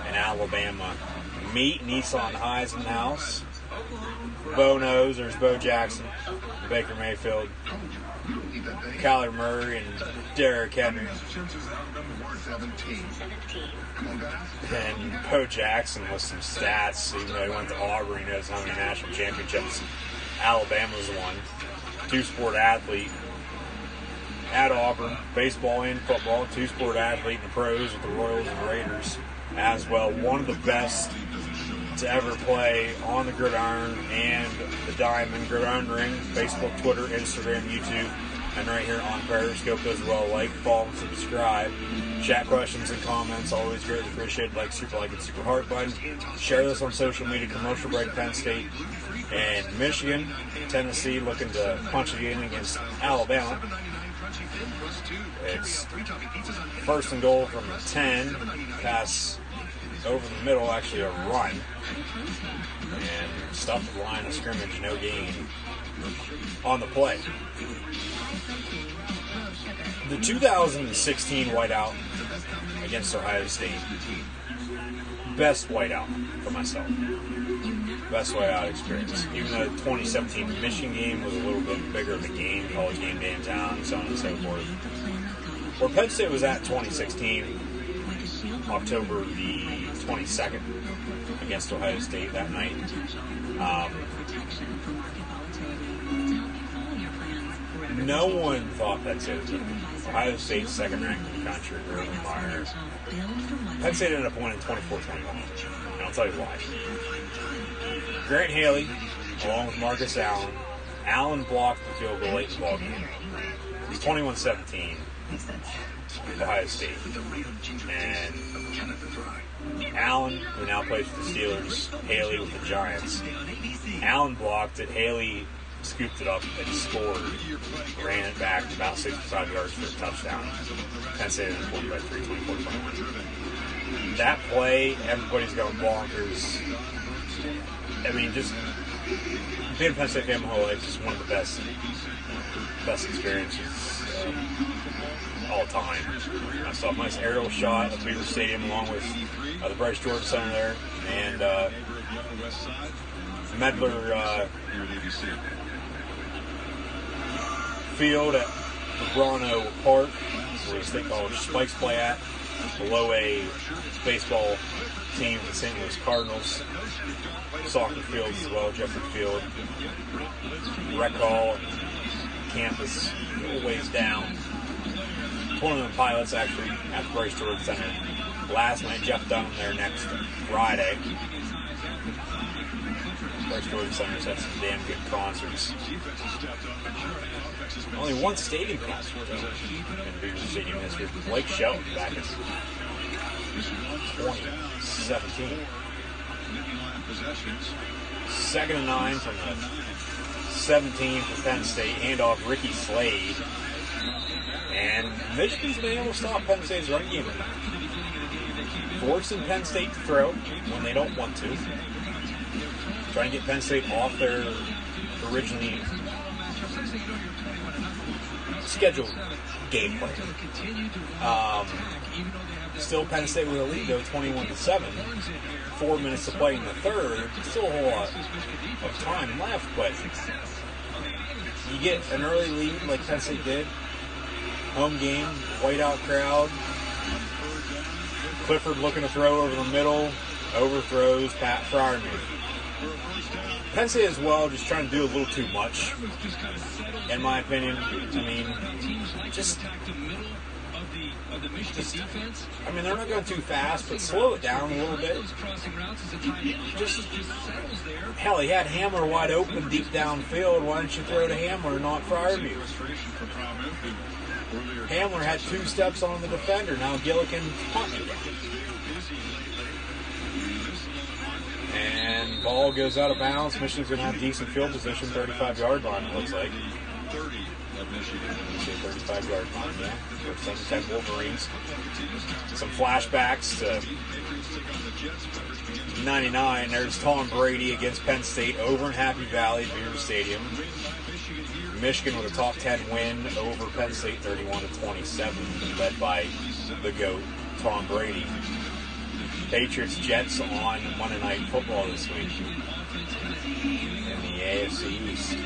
and Alabama meet. Nissan Highs in the house. Bo knows. There's Bo Jackson, Baker Mayfield, Kyler Murray, and Derrick Henry. And Bo Jackson with some stats, even though he went to Auburn, he knows how many national championships Alabama's won. 2-sport athlete at Auburn, baseball and football, 2-sport athlete in the pros with the Royals and Raiders as well. One of the best to ever play on the gridiron and the diamond. Gridiron Ring, Facebook, Twitter, Instagram, YouTube, and right here on Periscope as well. Like, follow, and subscribe. Chat questions and comments, always greatly appreciated. Like, super heart button. Share this on social media. Commercial break, Penn State and Michigan. Tennessee looking to punch it in against Alabama. It's 1st and goal from the 10. Pass over the middle, actually a run. And stuff the line of scrimmage, no gain on the play. The 2016 whiteout against Ohio State. Best whiteout for myself. Best whiteout experience. Even though the 2017 Michigan game was a little bit bigger of a game, college game day in town, so on and so forth. Where Penn State was at 2016, October the 22nd, against Ohio State that night. No one thought Penn State was going to win. Ohio State's 2nd ranked in the country, Urban Meyer. Penn State ended up winning 24-21. And I'll tell you why. Grant Haley, along with Marcus Allen. Allen blocked the field goal late in the ball game. It was 21-17. Ohio State. And Allen, who now plays for the Steelers, Haley with the Giants. Allen blocked it. Haley scooped it up and scored. Ran it back about 65 yards for a touchdown. Penn State ended up winning by 3, 24-21. That play, everybody's going bonkers. I mean, just being a Penn State fan my whole life is just one of the best experiences all time. I saw a nice aerial shot of Beaver Stadium along with the Bryce Jordan Center there, and Medler Field at Lebrano Park, where the State College Spikes play at. Below A baseball team, the St. Louis Cardinals. Soccer fields as well, Jeffrey Field. Rec hall, campus, a little ways down. Tournament pilots actually at the Bryce Jordan Center last night. Jeff Dunham there next Friday. Bryce Jordan Center's had some damn good concerts. Only one stadium concert though in Beaver Stadium history. Blake Shelton back in 2017. 2nd and 9 from the 17 for Penn State. Handoff Ricky Slade. And Michigan's been able to stop Penn State's run game. Forcing Penn State to throw when they don't want to. Trying to get Penn State off their originally scheduled game plan. Still Penn State with a lead though, 21-7. 4 minutes to play in the third. Still a whole lot of time left, but you get an early lead like Penn State did. Home game, whiteout crowd. Clifford looking to throw over the middle. Overthrows Pat Fryermuth. Penn State as well, just trying to do a little too much, in my opinion. I mean, they're not going too fast, but slow it down a little bit. Hell, he had Hamler wide open deep downfield. Why don't you throw to Hamler and not Fryermuth? Hamler had 2 steps on the defender. Now Gillikin punting. And ball goes out of bounds. Michigan's going to have decent field position, 35-yard line, it looks like. 35-yard line, yeah. 7-10 Wolverines. Some flashbacks to 99. There's Tom Brady against Penn State over in Happy Valley, Beaver Stadium. Michigan with a top 10 win over Penn State, 31-27, led by the GOAT, Tom Brady. Patriots-Jets on Monday Night Football this week in the AFC East.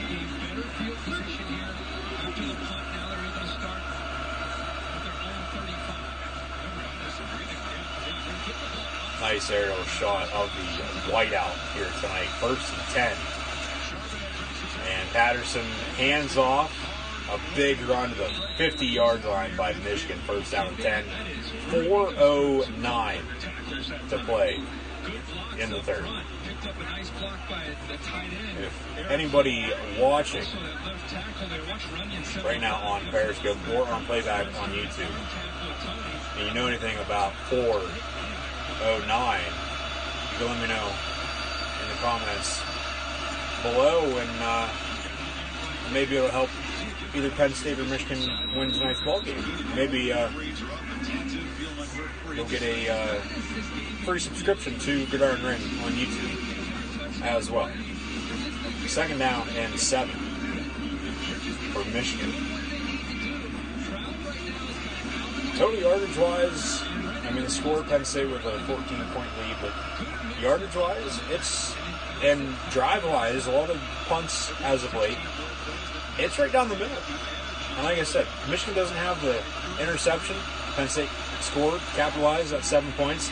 Nice aerial shot of the whiteout here tonight. 1st and 10. And Patterson hands off. A big run to the 50-yard line by Michigan. 1st down and 10. 4:09 to play in the third. If anybody watching right now on Periscope or on playback on YouTube, and you know anything about 4:09, you can let me know in the comments below, and maybe it'll help either Penn State or Michigan win tonight's ball game. Maybe you'll get a free subscription to Gridiron Ring on YouTube as well. 2nd down and 7 for Michigan. Total yardage-wise, the score, Penn State with a 14-point lead, but yardage-wise, and drive-wise, a lot of punts as of late. It's right down the middle. And like I said, Michigan doesn't have the interception. Penn State scored, capitalized at 7 points.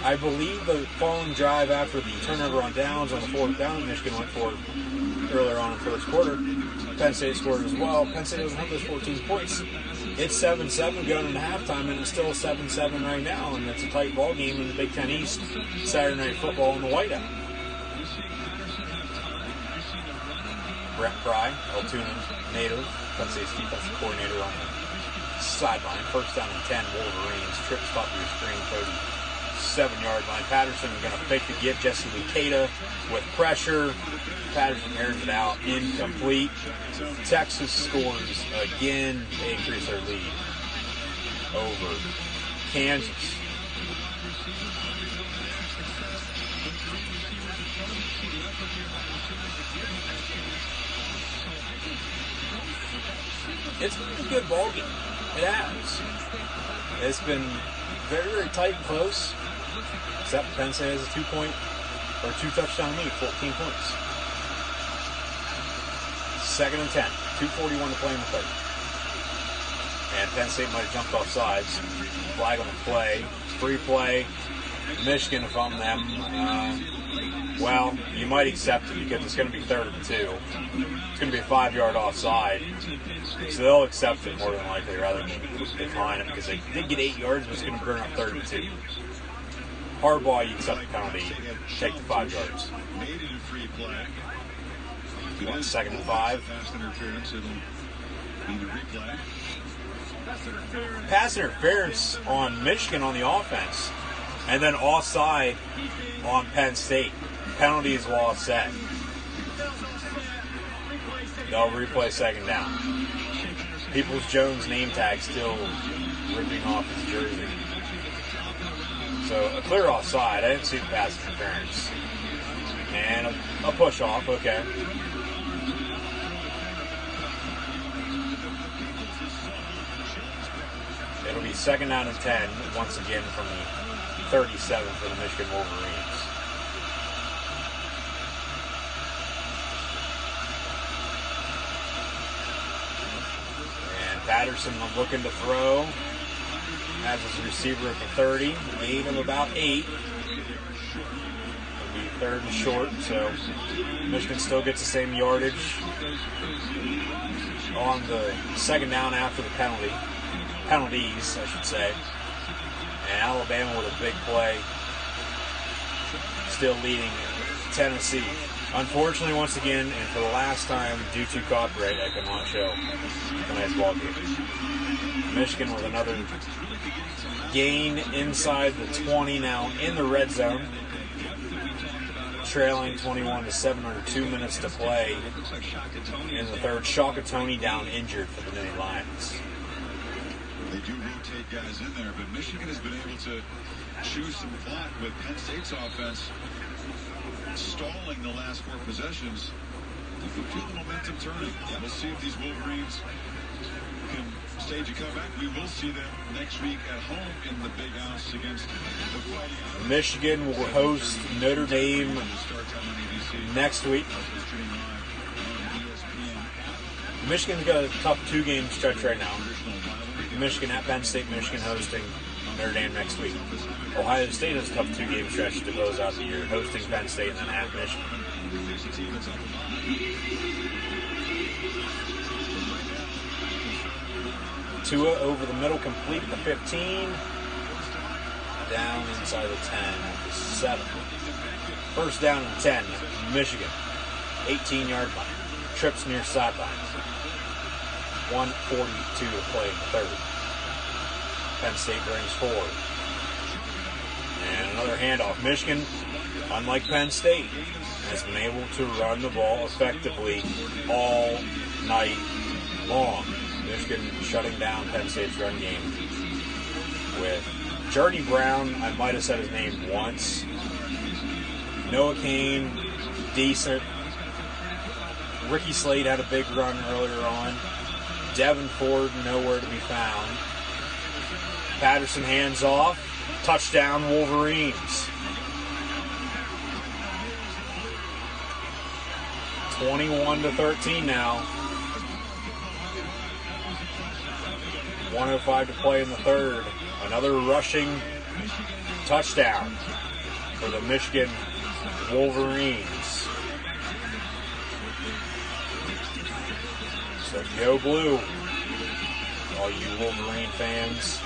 I believe the following drive after the turnover on downs on the 4th down, Michigan went for it earlier on in the 1st quarter. Penn State scored as well. Penn State doesn't have those 14 points. It's 7-7 going into halftime, and it's still 7-7 right now, and it's a tight ball game in the Big Ten East. Saturday Night Football in the whiteout. Brett Pry, Altoona native, Penn State's defensive coordinator on the sideline. 1st down and 10, Wolverines. Trip stop your screen, 37-yard line. Patterson is going to fake the give. Jesse Luketa with pressure. Patterson airs it out, incomplete. Texas scores again. They increase their lead over Kansas. It's been a good ball game. It has. It's been very, very tight and close. Except Penn State has a 2-point or 2-touchdown lead, 14 points. 2nd and 10. 2:41 to play in the third. and Penn State might have jumped off sides. Flag on the play. Free play. Michigan, if I'm them, well, you might accept it because it's going to be 3rd and 2. It's going to be a 5-yard offside. So they'll accept it more than likely rather than decline it because they did get 8 yards, but it's going to burn up 3rd and 2. Hardball, you accept the penalty, take the 5 yards. You want 2nd and 5. Pass interference on Michigan on the offense, and then offside on Penn State. Penalty is law set. They'll replay 2nd down. Peoples-Jones name tag still ripping off his jersey. So a clear offside. I didn't see the pass interference. And a push off, okay. It'll be 2nd down and 10, once again from the 37 for the Michigan Wolverines. And Patterson looking to throw. Has his receiver at the 30. Gain of about 8. It'll be 3rd and short, so Michigan still gets the same yardage on the 2nd down after the penalties, I should say. And Alabama with a big play, still leading Tennessee. Unfortunately, once again, and for the last time, due to copyright, I cannot show tonight's ball game. Michigan with another gain inside the 20 now in the red zone. Trailing 21-7 under 2 minutes to play in the 3rd. Shakatoni down injured for the Nittany Lions. They do rotate guys in there, but Michigan has been able to choose some clock with Penn State's offense stalling the last 4 possessions. You can feel the momentum turning. We'll see if these Wolverines can stage a comeback. We will see them next week at home in the Big House against the Fighting. Michigan will host Notre Dame next week. Michigan's got a tough 2-game stretch right now. Michigan at Penn State, Michigan hosting Notre Dame next week. Ohio State has a tough 2-game stretch to close out the year, hosting Penn State and then at Michigan. Tua over the middle, complete the 15. Down inside the 10, the 7. 1st down and 10, Michigan. 18-yard line. Trips near sideline. 1:42 to play in the 3rd. Penn State brings forward. And another handoff. Michigan, unlike Penn State, has been able to run the ball effectively all night long. Michigan shutting down Penn State's run game with Jardy Brown. I might have said his name once. Noah Cain, decent. Ricky Slade had a big run earlier on. Devin Ford nowhere to be found. Patterson hands off. Touchdown Wolverines. 21-13 now. 1:05 to play in the 3rd. Another rushing touchdown for the Michigan Wolverines. So go blue, all you Wolverine fans.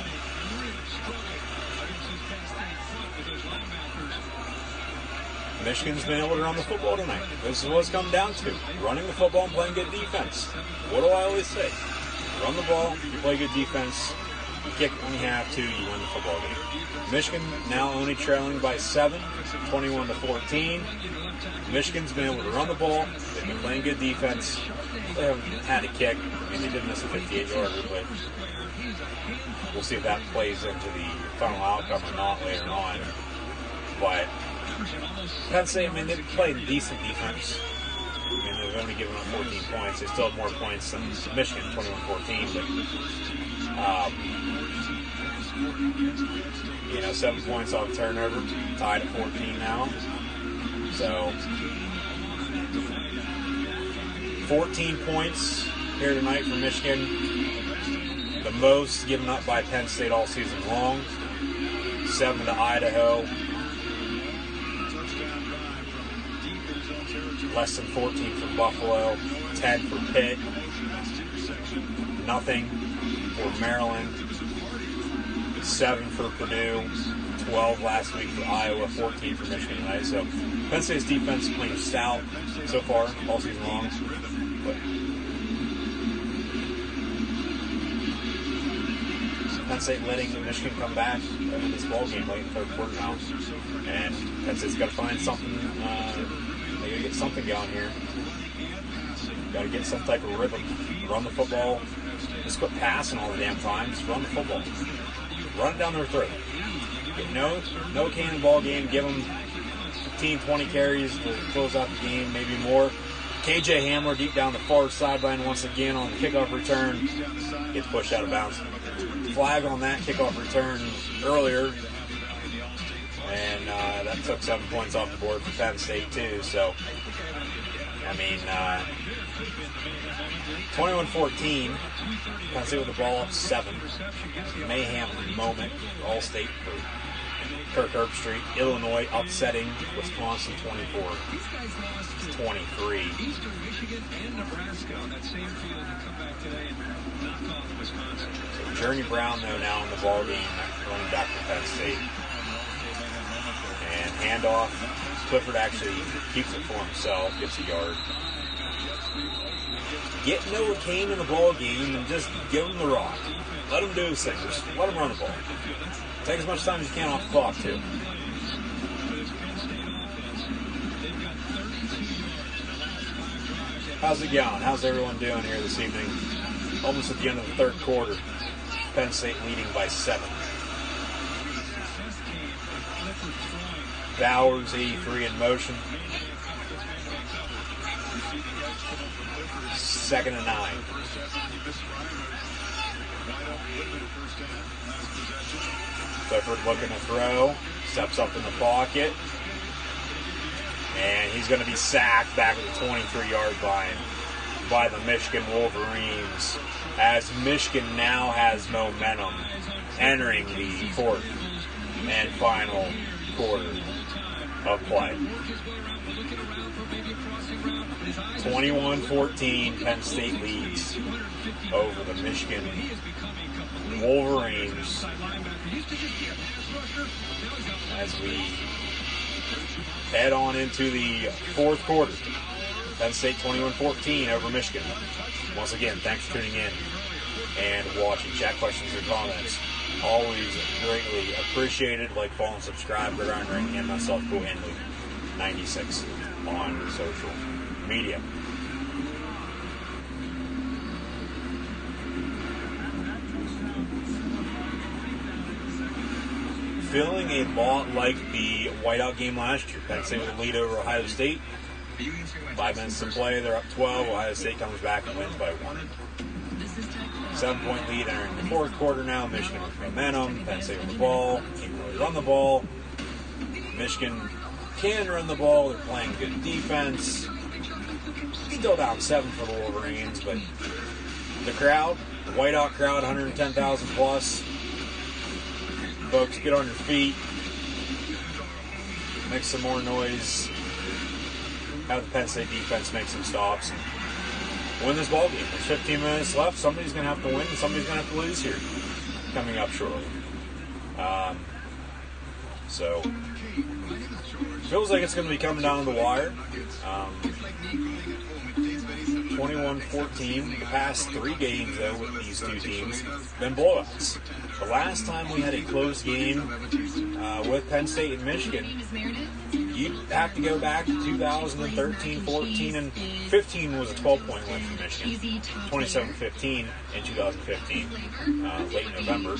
Michigan's been able to run the football tonight. This is what it's come down to. Running the football and playing good defense. What do I always say? Run the ball, you play good defense, you kick when you have to, you win the football game. Michigan now only trailing by 7, 21-14. Michigan's been able to run the ball. They've been playing good defense. They haven't had a kick. I mean, they did miss a 58-yarder, but we'll see if that plays into the final outcome or not later on. But Penn State, I mean, they've played decent defense. I mean, they've only given up 14 points. They still have more points than Michigan, 21-14. But, 7 points off turnover, tied at 14 now. So, 14 points here tonight for Michigan. The The most given up by Penn State all season long. 7 to Idaho. Less than 14 for Buffalo. 10 for Pitt. Nothing for Maryland. 7 for Purdue. 12 last week for Iowa. 14 for Michigan tonight. So Penn State's defense is playing stout so far all season long. But Penn State letting Michigan come back in this ball game late in the third quarter now. And Penn State's got to find something. They got to get something going here. Got to get some type of rhythm. Run the football. Just quit passing all the damn time. Just run the football. Run it down their throat. Get no cannonball game. Give them 15, 20 carries to close out the game, maybe more. KJ Hamler deep down the far sideline once again on the kickoff return. Gets pushed out of bounds. Flag on that kickoff return earlier. And that took 7 points off the board for Penn State too. So, I mean, 21-14. Penn State with the ball up 7. Mayhem moment for All-State for Kirk Herbstreit. Illinois upsetting Wisconsin 24-23. Eastern Michigan and Nebraska on that same field and come back today and knock off Wisconsin. So Journey Brown, though, now in the ball game, running back for Penn State. And handoff. Clifford actually keeps it for himself, gets a yard. Get Noah Kane in the ball game and just give him the rock. Let him do his thing. Just let him run the ball. Take as much time as you can off the clock, too. How's it going? How's everyone doing here this evening? Almost at the end of the third quarter. Penn State leading by 7. Bowers, 83 in motion. 2nd and 9. Clifford looking to throw. Steps up in the pocket. And he's going to be sacked back at the 23-yard line by the Michigan Wolverines, as Michigan now has momentum entering the fourth and final quarter of play. 21-14, Penn State leads over the Michigan Wolverines as we head on into the fourth quarter. Penn State 21-14 over Michigan. Once again, thanks for tuning in and watching. Chat questions or comments, always greatly appreciated. Like, follow, and subscribe. Gridiron Ring and myself, Cool Henley 96 on social media. Feeling a lot like the whiteout game last year. Penn State with a lead over Ohio State. 5 minutes to play, they're up 12. Ohio State comes back and wins by 1. 7-point lead entering the fourth quarter now. Michigan with momentum. Penn State with the ball. Can't really run the ball. Michigan can run the ball. They're playing good defense. Still down 7 for the Wolverines, but the crowd, the whiteout crowd, 110,000 plus. Folks, get on your feet. Make some more noise. Have the Penn State defense make some stops and win this ball game. There's 15 minutes left. Somebody's going to have to win and somebody's going to have to lose here coming up shortly. So, feels like it's going to be coming down to the wire. 21-14. The past 3 games, though, with these two teams, been blowouts. The last time we had a close game with Penn State and Michigan, you'd have to go back to 2013, 14, and 15 was a 12-point win for Michigan. 27-15 in 2015, late November.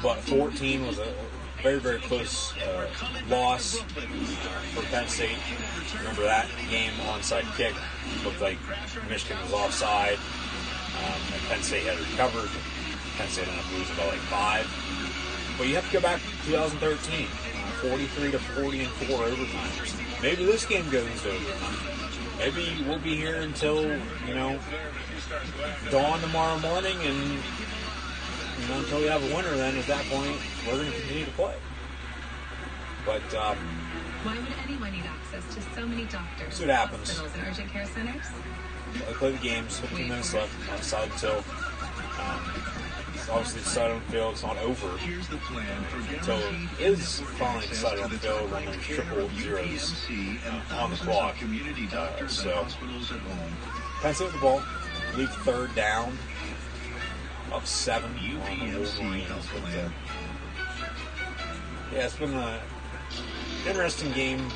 But 14 was a very, very close loss for Penn State. Remember that game, onside kick. Looked like Michigan was offside. And Penn State had recovered. Penn State ended up losing by like 5. But you have to go back to 2013. 43-40 and 4 overtimes. Maybe this game goes to overtime. Maybe we'll be here until, dawn tomorrow morning, and until we have a winner, then at that point, we're going to continue to play. But why would anyone need access to so many doctors, see what happens. hospitals, and urgent care centers? They play the games, 15 minutes left, outside until obviously decided on the field. It's not over until it is finally decided on the field when there's triple zeros on the clock. So Penn State with the ball, leave third down, up 7 on the Wolverines. Yeah, it's been an interesting game,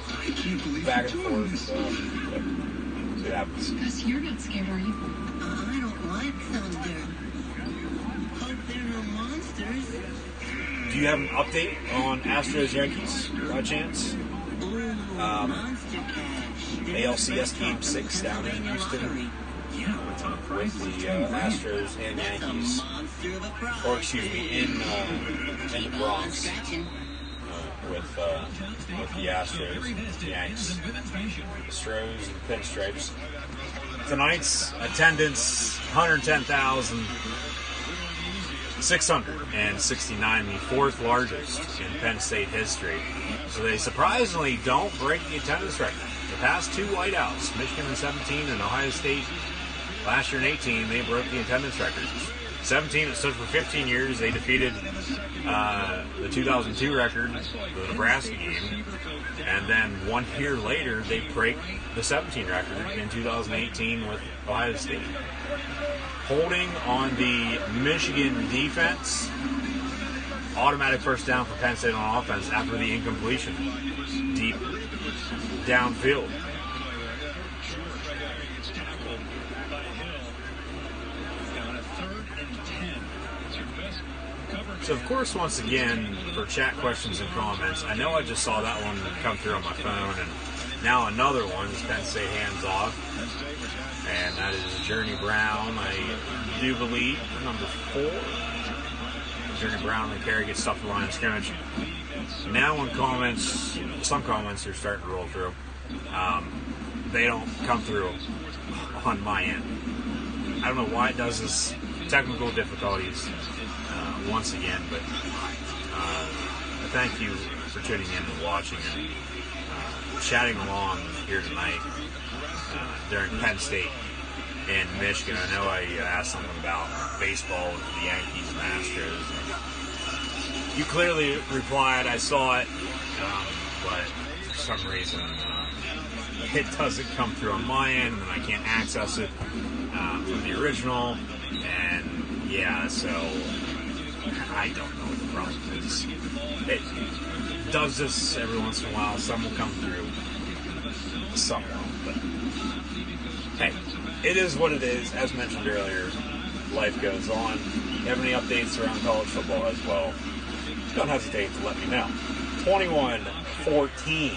back and forth. So see what happens. Gus, you're not scared, are you? I don't like thunder. Hope they're no monsters. Do you have an update on Astros Yankees by chance? Monster Cash. ALCS Game 6 down in Houston with the Astros and Yankees, or excuse me, in the Bronx with the Astros, the Yanks, the Stros, and Pinstripes. Tonight's attendance 110,669, the fourth largest in Penn State history. So they surprisingly don't break the attendance record. The past two whiteouts, Michigan in 17 and Ohio State last year in 18, they broke the attendance records. 17, it stood for 15 years. They defeated the 2002 record, the Nebraska game. And then 1 year later, they break the 17 record in 2018 with Ohio State. Holding on the Michigan defense, automatic first down for Penn State on offense after the incompletion deep downfield. So, of course, once again, for chat questions and comments, I know I just saw that one come through on my phone, and now another one is Penn State hands off, and that is Journey Brown, I do believe, number 4. Journey Brown and the carry gets stuffed the line of scrimmage. Now when comments, some comments are starting to roll through, they don't come through on my end. I don't know why it does this, technical difficulties. Once again, but thank you for tuning in and watching and chatting along here tonight during Penn State and Michigan. I know I asked something about baseball with the Yankees and Astros. You clearly replied, I saw it, but for some reason it doesn't come through on my end and I can't access it from the original. And yeah, so I don't know what the problem is. It does this every once in a while. Some will come through, some won't. But hey, it is what it is. As mentioned earlier, life goes on. If you have any updates around college football as well, don't hesitate to let me know. 21-14,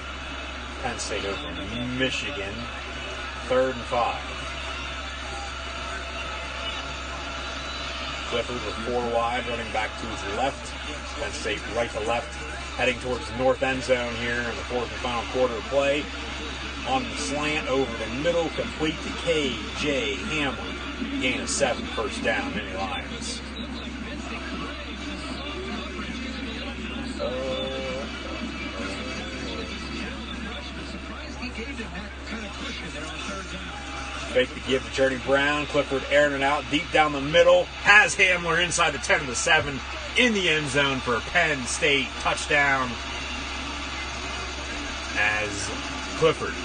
Penn State over Michigan. 3rd and 5. Clifford with 4 wide, running back to his left. Penn State right to left, heading towards the north end zone here in the 4th and final quarter of play. On the slant over the middle, complete to K.J. Hamlin. Gain of 7, first down, Mini Lions. Fake the give to Journey Brown. Clifford airing it out deep down the middle. Has Hamler inside the 10 of the 7 in the end zone for a Penn State touchdown. As Clifford,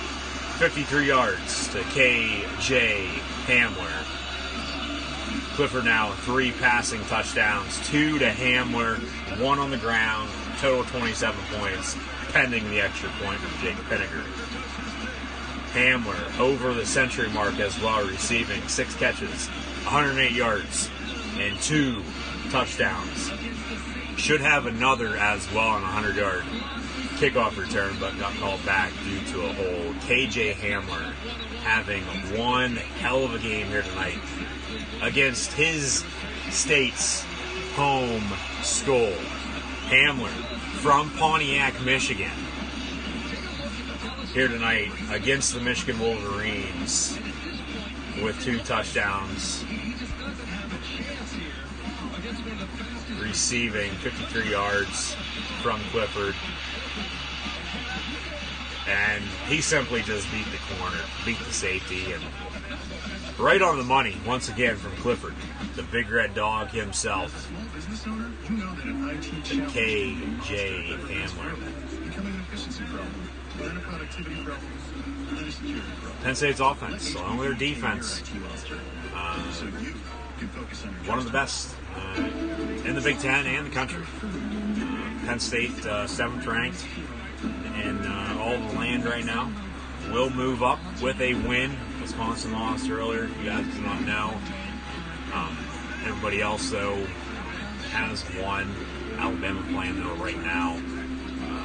53 yards to K.J. Hamler. Clifford now 3 passing touchdowns, 2 to Hamler, 1 on the ground, total 27 points, pending the extra point from Jake Pinniger. Hamler over the century mark as well, receiving 6 catches, 108 yards, and 2 touchdowns. Should have another as well on a 100-yard kickoff return, but got called back due to a hold. K.J. Hamler having one hell of a game here tonight against his state's home school. Hamler from Pontiac, Michigan, here tonight against the Michigan Wolverines. with 2 touchdowns, receiving 53 yards from Clifford. And he simply just beat the corner, beat the safety, and right on the money once again from Clifford, the big red dog himself, the KJ Hamler. Penn State's offense, along with their defense, one of the best in the Big Ten and the country. Penn State, 7th ranked in all of the land right now, will move up with a win. Wisconsin lost earlier, if you guys do not know. Everybody else, though, has won. Alabama playing, though, right now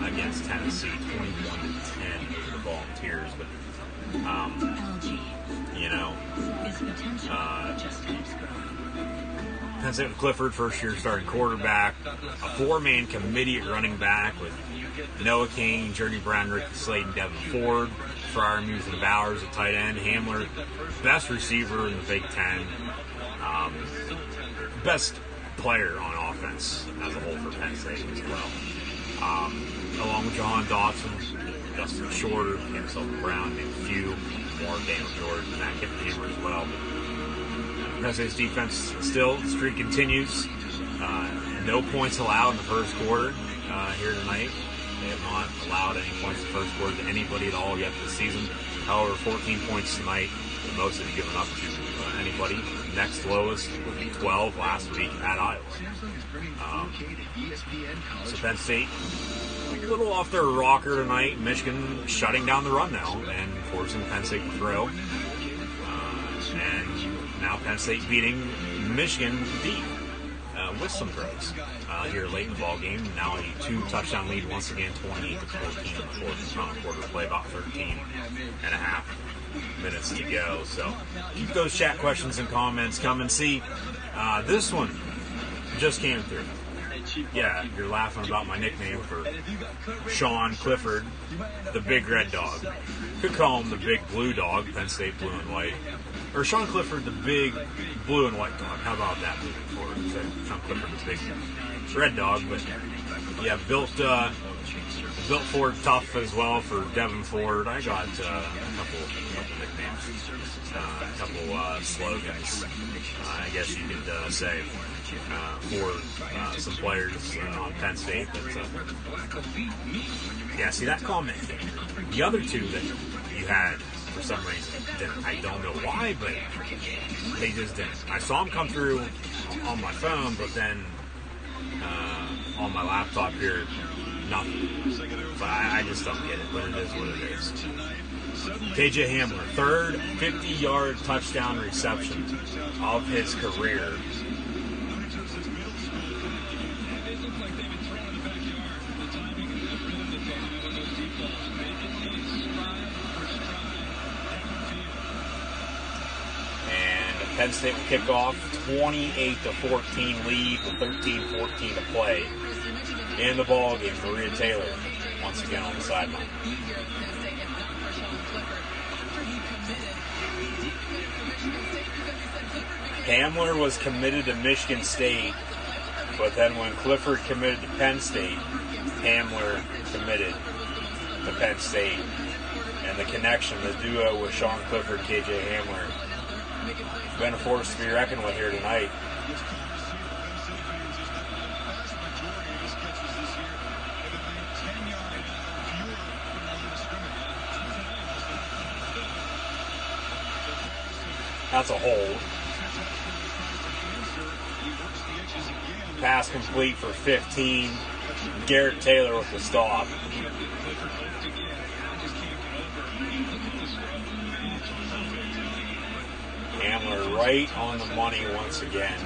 against Tennessee, 21-10 over the Volunteers. But, Penn State with Clifford, first-year starting quarterback, a 4-man committee at running back with Noah King, Journey Brown, Ricky Slayton, Devin Ford, Fryer, Muse, and Bowers at tight end. Hamler, best receiver in the Big Ten, best player on offense as a whole for Penn State as well. Along with Jahan Dotson, Justin Shorter, Cam Sullivan Brown, Nick Few, more Daniel George, and Matt Kippenhammer as well. Penn State's defense still, the streak continues. No points allowed in the first quarter here tonight. They have not allowed any points in the first quarter to anybody at all yet this season. However, 14 points tonight, the most they've given up to anybody. Next lowest would be 12 last week at Iowa. So Penn State, a little off their rocker tonight. Michigan shutting down the run now and forcing Penn State to throw. And now Penn State beating Michigan deep with some throws here late in the ball game. Now a 2-touchdown lead once again, 28-14 in the fourth quarter. Play about 13.5 minutes to go. So keep those chat questions and comments coming. See, this one just came through. Yeah, you're laughing about my nickname for Sean Clifford, the big red dog. Could call him the big blue dog, Penn State blue and white. Or Sean Clifford, the big blue and white dog. How about that moving forward? So Sean Clifford, the big red dog. But yeah, built Ford tough as well for Devin Ford. I got a couple nicknames, a couple slogans, I guess you could say, for some players on Penn State. But, yeah, see that comment came. The other two that you had, for some reason, didn't. I don't know why, but they just didn't. I saw them come through on my phone, but then on my laptop here, nothing. But I just don't get it, but it is what it is. KJ Hamler, third 50-yard touchdown reception of his career. Penn State will kick off 28-14 lead with 13-14 to play in the ball game. Maria Taylor once again on the sideline. Hamler was committed to Michigan State, but then when Clifford committed to Penn State, Hamler committed to Penn State. And the connection, the duo with Sean Clifford, KJ Hamler, been a force to be reckoned with here tonight. That's a hold. Pass complete for 15. Garrett Taylor with the stop. Hamler right on the money once again.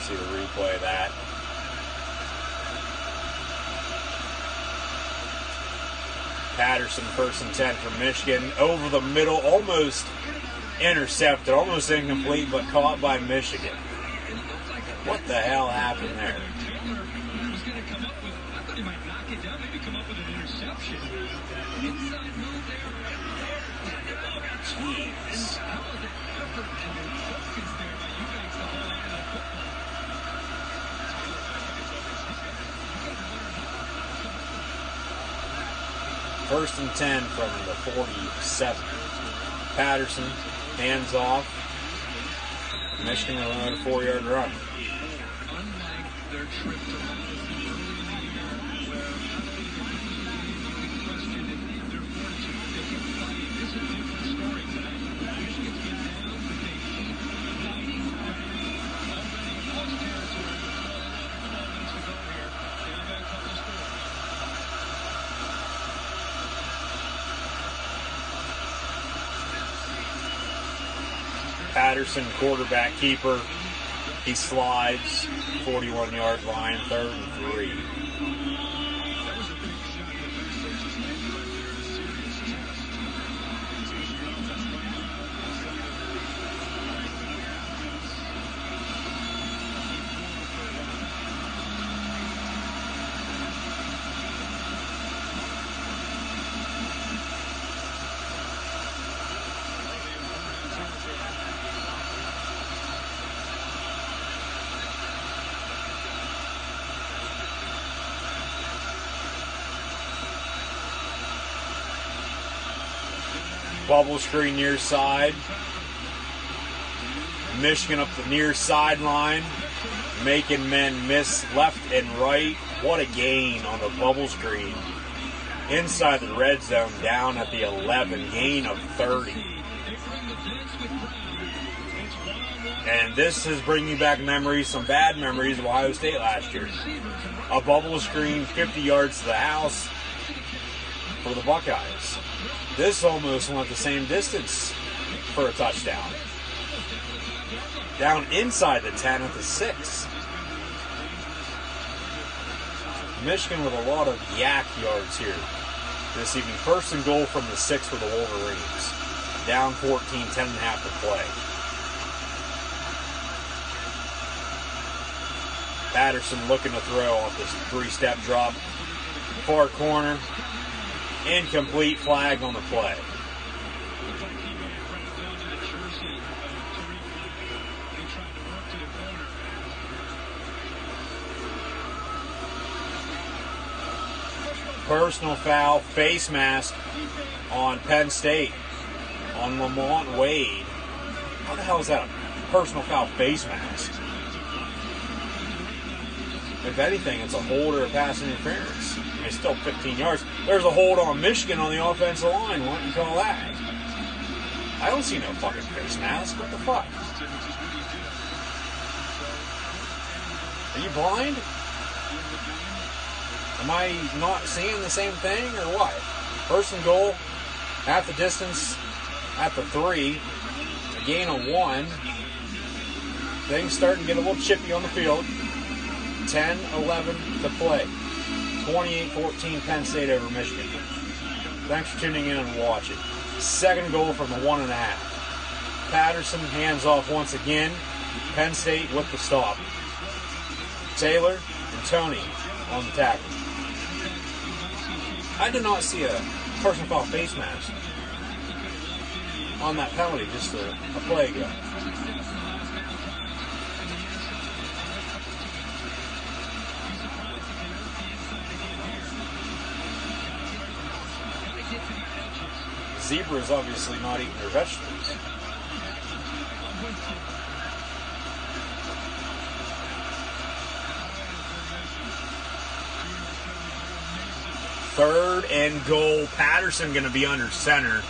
See the replay of that. Patterson, first and 10 for Michigan. Over the middle, almost intercepted, almost incomplete, but caught by Michigan. What the hell happened there? teams. First and 10 from the 47. Patterson, hands off. Michigan will run a 4-yard run. Unlike their trip to Madison early in the year, where questioned their fortitude, they kept fighting. This is a different story tonight. Michigan's been down, but they keep fighting back. Already lost territory with 12 minutes to go here. They've got a couple scores. Patterson, quarterback keeper. He slides, 41-yard line, 3rd and 3. That was a big shot that Penn State just made right there in a serious test. It's Michigan offense playing on the side of the Bubble screen near side. Michigan up the near sideline, making men miss left and right. What a gain on the bubble screen. Inside the red zone, down at the 11, gain of 30. And this is bringing back memories, some bad memories of Ohio State last year. A bubble screen, 50 yards to the house for the Buckeyes. This almost went the same distance for a touchdown. Down inside the 10 at the 6. Michigan with a lot of yak yards here this evening. First and goal from the 6 for the Wolverines. Down 14, 10 and a half to play. Patterson looking to throw off this 3-step drop. Far corner. Incomplete, flag on the play. Personal foul, face mask on Penn State, on Lamont Wade. How the hell is that a personal foul face mask? If anything, it's a hold or a pass interference. I mean, it's still 15 yards. There's a hold on Michigan on the offensive line. What do you call that? I don't see no fucking face mask. What the fuck? Are you blind? Am I not seeing the same thing or what? First and goal, half the distance at the 3, a gain of 1. Things starting to get a little chippy on the field. 10-11 to play. 28-14 Penn State over Michigan. Thanks for tuning in and watching. Second goal from the 1.5. Patterson hands off once again. Penn State with the stop. Taylor and Tony on the tackle. I did not see a personal foul face mask on that penalty just a play ago. Zebra is obviously not eating their vegetables. Third and goal. Patterson going to be under center.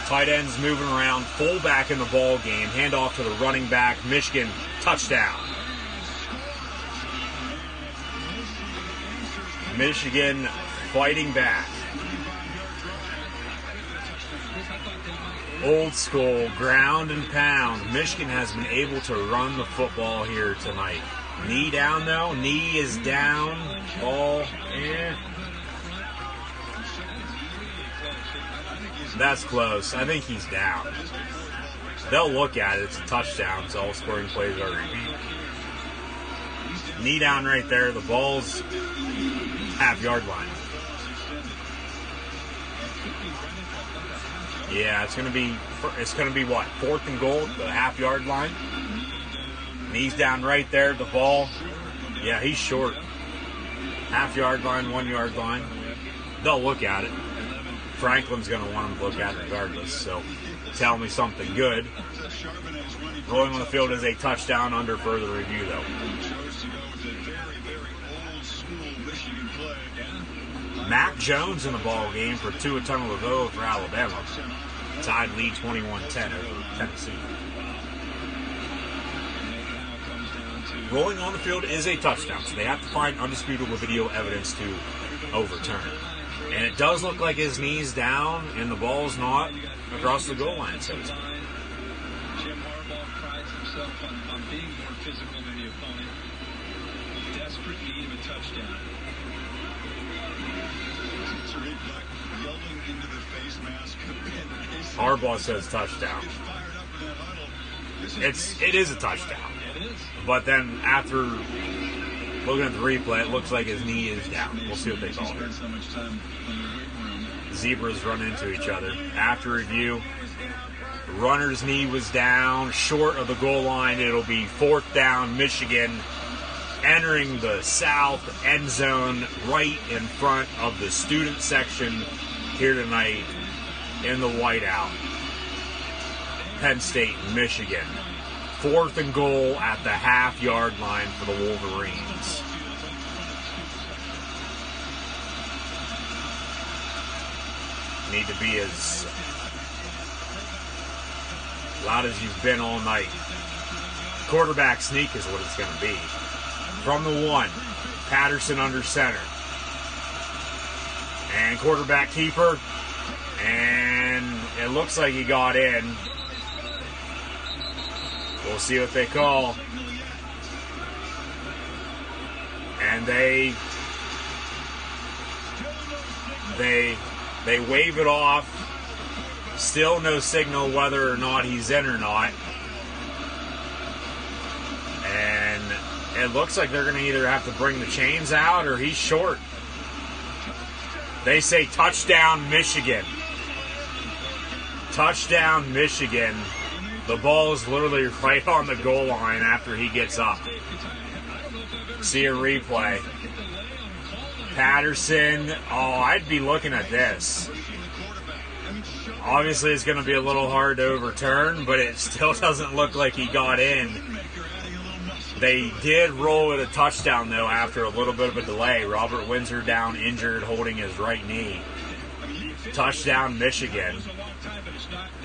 Tight ends moving around. Fullback in the ball game. Handoff to the running back. Michigan touchdown. Michigan fighting back. Old school, ground and pound. Michigan has been able to run the football here tonight. Knee down, though. Knee is down. Ball, That's close. I think he's down. They'll look at it. It's a touchdown, so all scoring plays are repeat. Knee down right there. The ball's half-yard line. Yeah, it's gonna be what, 4th and goal at the half-yard line. And he's down right there at the ball. Yeah, he's short. Half-yard line, 1-yard line. They'll look at it. Franklin's going to want them to look at it regardless, so tell me something good. Rolling on the field is a touchdown under further review, though. Mac Jones in the ball game for Tua Tagovailoa for Alabama. Tied lead 21-10 over Tennessee. Rolling on the field is a touchdown, so they have to find undisputable video evidence to overturn it. And it does look like his knee's down and the ball's not across the goal line. So Jim Harbaugh prides himself on being more physical than the opponent. Desperate need of a touchdown. Harbaugh says touchdown. It is a touchdown. But then after looking at the replay, it looks like his knee is down. We'll see what they call it. Zebras run into each other. After review, runner's knee was down, short of the goal line. It'll be 4th down, Michigan, entering the south end zone right in front of the student section here tonight in the whiteout. Penn State, Michigan. 4th and goal at the half-yard line for the Wolverines. Need to be as loud as you've been all night. Quarterback sneak is what it's going to be. From the 1, Patterson under center. And quarterback keeper. And it looks like he got in. We'll see what they call. And they wave it off. Still no signal whether or not he's in or not. And it looks like they're going to either have to bring the chains out or he's short. They say touchdown, Michigan. Touchdown, Michigan. The ball is literally right on the goal line after he gets up. See a replay. Patterson. Oh, I'd be looking at this. Obviously, it's going to be a little hard to overturn, but it still doesn't look like he got in. They did roll it a touchdown, though, after a little bit of a delay. Robert Windsor down injured, holding his right knee. Touchdown, Michigan.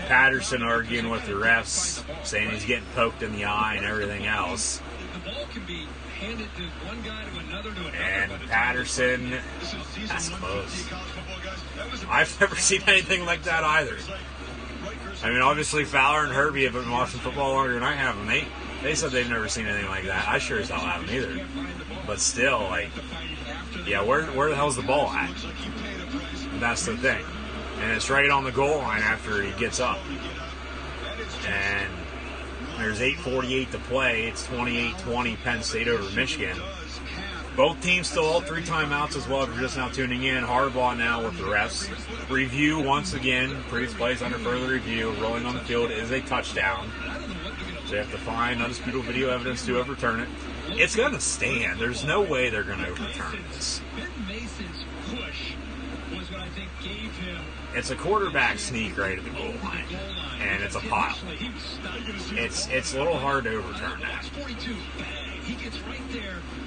Patterson arguing with the refs, saying he's getting poked in the eye and everything else. And Patterson, that's close. I've never seen anything like that either. I mean, obviously Fowler and Herbie have been watching football longer than I have, and they said they've never seen anything like that. I sure as hell haven't either. But still, like, yeah, where the hell's the ball at? That's the thing. And it's right on the goal line after he gets up. And there's 8:48 to play. It's 28-20 Penn State over Michigan. Both teams still hold 3 timeouts as well. If you're just now tuning in, Harbaugh now with the refs. Review once again. Previous plays under further review. Rolling on the field is a touchdown. So they have to find undisputable video evidence to overturn it. It's going to stand. There's no way they're going to overturn this. It's a quarterback sneak right at the goal line, and it's a pile. It's a little hard to overturn that.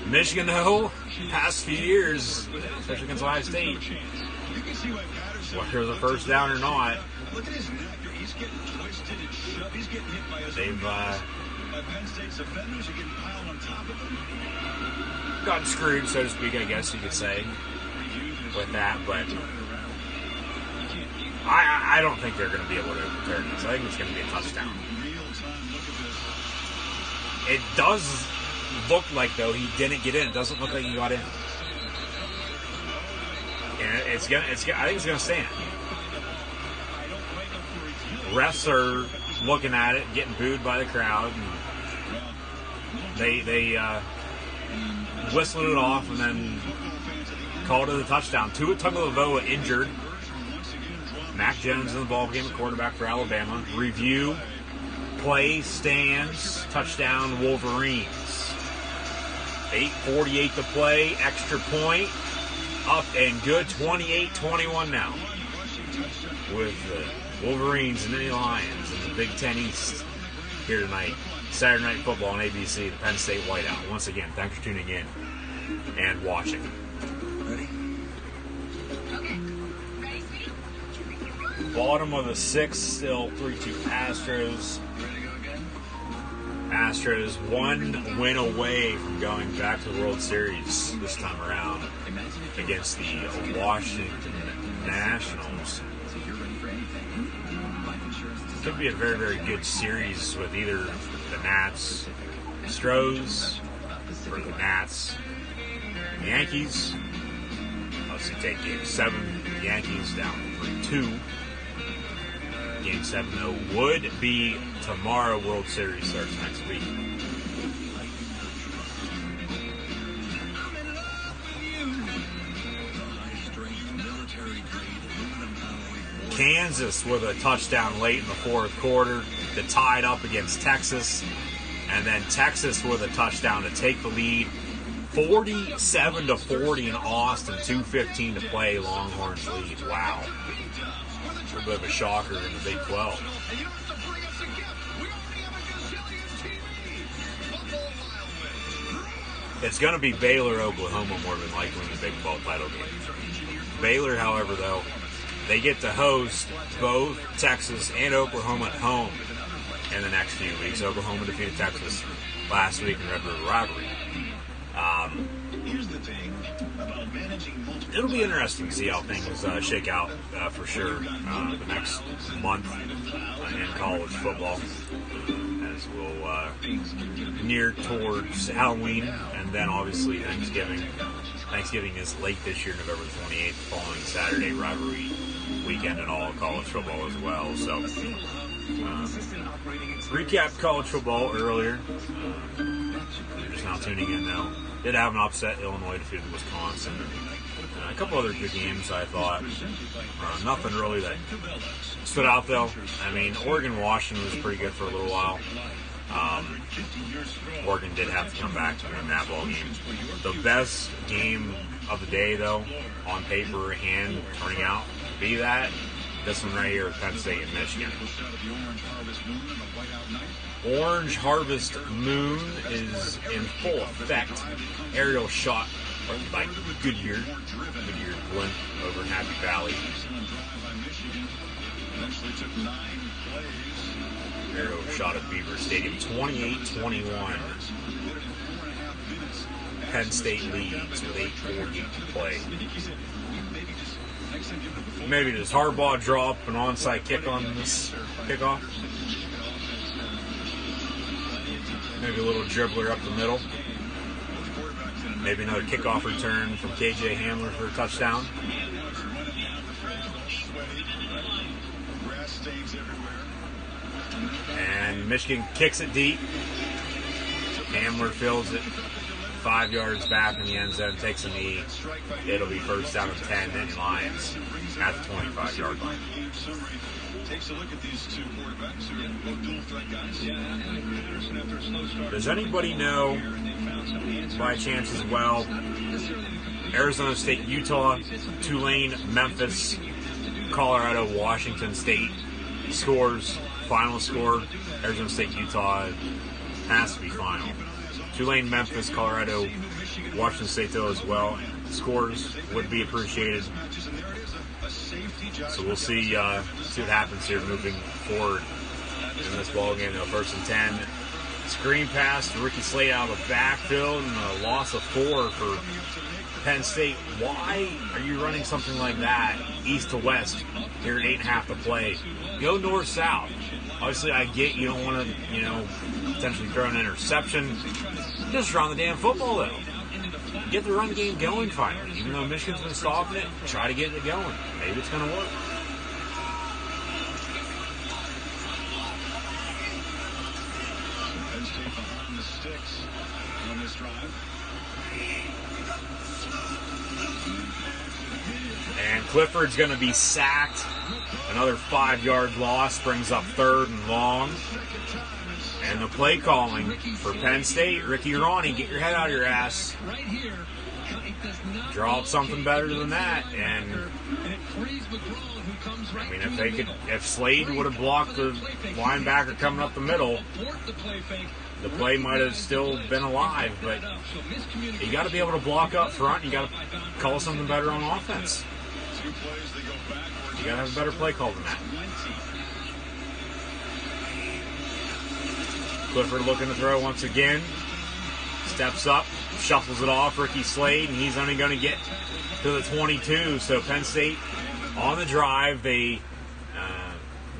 Michigan, though, past few years, especially against Ohio State, whether it's a first down or not, they've gotten screwed, so to speak, I guess you could say, with that, but I don't think they're going to be able to overturn this. I think it's going to be a touchdown. It does look like, though, he didn't get in. It doesn't look like he got in. And I think it's going to stand. Refs are looking at it, getting booed by the crowd. And they whistled it off and then called it a touchdown. Tua Tagovailoa injured. Mac Jones in the ballgame at quarterback for Alabama. Review, play, stands, touchdown, Wolverines. 8:48 to play, extra point, up and good, 28-21 now. With the Wolverines and the Lions in the Big Ten East here tonight. Saturday Night Football on ABC, the Penn State Whiteout. Once again, thanks for tuning in and watching. Ready? Okay. Ready, sweetie? Bottom of the sixth, still 3-2 Astros. Ready to go again? Astros one win away from going back to the World Series this time around against the Washington Nationals. Could be a very, very good series with either the Nats, Stros, or the Nats, Yankees. Obviously, take Game 7, the Yankees down 3-2. Game 7, though, would be tomorrow. World Series starts next week. Kansas with a touchdown late in the fourth quarter to tie it up against Texas. And then Texas with a touchdown to take the lead. 47-40 in Austin, 2:15 to play, Longhorns lead. Wow. A little bit of a shocker in the Big 12. It's going to be Baylor, Oklahoma more than likely in the Big 12 title game. Baylor, however, though, they get to host both Texas and Oklahoma at home in the next few weeks. Oklahoma defeated Texas last week in Red River Rivalry. It'll be interesting to see how things shake out for sure the next month in college football, as we'll near towards Halloween and then obviously Thanksgiving. Thanksgiving is late this year, November 28th, following Saturday rivalry weekend and all college football as well. So, recapped college football earlier. You're just now tuning in now. Did have an upset. Illinois defeated Wisconsin. A couple other good games, I thought. Nothing really that stood out, though. I mean, Oregon-Washington was pretty good for a little while. Oregon did have to come back to win that ball game. The best game of the day, though, on paper and turning out to be that, this one right here with Penn State and Michigan. Orange Harvest Moon is in full effect. Aerial shot by Goodyear Blimp over in Happy Valley. Aerial shot at Beaver Stadium, 28-21. Penn State leads with 8:40 to play. Maybe does Harbaugh drop an onside kick on this kickoff? Maybe a little dribbler up the middle. Maybe another kickoff return from KJ Hamler for a touchdown. And Michigan kicks it deep. Hamler fills it 5 yards back in the end zone, takes a knee. It'll be first down and 10 in Lions at the 25-yard line. Does anybody know, by chance as well, Arizona State, Utah, Tulane, Memphis, Colorado, Washington State scores, final score, Arizona State, Utah has to be final. Tulane, Memphis, Colorado, Washington State though as well. Scores would be appreciated. So we'll see what happens here moving forward in this ball game. First and 10. Screen pass to Ricky Slade out of the backfield and a loss of 4 for Penn State. Why are you running something like that east to west here at 8.5 to play? Go north-south. Obviously, I get you don't want to, potentially throw an interception. Just run the damn football, though. Get the run game going finally. Even though Michigan's been stopping it, try to get it going. Maybe it's going to work. Penn State behind the sticks on this drive. And Clifford's going to be sacked. Another 5-yard loss brings up 3rd and long. And the play calling for Penn State, Ricky Ronnie, get your head out of your ass. Draw up something better than that. And I mean, if Slade would have blocked the linebacker coming up the middle, the play might have still been alive. But you got to be able to block up front. You got to call something better on offense. You got to have a better play call than that. Clifford looking to throw once again. Steps up, shuffles it off. Ricky Slade, and he's only going to get to the 22. So Penn State on the drive. They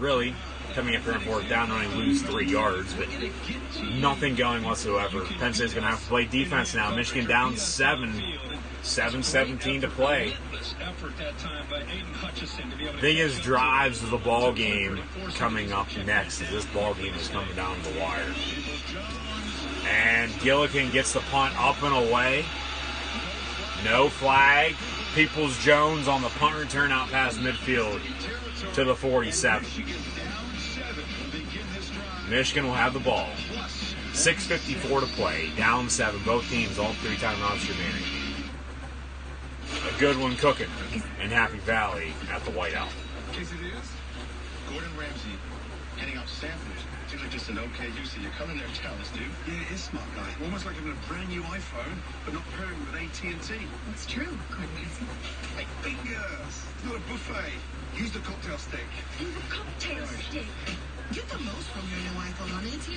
really coming after a fourth down, only lose 3 yards, but nothing going whatsoever. Penn State's going to have to play defense now. Michigan down 7-17 to play. Biggest drives of the ball game coming up next. This ball game is coming down the wire. And Gillikin gets the punt up and away. No flag. Peoples-Jones on the punt return out past midfield to the 47. Michigan will have the ball. 6:54 to play. Down 7. Both teams, all 3 timeouts remaining. A good one cooking in Happy Valley at the White Owl. Yes, it is. Gordon Ramsay handing out samples. Seems like just an okay use. You're coming there, tell us, dude. Yeah, it is smart guy. Almost like having a brand new iPhone, but not pairing with AT&T. It's true, Gordon Ramsay. Hey, fingers! It's not a buffet. Use the cocktail stick. Cocktail stick. Get the most from your new iPhone on AT&T.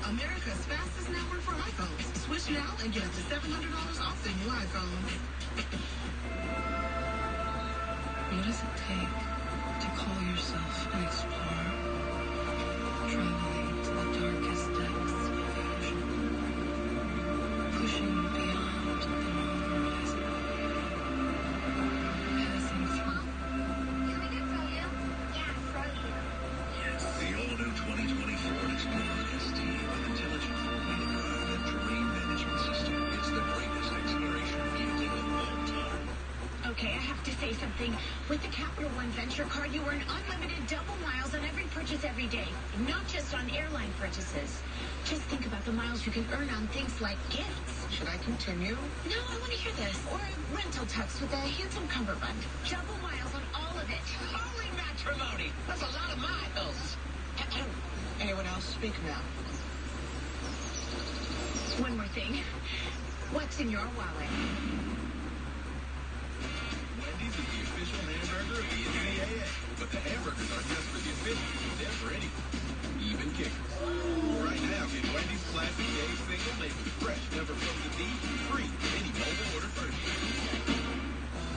America's fastest network for iPhones. Switch now and get up to $700 off the new iPhone. What does it take to call yourself an explorer? Traveling to the darkest depths of the ocean. Pushing beyond the known horizon. Passing through. Can we get throw you? Yeah, throw you. Yes, the all-new 2020 Ford Explorer ST with intelligent four-wheel drive and terrain management system. It's the greatest exploration vehicle of all time. Okay, I have to say something. With the Capital One Venture Card, you earn unlimited double miles on every purchase every day, not just on airline purchases. Just think about the miles you can earn on things like gifts. Should I continue? No, I want to hear this. Or a rental tux with a handsome cummerbund. Double miles on all of it. Holy matrimony! That's a lot of miles. Anyone else speak now? One more thing. What's in your wallet? Wendy's is the official hamburger of the NCAA. But the hamburgers aren't just for the officials. They're for anyone. Even kickers. Right now, get Wendy's Classic Day single made with fresh, never frozen beef, free. Any mobile order first.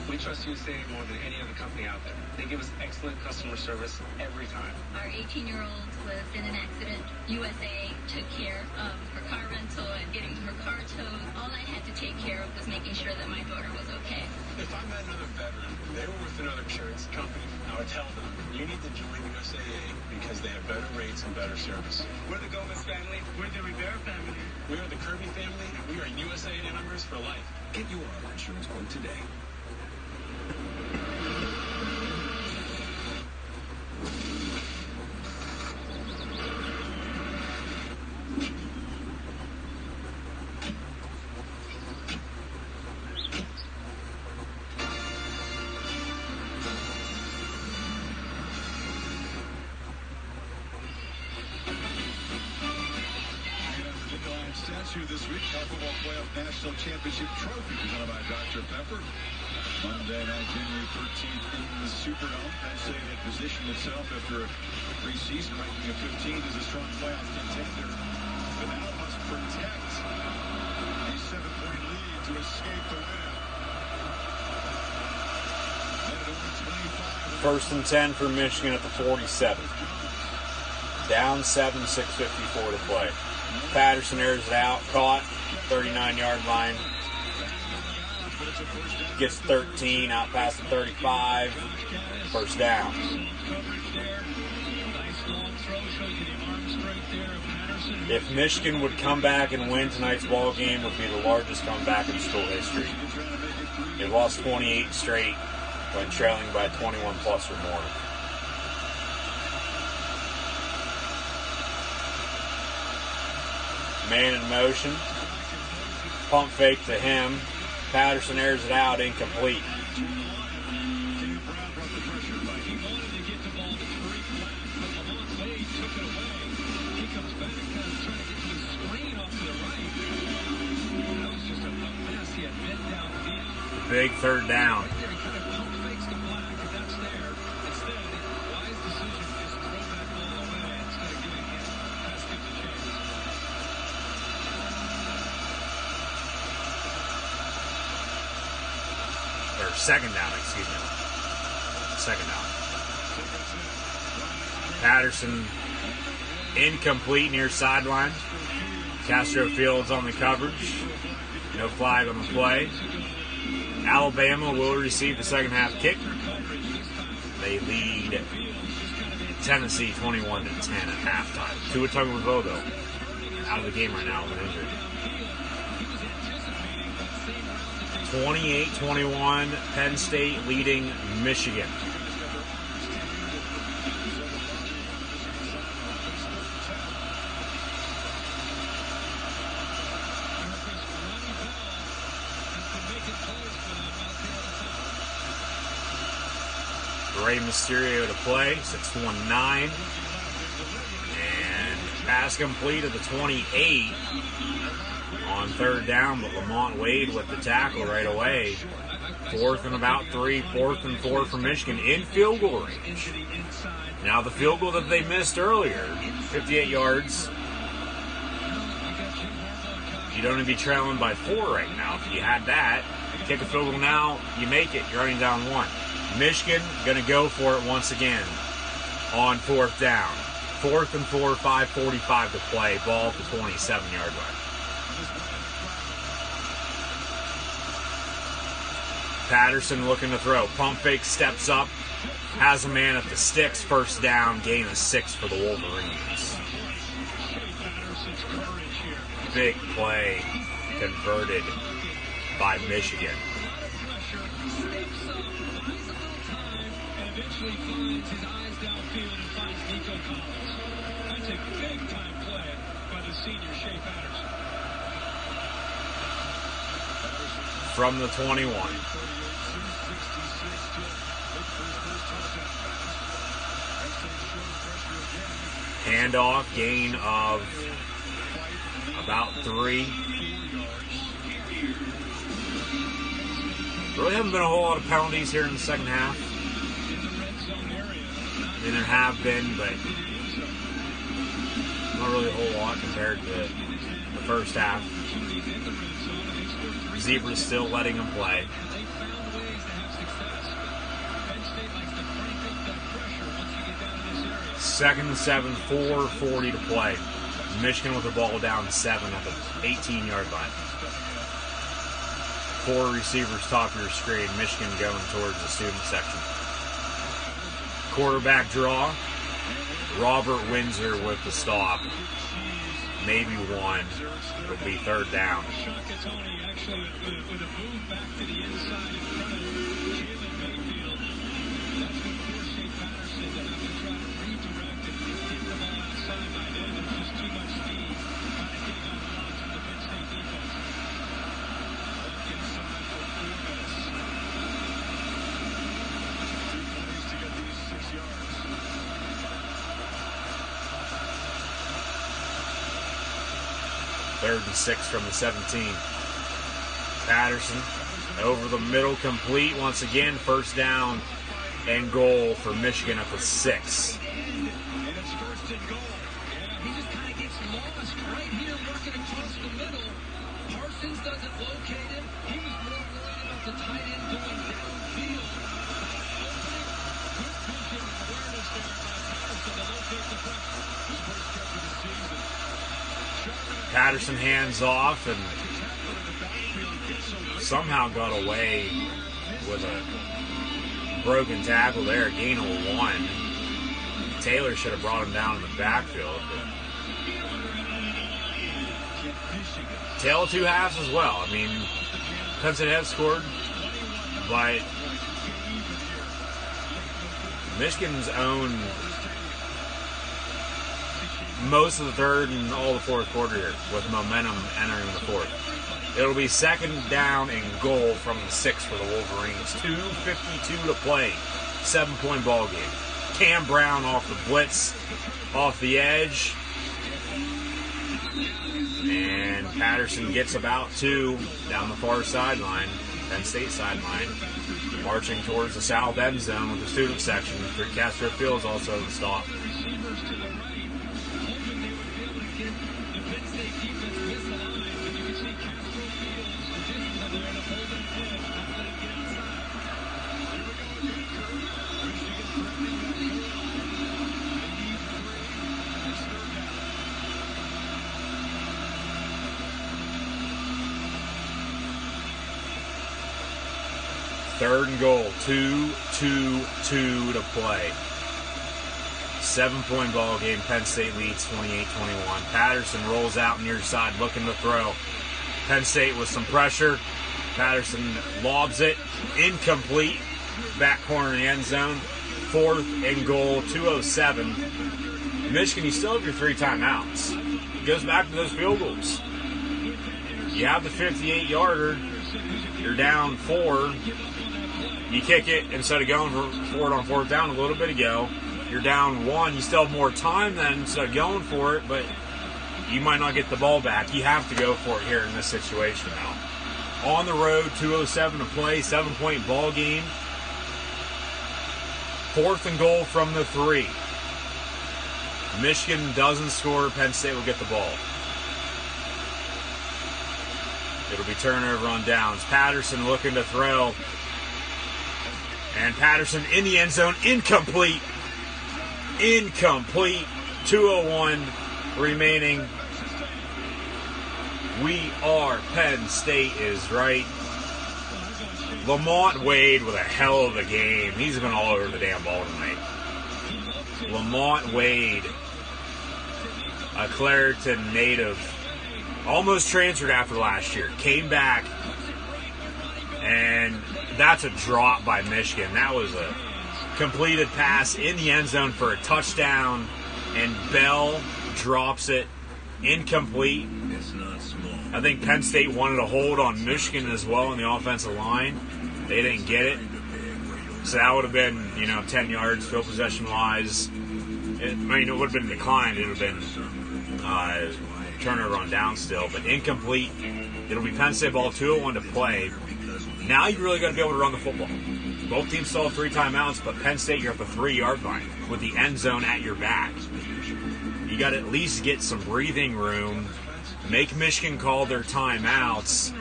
We trust USA more than any other company out there. They give us excellent customer service every time. Our 18-year-old was in an accident. USA took care of her car rental and getting her car towed. All I had to take care of was making sure that my daughter was okay. If I met another veteran, they were with another insurance company, I would tell them, you need to join USAA because they have better rates and better service. We're the Gomez family. We're the Rivera family. We are the Kirby family, and we are USAA members for life. Get your auto insurance quote today. This week, our football playoff national championship trophy presented by Dr. Pepper. Monday night, January 13th in the Superdome. Penn State had positioned itself after a preseason ranking of 15th as a strong playoff contender. But now must protect a 7-point lead to escape the win. First and 10 for Michigan at the 47. Down 7, 6:54 to play. Patterson airs it out, caught, 39-yard line. Gets 13, out past the 35. First down. If Michigan would come back and win tonight's ball game, it would be the largest comeback in school history. They lost 28 straight when trailing by 21 plus or more. Man in motion. Pump fake to him. Patterson airs it out, incomplete. Big third down. Or second down, excuse me. Second down. Patterson incomplete near sideline. Castro Fields on the coverage. No flag on the play. Alabama will receive the second half kick. They lead Tennessee 21-10 at halftime. Tua Tagovailoa out of the game right now with an injury. 28-21, Penn State leading Michigan. Ray Mysterio to play, 6'19", and pass complete at the 28 on third down, but Lamont Wade with the tackle right away. 4th and about 3, 4th and 4 for Michigan in field goal range. Now the field goal that they missed earlier, 58 yards. You'd only be trailing by 4 right now. If you had that, kick a field goal now, you make it, you're running down 1. Michigan going to go for it once again on 4th down. 4th and 4, 5:45 to play. Ball at the 27-yard line. Patterson looking to throw. Pump fake, steps up, has a man at the sticks. First down, gain of 6 for the Wolverines. Big play converted by Michigan. Finds his eyes downfield and finds Nico Collins. That's a big-time play by the senior Shea Patterson. From the 21. Handoff, gain of about 3. Really haven't been a whole lot of penalties here in the second half. I mean, there have been, but not really a whole lot compared to the first half. Zebra's still letting them play. 2nd and 7, 4:40 to play. Michigan with the ball down 7 at the 18-yard line. 4 receivers top of your screen. Michigan going towards the student section. Quarterback draw. Robert Windsor with the stop. Maybe 1. It'll be 3rd down. Third and 6 from the 17. Patterson over the middle, complete once again. First down and goal for Michigan at the 6. And it's 1st and goal. Yeah, he just kind of gets lost right here working across the middle. Parsons doesn't locate him. He was more worried about the tight end going downfield. Good vision and awareness there by Patterson to locate the pressure. His first catch of the season. Patterson hands off and somehow got away with a broken tackle there, gain of 1. Taylor should have brought him down in the backfield. But tail of 2 halves as well. I mean, Penn State has scored, but Michigan's own most of the third and all the fourth quarter here with momentum entering the fourth. It'll be second down and goal from the 6 for the Wolverines. 2:52 to play. 7-point ball game. Cam Brown off the blitz, off the edge. And Patterson gets about 2 down the far sideline, Penn State sideline, marching towards the south end zone with the student section. Castro Field's also the stop. Third and goal, 2-2-2 to play. 7-point ball game. Penn State leads 28-21. Patterson rolls out near side looking to throw. Penn State with some pressure. Patterson lobs it. Incomplete. Back corner in the end zone. 4th and goal, 2:07. Michigan, you still have your 3 timeouts. It goes back to those field goals. You have the 58-yarder. You're down 4. You kick it instead of going for it on 4th down a little bit ago. You're down 1. You still have more time then instead of going for it, but you might not get the ball back. You have to go for it here in this situation now. On the road, 2:07 to play, 7-point ball game. 4th and goal from the 3. Michigan doesn't score. Penn State will get the ball. It'll be turnover on downs. Patterson looking to throw. And Patterson in the end zone. Incomplete. Incomplete. 2:01 remaining. We are Penn State is right. Lamont Wade with a hell of a game. He's been all over the damn ball tonight. Lamont Wade, a Clareton native, almost transferred after last year. Came back, and that's a drop by Michigan. That was a completed pass in the end zone for a touchdown, and Bell drops it. Incomplete. I think Penn State wanted to hold on Michigan as well in the offensive line. They didn't get it. So that would have been, 10 yards field possession-wise. It would have been declined. It would have been turnover on down still. But incomplete. It'll be Penn State ball, 2:01 to play. Now you really got to be able to run the football. Both teams still have 3 timeouts, but Penn State, you're at the 3-yard line with the end zone at your back. You got to at least get some breathing room. Make Michigan call their timeouts.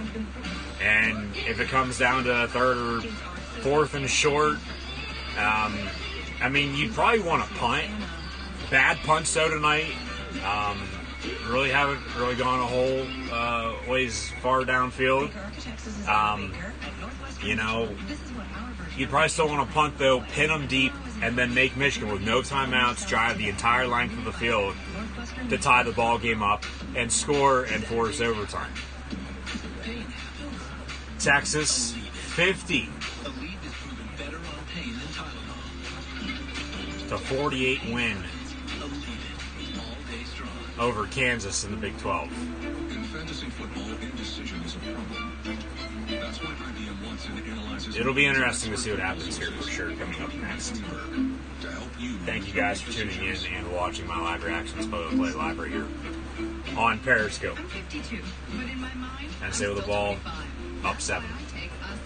And if it comes down to 3rd or 4th and short, you'd probably want to punt. Bad punts though tonight. Really haven't gone a whole ways far downfield. You'd probably still want to punt though, pin them deep, and then make Michigan with no timeouts drive the entire length of the field to tie the ball game up and score and force overtime. Texas 50 to 48 win over Kansas in the Big 12. In fantasy football, indecision is a problem. That's why IBM wants and analyzes. It'll be interesting to see what happens here for sure coming up next. Thank you guys for tuning in and watching my live reactions play live right here on Periscope. And stay with the ball up 7.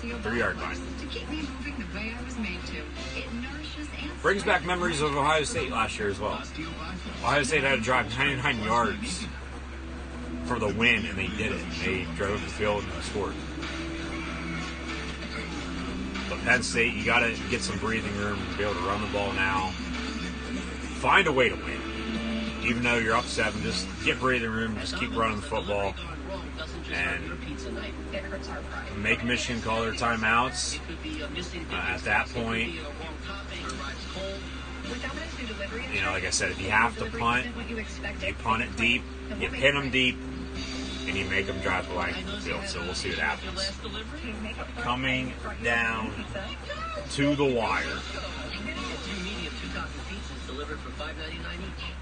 3-yard line. Brings back memories of Ohio State last year as well. Ohio State had to drive 99 yards for the win, and they did it. They drove the field and scored. But Penn State, you got to get some breathing room to be able to run the ball now. Find a way to win. Even though you're up 7, just get breathing room, just keep running the football. And make Michigan call their timeouts. At that point, like I said, if you have to punt, you punt it deep, you pin them deep, and you make them drive the length of the field. So we'll see what happens. Coming down to the wire.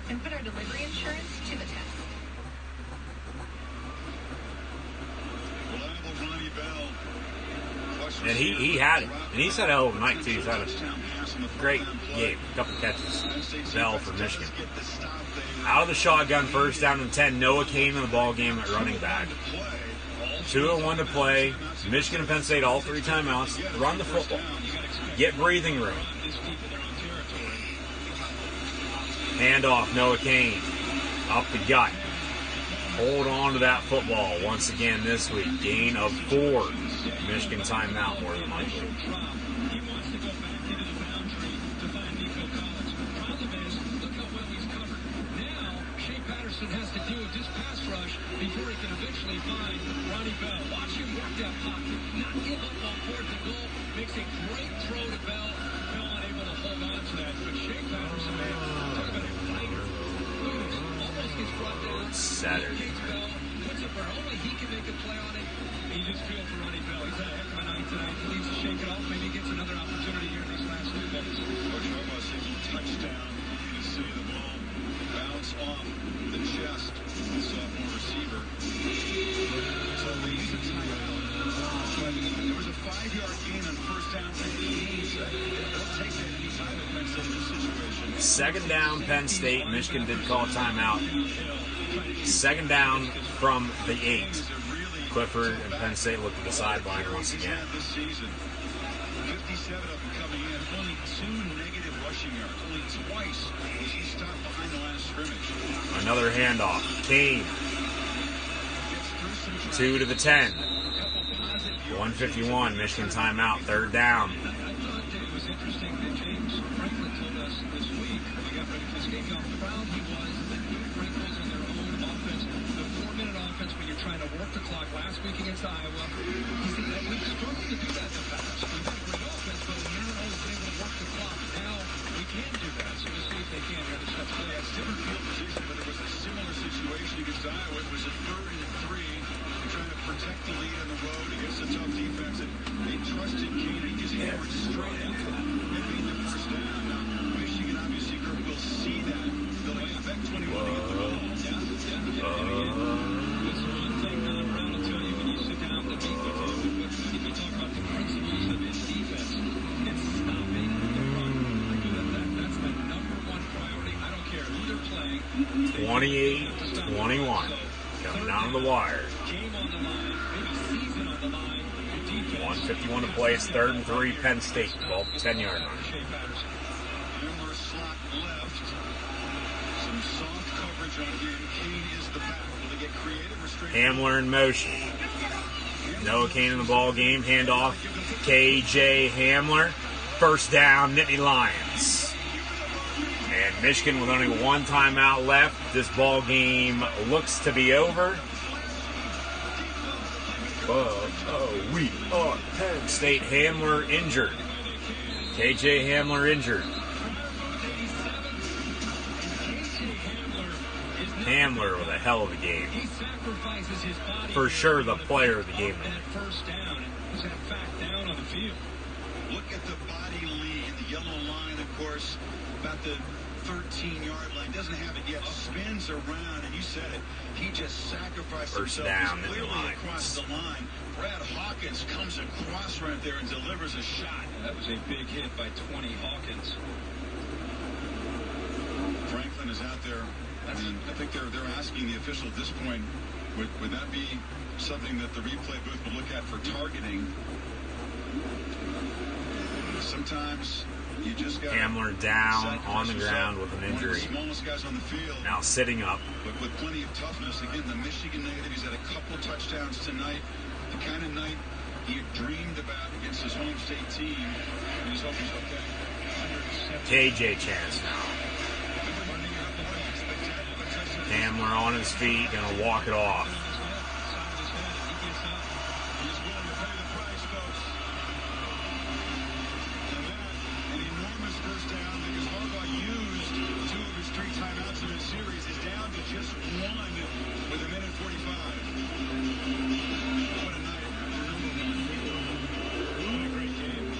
And put our delivery insurance insurance to the test. Reliable Ronnie Bell. And he's had a hell of a night, too. He's had a great game. A couple catches. Bell for Michigan. Out of the shotgun, first down and 10. Noah Kane in the ball game at running back. 2:01 to play. Michigan and Penn State, all 3 timeouts. Run the football. Get breathing room. Handoff, Noah Kane. Up the gut. Hold on to that football once again this week. Gain of 4. Michigan timeout more than likely. Has to deal with this pass rush before he can eventually find Ronnie Bell. Watch him work that pocket, not give up on 4th and goal. Makes a great throw to Bell. Bell unable to hold on to that. But Shea Patterson, man, talk about a fighter. Almost gets brought down. Saturday. Bell puts it where only he can make a play on it. And you just feel for Ronnie Bell. He's had a heck of a night tonight. He needs to shake it off. Maybe he gets another opportunity here in these last 2 minutes. Coach Harbaugh says a touchdown. You can see the ball bounce off the chest of the sophomore receiver. So they use a timeout. There was a 5-yard gain on first down. They'll take that anytime at Penn State in this situation. Second down, Penn State. Michigan did call a timeout. Second down from the 8. Clifford and Penn State looked at the sideline once again. This season, 57 of them coming in, only 2 negative rushing yards. Only twice was he stopped behind the line of scrimmage. Another handoff. Kane. 2 to the 10. 1:51. Michigan timeout. 3rd down. I thought that it was interesting that James Franklin told us this week, when we got ready for this game, how proud he was that New Franklin's on their own offense, the 4-minute offense when you're trying to work the clock last week against Iowa. He said that we've struggled to do that in the past. We've had a great offense, but we haven't always been able to work the clock. Now we can do that, so we'll see if they can here this next play. It's different field position, but there was a similar situation against Iowa. It was a 3rd and 3. They're trying to protect the lead on the road against a tough defense, and they trusted Kane. He just hammered straight into it and made the first down. Now, Michigan obviously will see that. They'll expect 21 to get the ball. It's one thing Don Brown will tell you when you sit down to meet with him. If you talk about the principles of his defense, it's stopping the run. That's the number 1 priority. I don't care who they're playing. 28-21. Coming down the wire. Game on the line, maybe season on the line. 1:51 to play. It's 3rd and 3. Penn State. Ball 10-yard line. Hamler slot left. Some soft coverage on him. Kane is the back. Will they get creative or straight? Hamler in motion. Noah Kane in the ball game. Handoff. KJ Hamler. First down, Nittany Lions. And Michigan with only 1 timeout left. This ball game looks to be over. We are Penn State. Hamler injured. KJ Hamler injured. Hamler with a hell of a game. For sure the player of the game. Look at the body lead. The yellow line, of course, about the 13-yard line. Doesn't have it yet. Spins around, and you said it. He just sacrificed First himself. down, He's clearly Nittany across the line. Brad Hawkins comes across right there and delivers a shot. That was a big hit by 20 Hawkins. Franklin is out there. I mean, I think they're asking the official at this point, would that be something that the replay booth would look at for targeting? Sometimes you just got Hamler down on the ground with an injury. One of the smallest guys on the field. Now sitting up. But with plenty of toughness. Again, the Michigan native, he's had a couple touchdowns tonight. The kind of night he had dreamed about against his home state team. And he's hoping he's okay. KJ chance now. Hamler on his feet, gonna walk it off. An enormous first down because Harbaugh used 2 of his 3 timeouts in this series. Is down to just 1 with 1:45. What a night for number 1. What a great game.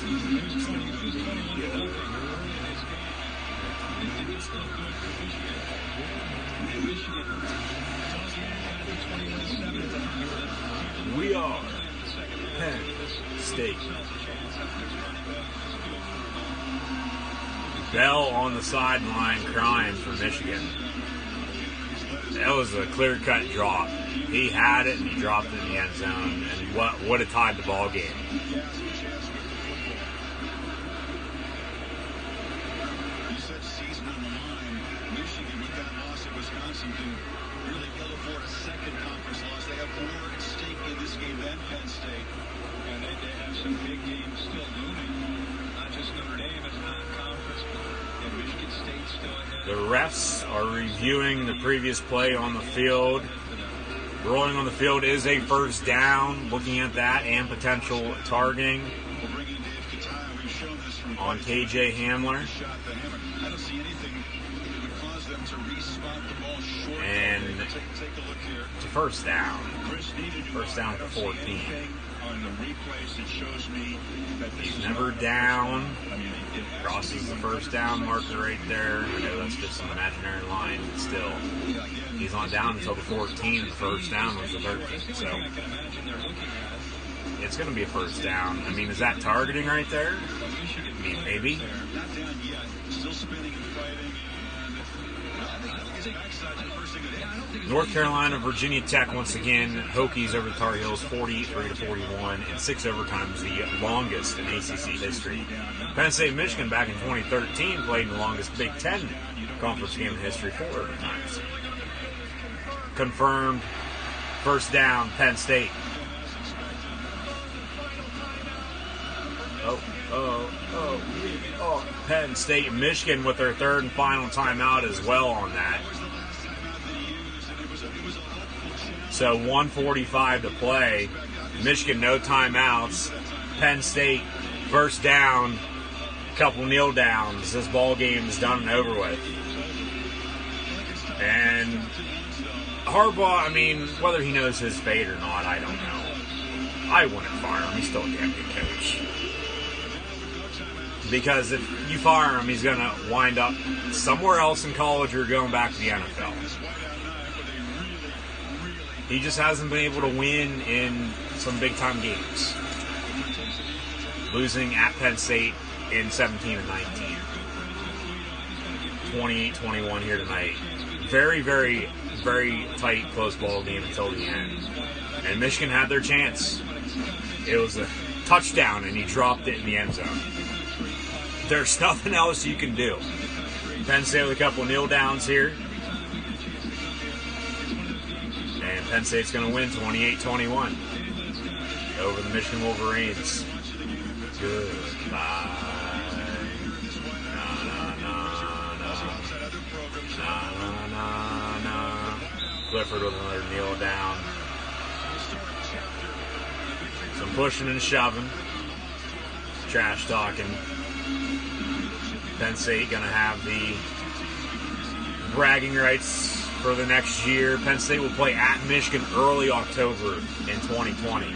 It was 21 to nothing early in this game. It didn't look good for Michigan. We are Penn State. Bell on the sideline crying for Michigan. That was a clear-cut drop. He had it and he dropped it in the end zone, and what would have tied the ball game. You said season on the line. Michigan with that loss at Wisconsin can really ill afford a second conference loss. They have more at stake in this game than Penn State. And they have some big games still looming. Not just Notre Dame as a non-conference, but Michigan State still ahead. The refs are reviewing the previous play on the field. Rolling on the field is a first down. Looking at that and potential targeting on KJ Hamler. I don't see anything that would cause them to respot the ball short. And take a look here. it's a first down. First down for 14. On the replays, it shows me that He's never down. Crosses the first down marker right there. I know that's just an imaginary line, but still. He's not down until the 14. The first down was the 13. So it's going to be a first down. I mean, is that targeting right there? I mean, maybe. Not down yet. Still spinning and fighting. North Carolina, Virginia Tech once again. Hokies over the Tar Heels, 43-41, and 6 overtimes, the longest in ACC history. Penn State and Michigan back in 2013 played in the longest Big Ten conference game in history, 4 overtimes. Confirmed. First down, Penn State. Penn State and Michigan with their third and final timeout as well on that. So 1:45 to play. Michigan no timeouts. Penn State first down. Couple kneel downs. This ball game is done and over with. And Harbaugh, I mean, whether he knows his fate or not, I don't know. I wouldn't fire him. He's still a damn good coach. Because if you fire him, he's going to wind up somewhere else in college or going back to the NFL. He just hasn't been able to win in some big-time games. Losing at Penn State in 17 and 19. 28-21 here tonight. Very, very, very tight, close ball game until the end. And Michigan had their chance. It was a touchdown, and he dropped it in the end zone. There's nothing else you can do. Penn State with a couple kneel downs here. And Penn State's going to win 28-21 over the Michigan Wolverines. Goodbye. Clifford with another kneel down. Some pushing and shoving. Trash talking. Penn State going to have the bragging rights for the next year. Penn State will play at Michigan early October in 2020.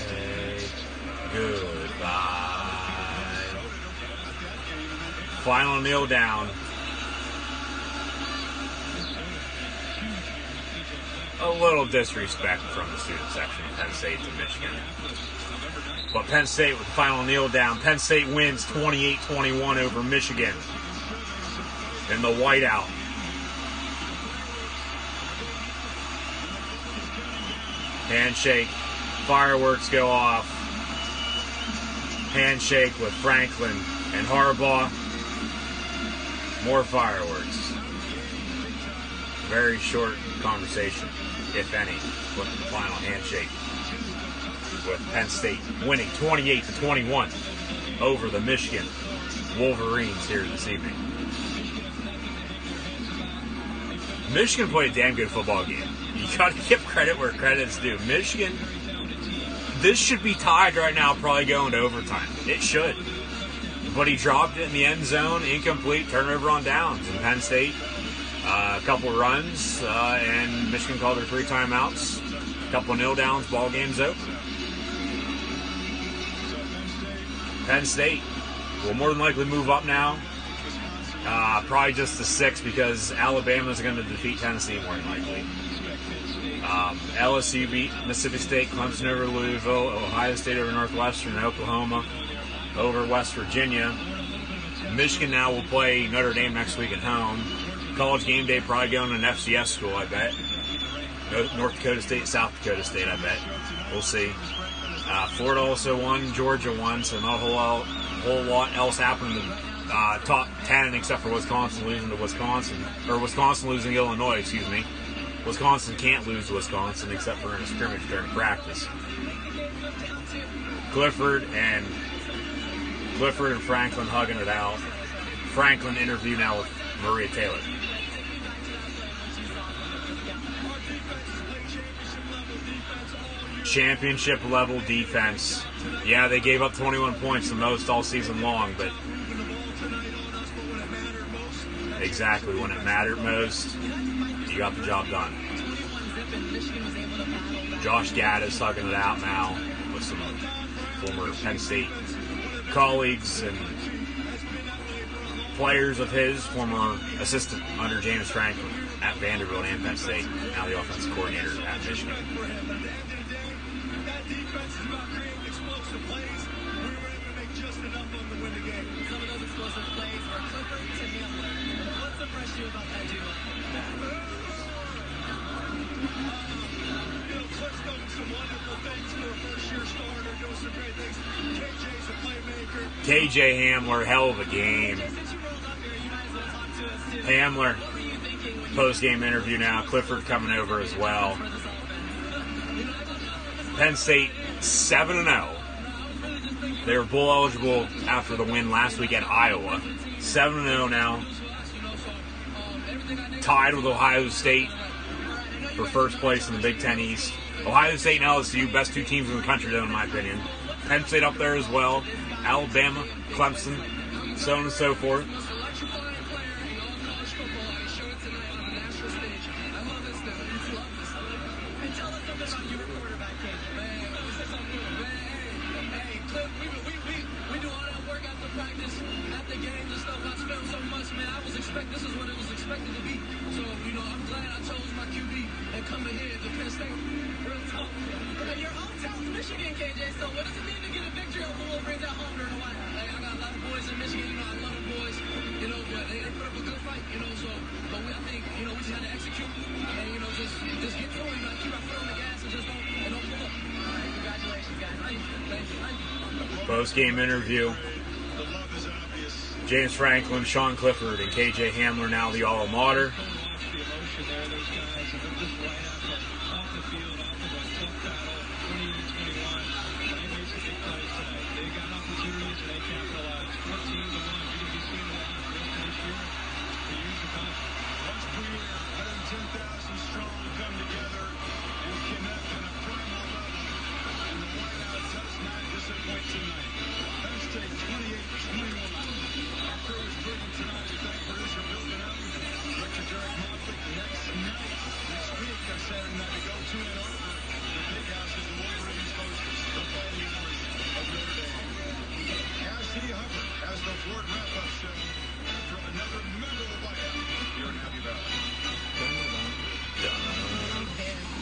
Hey, goodbye. Final kneel down. A little disrespect from the student section of Penn State to Michigan. But Penn State with the final kneel down. Penn State wins 28-21 over Michigan in the whiteout. Handshake. Fireworks go off. Handshake with Franklin and Harbaugh. More fireworks. Very short conversation, if any, with the final handshake. With Penn State winning 28-21 over the Michigan Wolverines here this evening. Michigan played a damn good football game. You got to give credit where credit's due. Michigan, this should be tied right now, probably going to overtime. It should. But he dropped it in the end zone, incomplete, turnover on downs. And Penn State, a couple runs, and Michigan called their 3 timeouts. A couple kneel downs, ball game's over. Penn State will more than likely move up now Probably just the 6 because Alabama's going to defeat Tennessee more than likely. LSU beat Mississippi State, Clemson over Louisville, Ohio State over Northwestern, and Oklahoma over West Virginia. Michigan now will play Notre Dame next week at home. College game day probably going to an FCS school, I bet. North Dakota State, South Dakota State, I bet. We'll see. Florida also won, Georgia won, so not a whole lot else happened in the top 10 except for Wisconsin losing to Wisconsin, or Wisconsin losing to Illinois, excuse me. Wisconsin can't lose to Wisconsin except for in a scrimmage during practice. Clifford and Franklin hugging it out. Franklin interview now with Maria Taylor. Championship level defense. Yeah, they gave up 21 points, the most all season long, but exactly when it mattered most, you got the job done. Josh Gaddis hugging it out now with some former Penn State colleagues and players of his, former assistant under James Franklin at Vanderbilt and Penn State, now the offensive coordinator at Michigan. KJ Hamler, hell of a game. Hamler, post-game interview now. Clifford coming over as well. Penn State 7-0. They were bowl eligible after the win last week at Iowa. 7-0 now. Tied with Ohio State for first place in the Big Ten East. Ohio State and LSU, best 2 teams in the country, though, in my opinion. Penn State up there as well. Alabama, Clemson, so on and so forth. Post-game interview. James Franklin, Sean Clifford, and KJ Hamler, now the alma mater.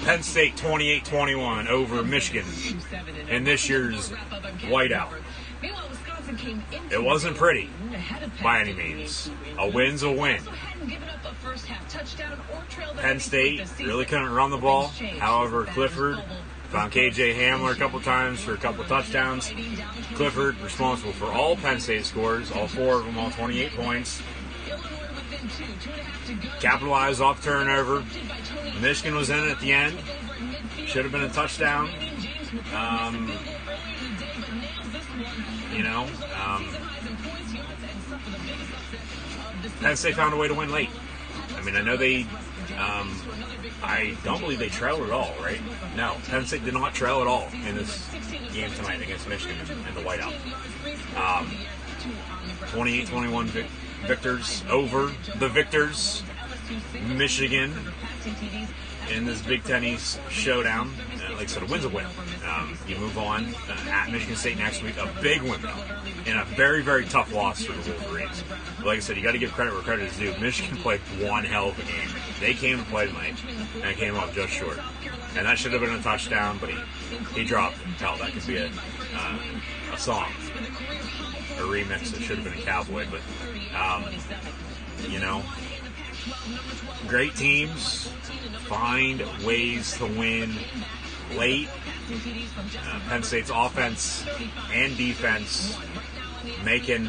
Penn State 28-21 over Michigan in this year's whiteout. It wasn't pretty by any means. A win's a win. Penn State really couldn't run the ball. However, Clifford found KJ Hamler a couple times for a couple touchdowns. Clifford responsible for all Penn State scores, all 4 of them, all 28 points. Capitalized off turnover. Michigan was in it at the end. Should have been a touchdown. Penn State found a way to win late. I mean, I know they... I don't believe they trailed at all, right? No, Penn State did not trail at all in this game tonight against Michigan in the whiteout. 28-21 victors over the victors, Michigan, in this Big Ten East showdown. like I said, a win's a win. You move on at Michigan State next week, a big win though, and a very, very tough loss for the Wolverines. But like I said, you got to give credit where credit is due. Michigan played one hell of a game. They came and played tonight, and came up just short. And that should have been a touchdown, but he dropped it. Hell, that could be a song, a remix. It should have been a Cowboy, but great teams find ways to win late. Penn State's offense and defense making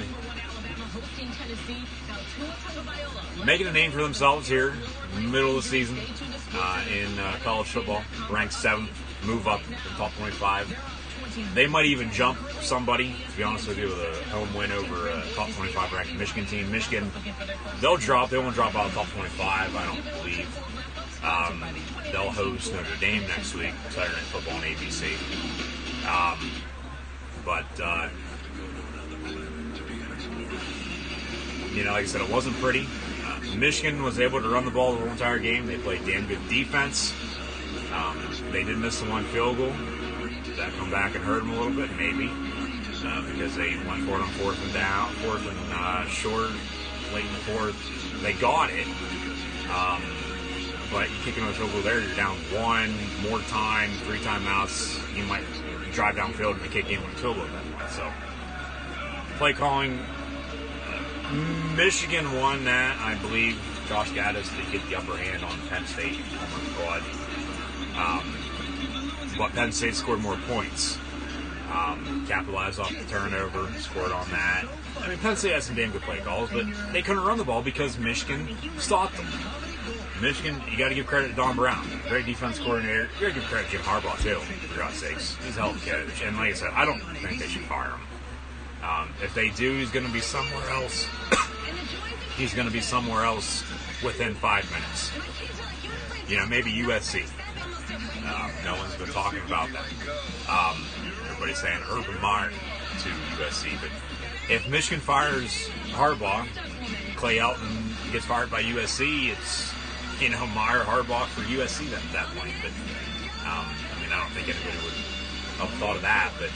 a name for themselves here in the middle of the season in college football. Ranked 7th, move up in the top 25. They might even jump somebody, to be honest with you, with a home win over a top 25 ranked Michigan team. Michigan, they'll drop. They won't drop out of top 25, I don't believe. They'll host Notre Dame next week, Saturday Night Football on ABC. Like I said, it wasn't pretty. Michigan was able to run the ball the whole entire game. They played damn good defense. They did miss the one field goal. Did that come back and hurt them a little bit? Maybe. Because they went for it on fourth and short, late in the fourth. They got it. But you kick another field goal there, you're down one, more time, 3 timeouts. You might drive downfield and kick in with a field goal at that point. So, play calling. Michigan won that. I believe Josh Gaddis did get the upper hand on Penn State. Oh my God. But Penn State scored more points. Capitalized off the turnover, scored on that. I mean, Penn State had some damn good play calls, but they couldn't run the ball because Michigan stopped them. Michigan, you got to give credit to Don Brown. Great defense coordinator. You got to give credit to Jim Harbaugh, too, for God's sakes. He's a hell of a coach. And like I said, I don't think they should fire him. If they do, he's going to be somewhere else. He's going to be somewhere else within 5 minutes. Maybe USC. No one's been talking about that. Everybody's saying Urban Meyer to USC. But if Michigan fires Harbaugh, Clay Elton gets fired by USC, it's, Meyer, Harbaugh for USC then at that point. But, I don't think anybody would have thought of that. But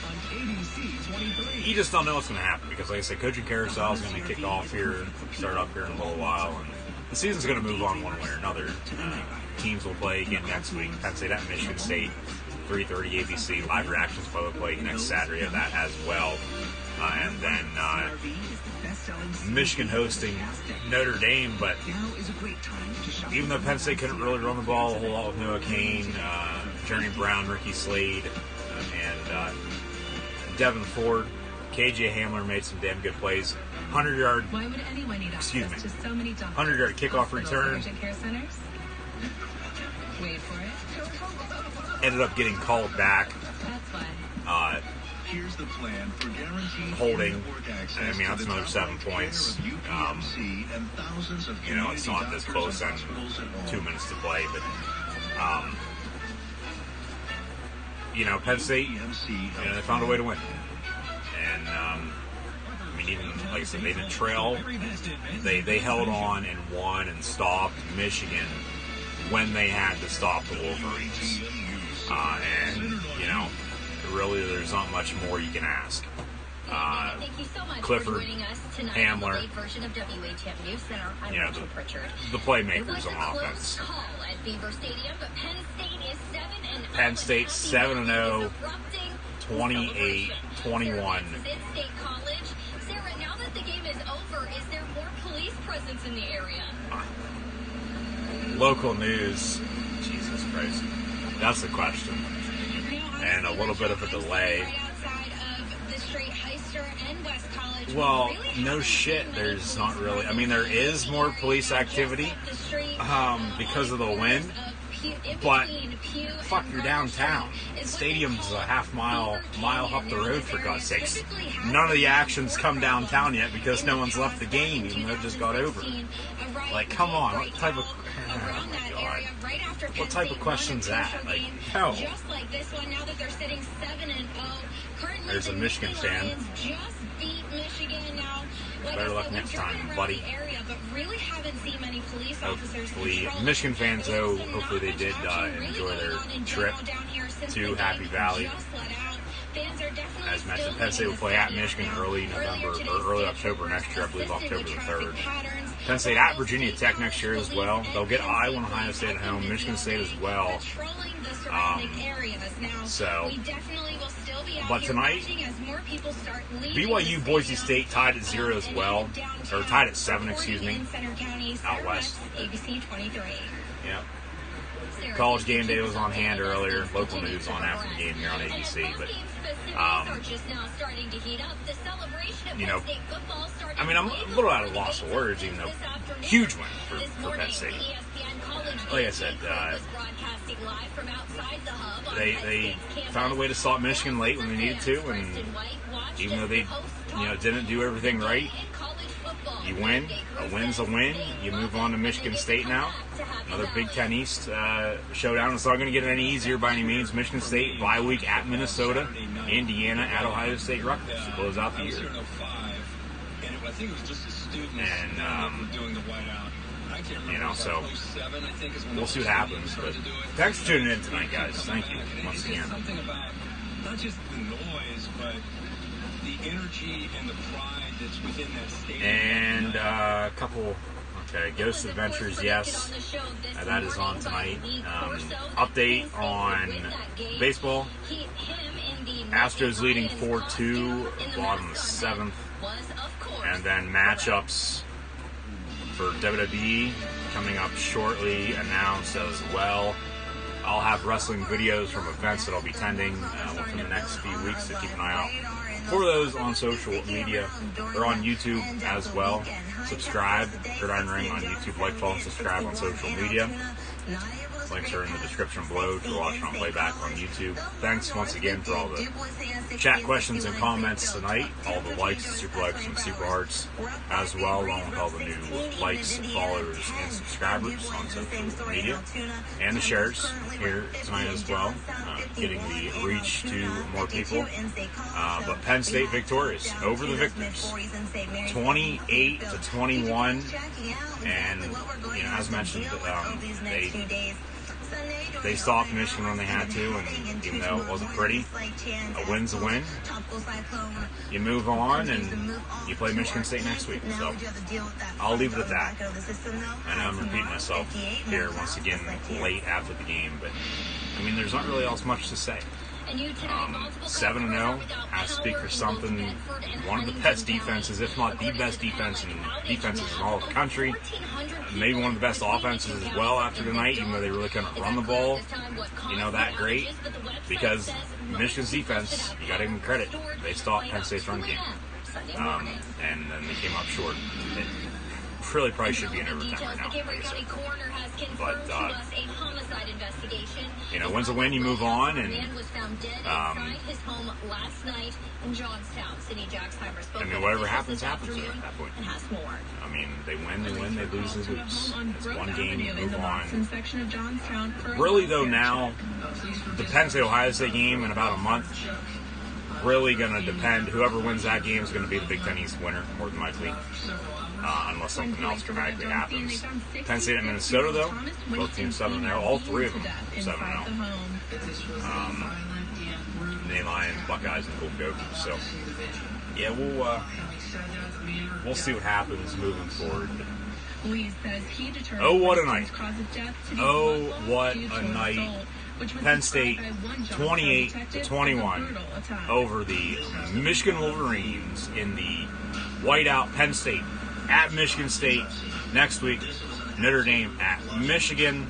you just don't know what's going to happen because, like I said, coaching carousel is going to kick off here, start up here in a little while, and the season's going to move on one way or another. Teams will play again next week. Penn State at Michigan State, 3:30 ABC. Live reactions will play next Saturday of that as well. And then Michigan hosting Notre Dame, but even though Penn State couldn't really run the ball a whole lot with Noah Kane, Jeremy Brown, Ricky Slade, and Devin Ford, KJ Hamler made some damn good plays. 100-yard, Why would anyone need access to so many doctors, 100-yard kickoff return. Urgent care centers? Wait for it. Ended up getting called back. That's fine. Here's the plan for guaranteed Holding. That's another 7 points. It's not this close and 2 minutes to play, but Penn State, they found a way to win. And even like I said, they didn't trail. They held on and won and stopped Michigan when they had to stop the Wolverines. Really, there's not much more you can ask. Thank you so much Clifford, for joining us tonight Hamler, on the version of WHM News Center. I'm Rachel Pritchard. the playmakers on It was a offense. close call at Beaver Stadium, but Penn State is 7-0. Penn State 7-0, 28-21. State College. Sarah, now that the game is over, is there more police presence in the area? Local news. Jesus Christ. That's the question. And a little bit of a delay. Well, no shit. There's not really. There is more police activity because of the wind. But fuck, you're downtown. The stadium's a mile up the road, for God's sakes. None of the action's come downtown yet because no one's left the game, even though it just got over. Like, come on, what type of... Oh my God. What type of question's that? Like, hell. There's a Michigan fan. Better luck next time, buddy. Hopefully, Michigan fans, though, hopefully they did enjoy their trip to Happy Valley. As mentioned, Penn State will play at Michigan early November or early October next year. I believe October the 3rd. Penn State at Virginia Tech next year as well. They'll get Iowa and Ohio State at home, Michigan State as well. But tonight, BYU Boise State tied at 0 as well, or tied at 7, excuse me, out west. Yeah. College Game Day was on hand earlier. Local news on after the game here on ABC. But, you know, I mean, I'm a little out of loss of words, even though huge win for Penn State. Like I said, they found a way to stop Michigan late when they needed to, and even though they, didn't do everything right, you win. A win's a win. You move on to Michigan State now. Another Big Ten East showdown. It's not going to get any easier by any means. Michigan State bye week at Minnesota, Indiana at Ohio State, Rutgers to close out the year. And so we'll see what happens. But thanks for tuning in tonight, guys. Thank you once again. Something about not just the noise, but the energy and the pride that's within that stadium. And a couple. Okay, Ghost Adventures, yes. That is on tonight. Update on baseball. Astros leading 4-2, bottom of the 7th. And then matchups for WWE coming up shortly, announced as well. I'll have wrestling videos from events that I'll be attending within the next few weeks, so keep an eye out for those on social media or on YouTube as well. Subscribe, Gridiron Ring on YouTube, like, follow, and subscribe on social media. Links are in the description below if you're watching on playback on YouTube. Thanks once again for all the chat questions and comments tonight. All the likes, super likes, and super hearts as well, along with all the new likes, followers, and subscribers on social media. And the shares here tonight as well, getting the reach to more people. But Penn State victorious over the Victors, 28-21. And as mentioned, they stopped Michigan when they had to, and even though it wasn't pretty, a win's a win. You move on, and you play Michigan State next week. So I'll leave it at that. I know I'm repeating myself here once again late after the game, but I mean, there's not really else much to say. 7-0 has to speak for something. One of the best defenses, if not the best defenses in all of the country. Maybe one of the best offenses as well after tonight, even though they really couldn't run the ball, that great. Because Michigan's defense, you got to give them credit. They stopped Penn State's run game. And then they came up short. It really probably should be in overtime right now, like I said. But, when's a win, you move on, and whatever happens at that point. I mean, they win, they lose, they lose. It's one game, you move on. Really, though, now, the Penn State-Ohio State game in about a month, really going to depend. Whoever wins that game is going to be the Big Ten East winner, more than likely. Unless something else dramatically happens. Penn State and Minnesota, though, both teams 7-0. All three of them 7-0. Name Lions, Buckeyes, and Gold Gophers. So, yeah, we'll see what happens moving forward. Oh, what a night! Oh, what a night! Penn State 28-21 over the Michigan Wolverines in the whiteout. Penn State at Michigan State next week. Notre Dame at Michigan.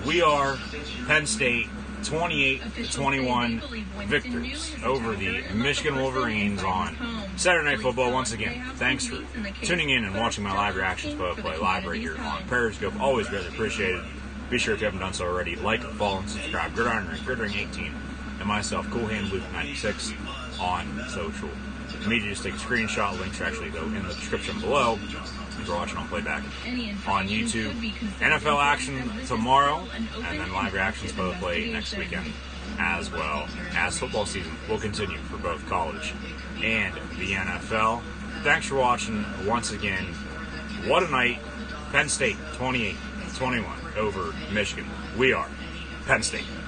We are Penn State 28-21 victors over the Michigan Wolverines on Saturday Night Football. Once again, thanks for tuning in and watching my live reactions play live right here on Periscope. Always greatly appreciated. Be sure if you haven't done so already, like, follow, and subscribe. Gridiron Ring, Gridiron 18, and myself, Cool Hand Luke 96 on social media. Just take a screenshot. Links are actually go in the description below if you're watching on playback on YouTube. NFL action tomorrow, and then live reactions both play next weekend as well as football season will continue for both college and the NFL. Thanks for watching once again. What a night. Penn State 28-21. over Michigan. We are Penn State.